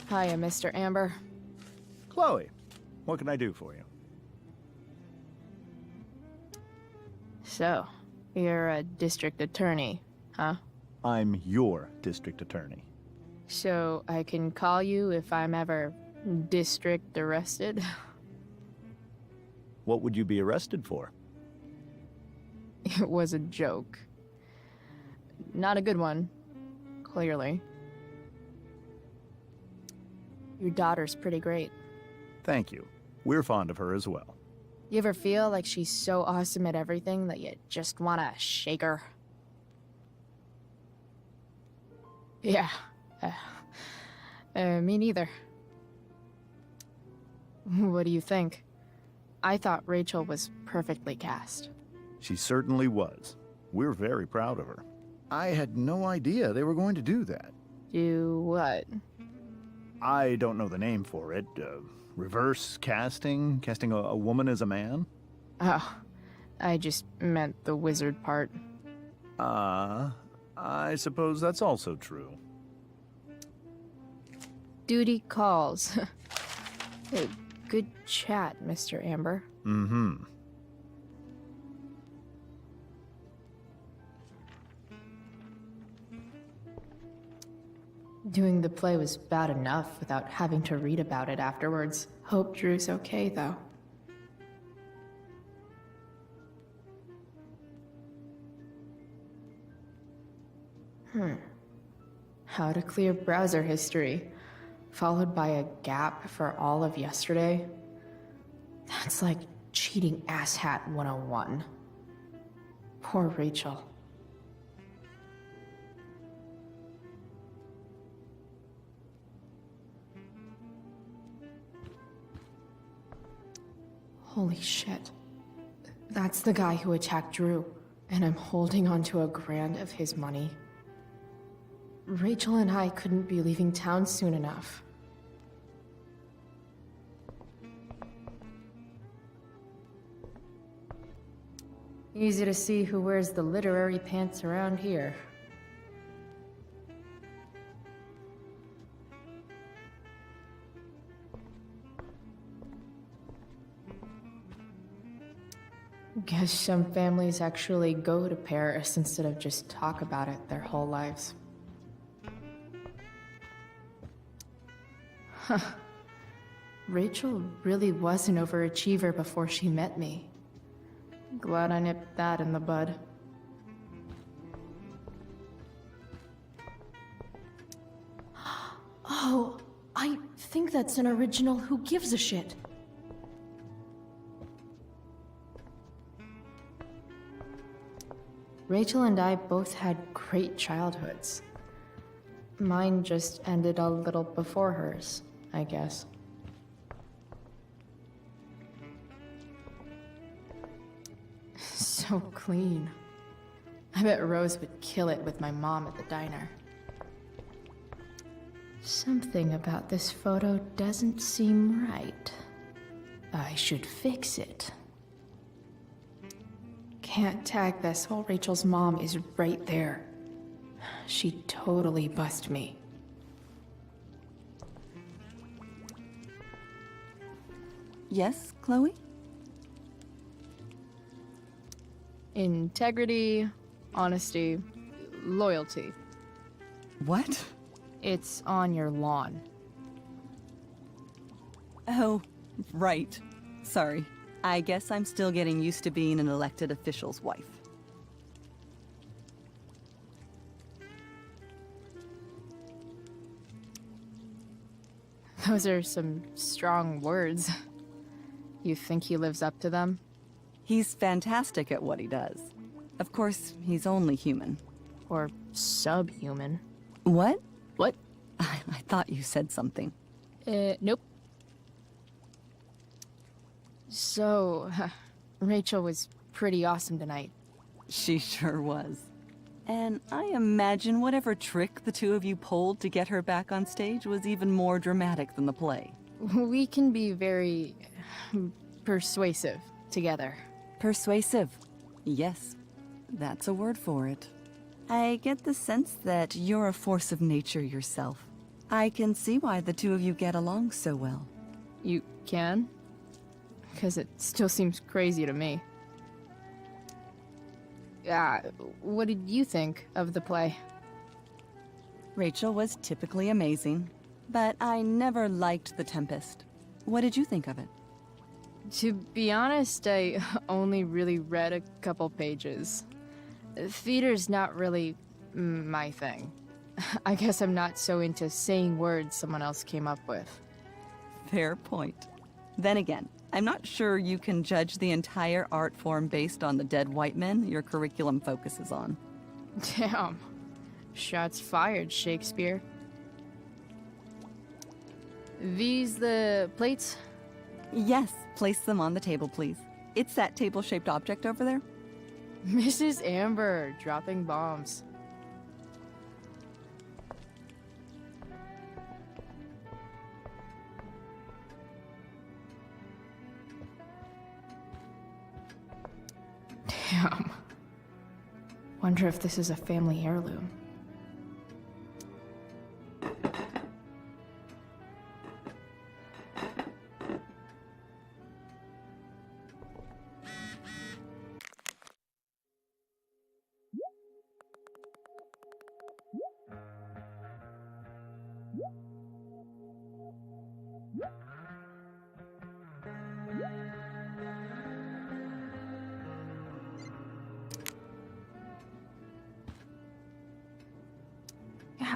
Hiya, Mr. Amber. Chloe, what can I do for you? So, you're a district attorney, huh? I'm your district attorney. So, I can call you if I'm ever district arrested? What would you be arrested for? It was a joke. Not a good one, clearly. Your daughter's pretty great. Thank you. We're fond of her as well. You ever feel like she's so awesome at everything that you just wanna shake her? Yeah. Me neither. What do you think? I thought Rachel was perfectly cast. She certainly was. We're very proud of her. I had no idea they were going to do that. Do what? I don't know the name for it. Reverse casting? Casting a woman as a man? Oh, I just meant the wizard part. I suppose that's also true. Duty calls. Hey, good chat, Mr. Amber. Mm-hmm. Doing the play was bad enough without having to read about it afterwards. Hope Drew's okay, though. How to clear browser history, followed by a gap for all of yesterday? That's like cheating asshat 101. Poor Rachel. Holy shit. That's the guy who attacked Drew, and I'm holding onto a grand of his money. Rachel and I couldn't be leaving town soon enough. Easy to see who wears the literary pants around here. Guess some families actually go to Paris instead of just talk about it their whole lives. Huh. Rachel really was an overachiever before she met me. Glad I nipped that in the bud. Oh, I think that's an original Who Gives a Shit. Rachel and I both had great childhoods. Mine just ended a little before hers, I guess. So clean. I bet Rose would kill it with my mom at the diner. Something about this photo doesn't seem right. I should fix it. Can't tag this while Rachel's mom is right there. She'd totally bust me. Yes, Chloe? Integrity, honesty, loyalty. What? It's on your lawn. Oh, right. Sorry. I guess I'm still getting used to being an elected official's wife. Those are some strong words. You think he lives up to them? He's fantastic at what he does. Of course, he's only human. Or subhuman. What? What? I thought you said something. Nope. So, Rachel was pretty awesome tonight. She sure was. And I imagine whatever trick the two of you pulled to get her back on stage was even more dramatic than the play. We can be very persuasive together. Persuasive. Yes, that's a word for it. I get the sense that you're a force of nature yourself. I can see why the two of you get along so well. You can? Because it still seems crazy to me. What did you think of the play? Rachel was typically amazing, but I never liked The Tempest. What did you think of it? To be honest, I only really read a couple pages. Theater's not really my thing. I guess I'm not so into saying words someone else came up with. Fair point. Then again, I'm not sure you can judge the entire art form based on the dead white men your curriculum focuses on. Damn. Shots fired, Shakespeare. These the plates? Yes, place them on the table, please. It's that table-shaped object over there. Mrs. Amber, dropping bombs. Damn. Wonder if this is a family heirloom.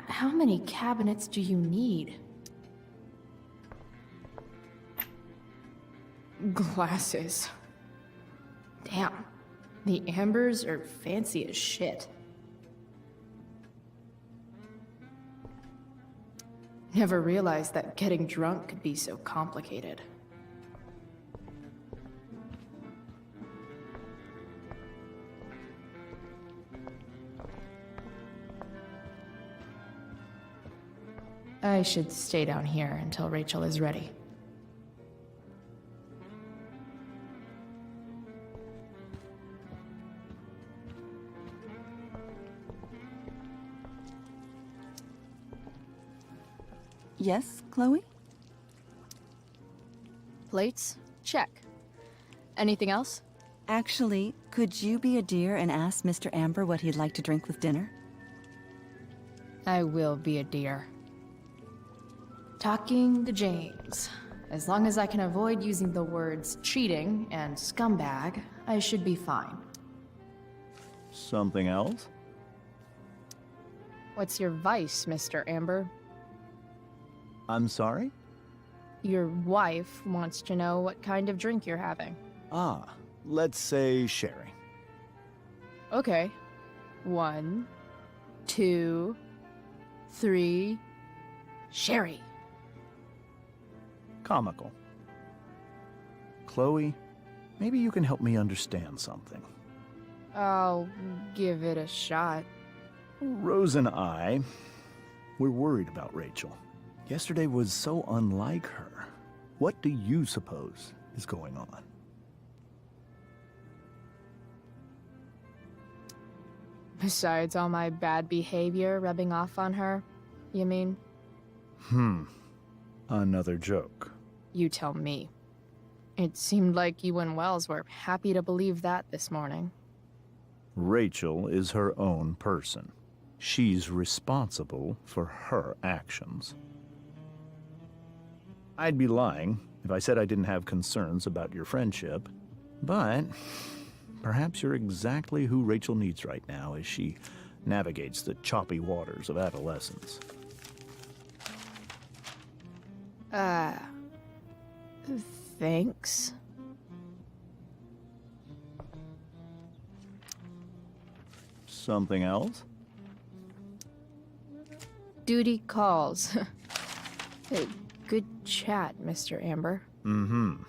How many cabinets do you need? Glasses. Damn. The Ambers are fancy as shit. Never realized that getting drunk could be so complicated. I should stay down here until Rachel is ready. Yes, Chloe? Plates? Check. Anything else? Actually, could you be a dear and ask Mr. Amber what he'd like to drink with dinner? I will be a dear. Talking to James. As long as I can avoid using the words cheating and scumbag, I should be fine. Something else? What's your vice, Mr. Amber? I'm sorry? Your wife wants to know what kind of drink you're having. Ah, let's say sherry. Okay. 1, 2, 3. Sherry. Comical. Chloe, maybe you can help me understand something. I'll give it a shot. Rose and I, we're worried about Rachel. Yesterday was so unlike her. What do you suppose is going on? Besides all my bad behavior rubbing off on her, you mean? Another joke. You tell me. It seemed like you and Wells were happy to believe that this morning. Rachel is her own person. She's responsible for her actions. I'd be lying if I said I didn't have concerns about your friendship, but perhaps you're exactly who Rachel needs right now as she navigates the choppy waters of adolescence. Thanks. Something else? Duty calls. Good chat, Mr. Amber. Mm-hmm.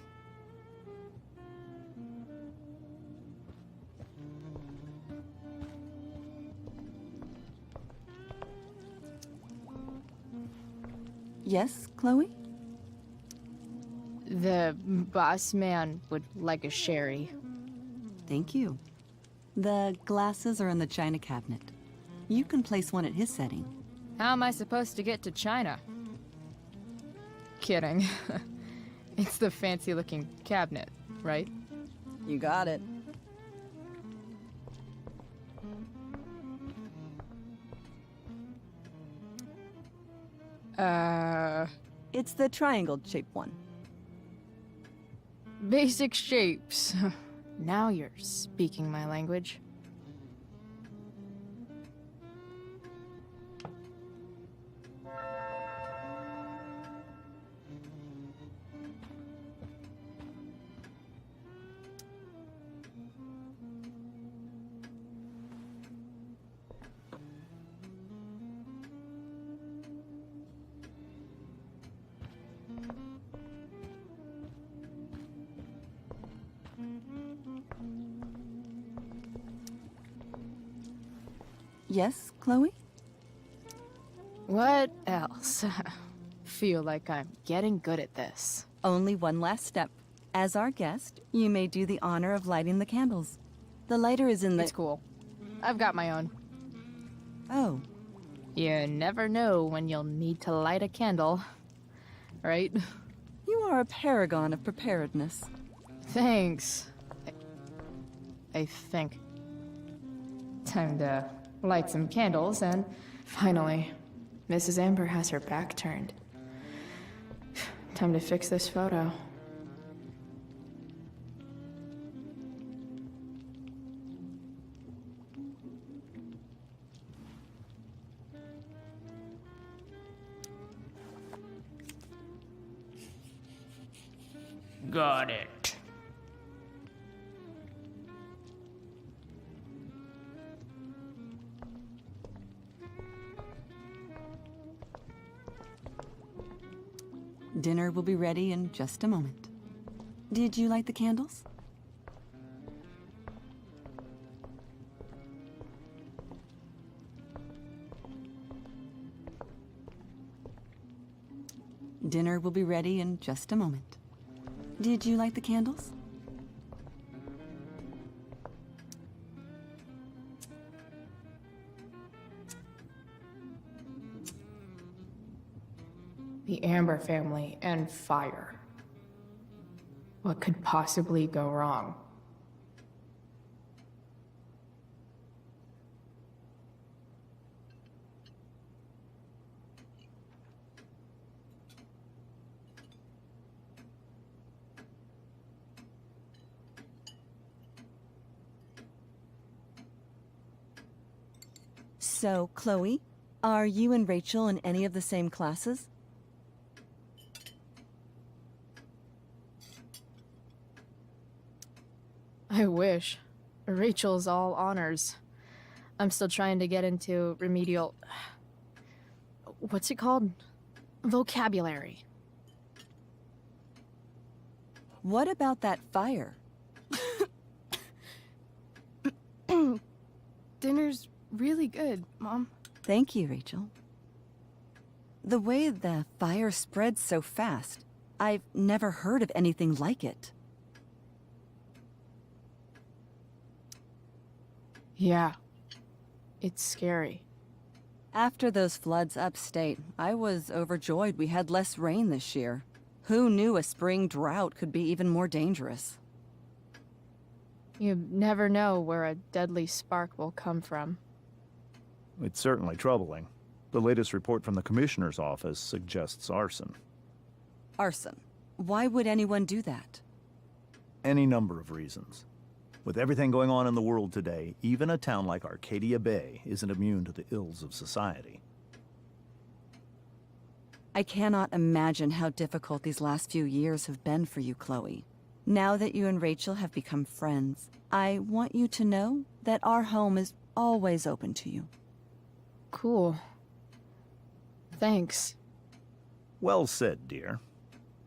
Yes, Chloe? The boss man would like a sherry. Thank you. The glasses are in the china cabinet. You can place one at his setting. How am I supposed to get to China? Kidding. It's the fancy-looking cabinet, right? You got it. It's the triangle-shaped one. Basic shapes. Now you're speaking my language. Yes, Chloe? What else? Feel like I'm getting good at this. Only one last step. As our guest, you may do the honor of lighting the candles. The lighter is in the... It's cool. I've got my own. Oh. You never know when you'll need to light a candle, right? You are a paragon of preparedness. Thanks. I think. Time to light some candles, and finally, Mrs. Amber has her back turned. Time to fix this photo. Got it. Dinner will be ready in just a moment. Did you light the candles? Dinner will be ready in just a moment. Did you light the candles? The Amber family and fire. What could possibly go wrong? So, Chloe, are you and Rachel in any of the same classes? I wish. Rachel's all honors. I'm still trying to get into remedial... What's it called? Vocabulary. What about that fire? Dinner's really good, Mom. Thank you, Rachel. The way the fire spreads so fast, I've never heard of anything like it. Yeah. It's scary. After those floods upstate, I was overjoyed we had less rain this year. Who knew a spring drought could be even more dangerous? You never know where a deadly spark will come from. It's certainly troubling. The latest report from the Commissioner's office suggests arson. Arson. Why would anyone do that? Any number of reasons. With everything going on in the world today, even a town like Arcadia Bay isn't immune to the ills of society. I cannot imagine how difficult these last few years have been for you, Chloe. Now that you and Rachel have become friends, I want you to know that our home is always open to you. Cool. Thanks. Well said, dear.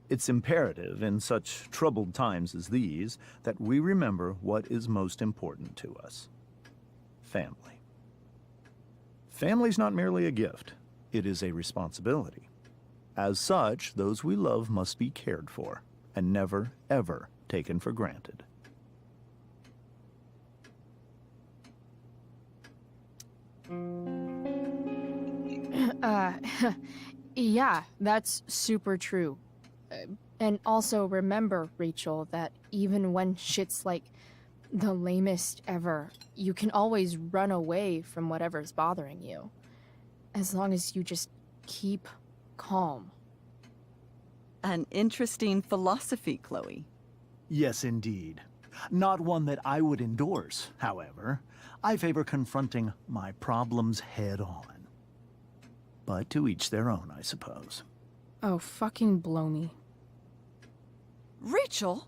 It's imperative in such troubled times as these that we remember what is most important to us. Family. Family's not merely a gift, it is a responsibility. As such, those we love must be cared for and never, ever taken for granted. Yeah, that's super true. And also remember, Rachel, that even when shit's like the lamest ever, you can always run away from whatever's bothering you. As long as you just keep calm. An interesting philosophy, Chloe. Yes, indeed. Not one that I would endorse, however. I favor confronting my problems head on. But to each their own, I suppose. Oh, fucking blow me. Rachel?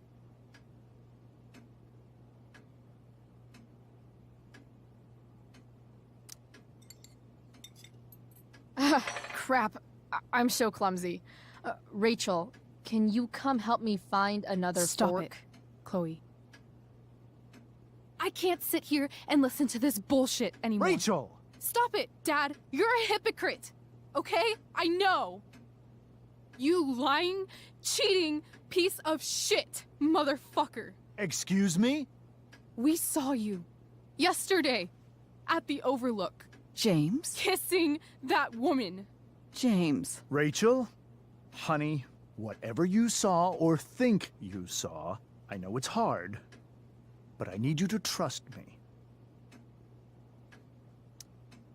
Crap. I'm so clumsy. Rachel, can you come help me find another Stop fork? it, Chloe. I can't sit here and listen to this bullshit anymore. Rachel! Stop it, Dad. You're a hypocrite. Okay? I know. You lying, cheating piece of shit, motherfucker. Excuse me? We saw you yesterday at the Overlook. James? Kissing that woman. James. Rachel? Honey, whatever you saw or think you saw, I know it's hard, but I need you to trust me.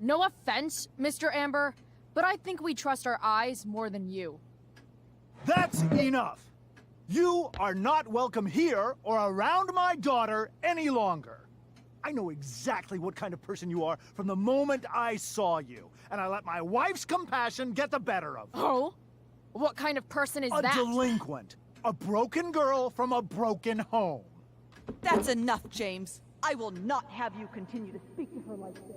No offense, Mr. Amber, but I think we trust our eyes more than you. That's enough! You are not welcome here or around my daughter any longer. I know exactly what kind of person you are from the moment I saw you, and I let my wife's compassion get the better of me. Oh? What kind of person is that? A delinquent. A broken girl from a broken home. That's enough, James. I will not have you continue to speak to her like this.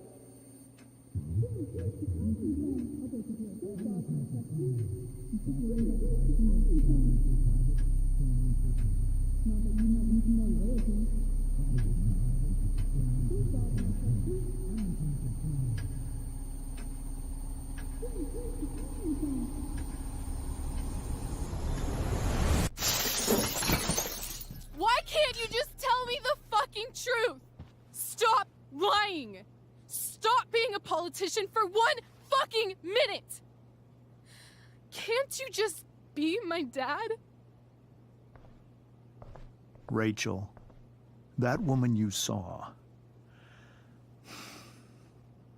Why can't you just tell me the fucking truth? Stop lying. Stop being a politician for 1 fucking minute. Can't you just be my dad? Rachel, that woman you saw,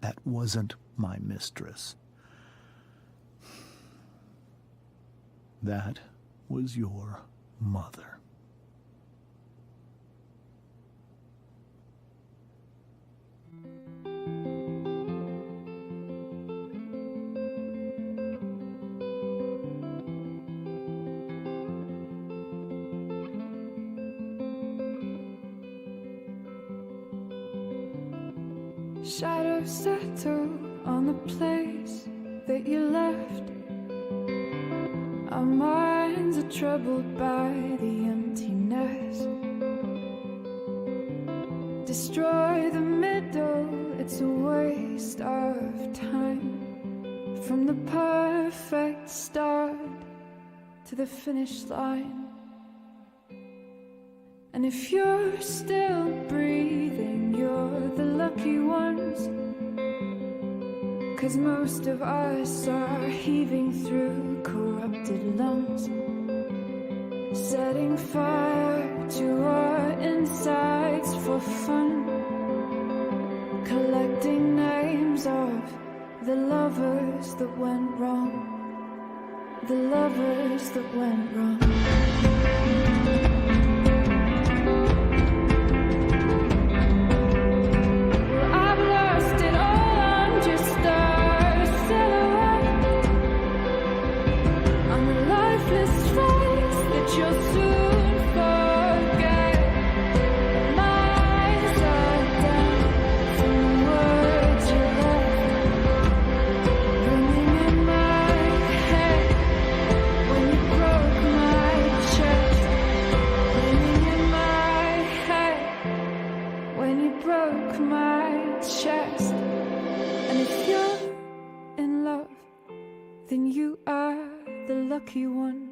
that wasn't my mistress. That was your mother. Shadows settle on the place that you left. Our minds are troubled by the emptiness. Destroy the middle, it's a waste of time. From the perfect start to the finish line. And if you're still breathing, you're the lucky ones. 'Cause most of us are heaving through corrupted lungs, setting fire to our insides for fun, collecting names of the lovers that went wrong, the lovers that went wrong. Lucky one,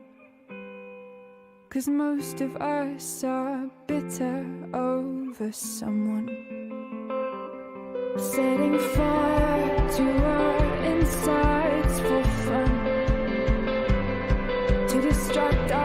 'cause most of us are bitter over someone, setting fire to our insides for fun, to distract our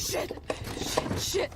Shit! Shit! Shit!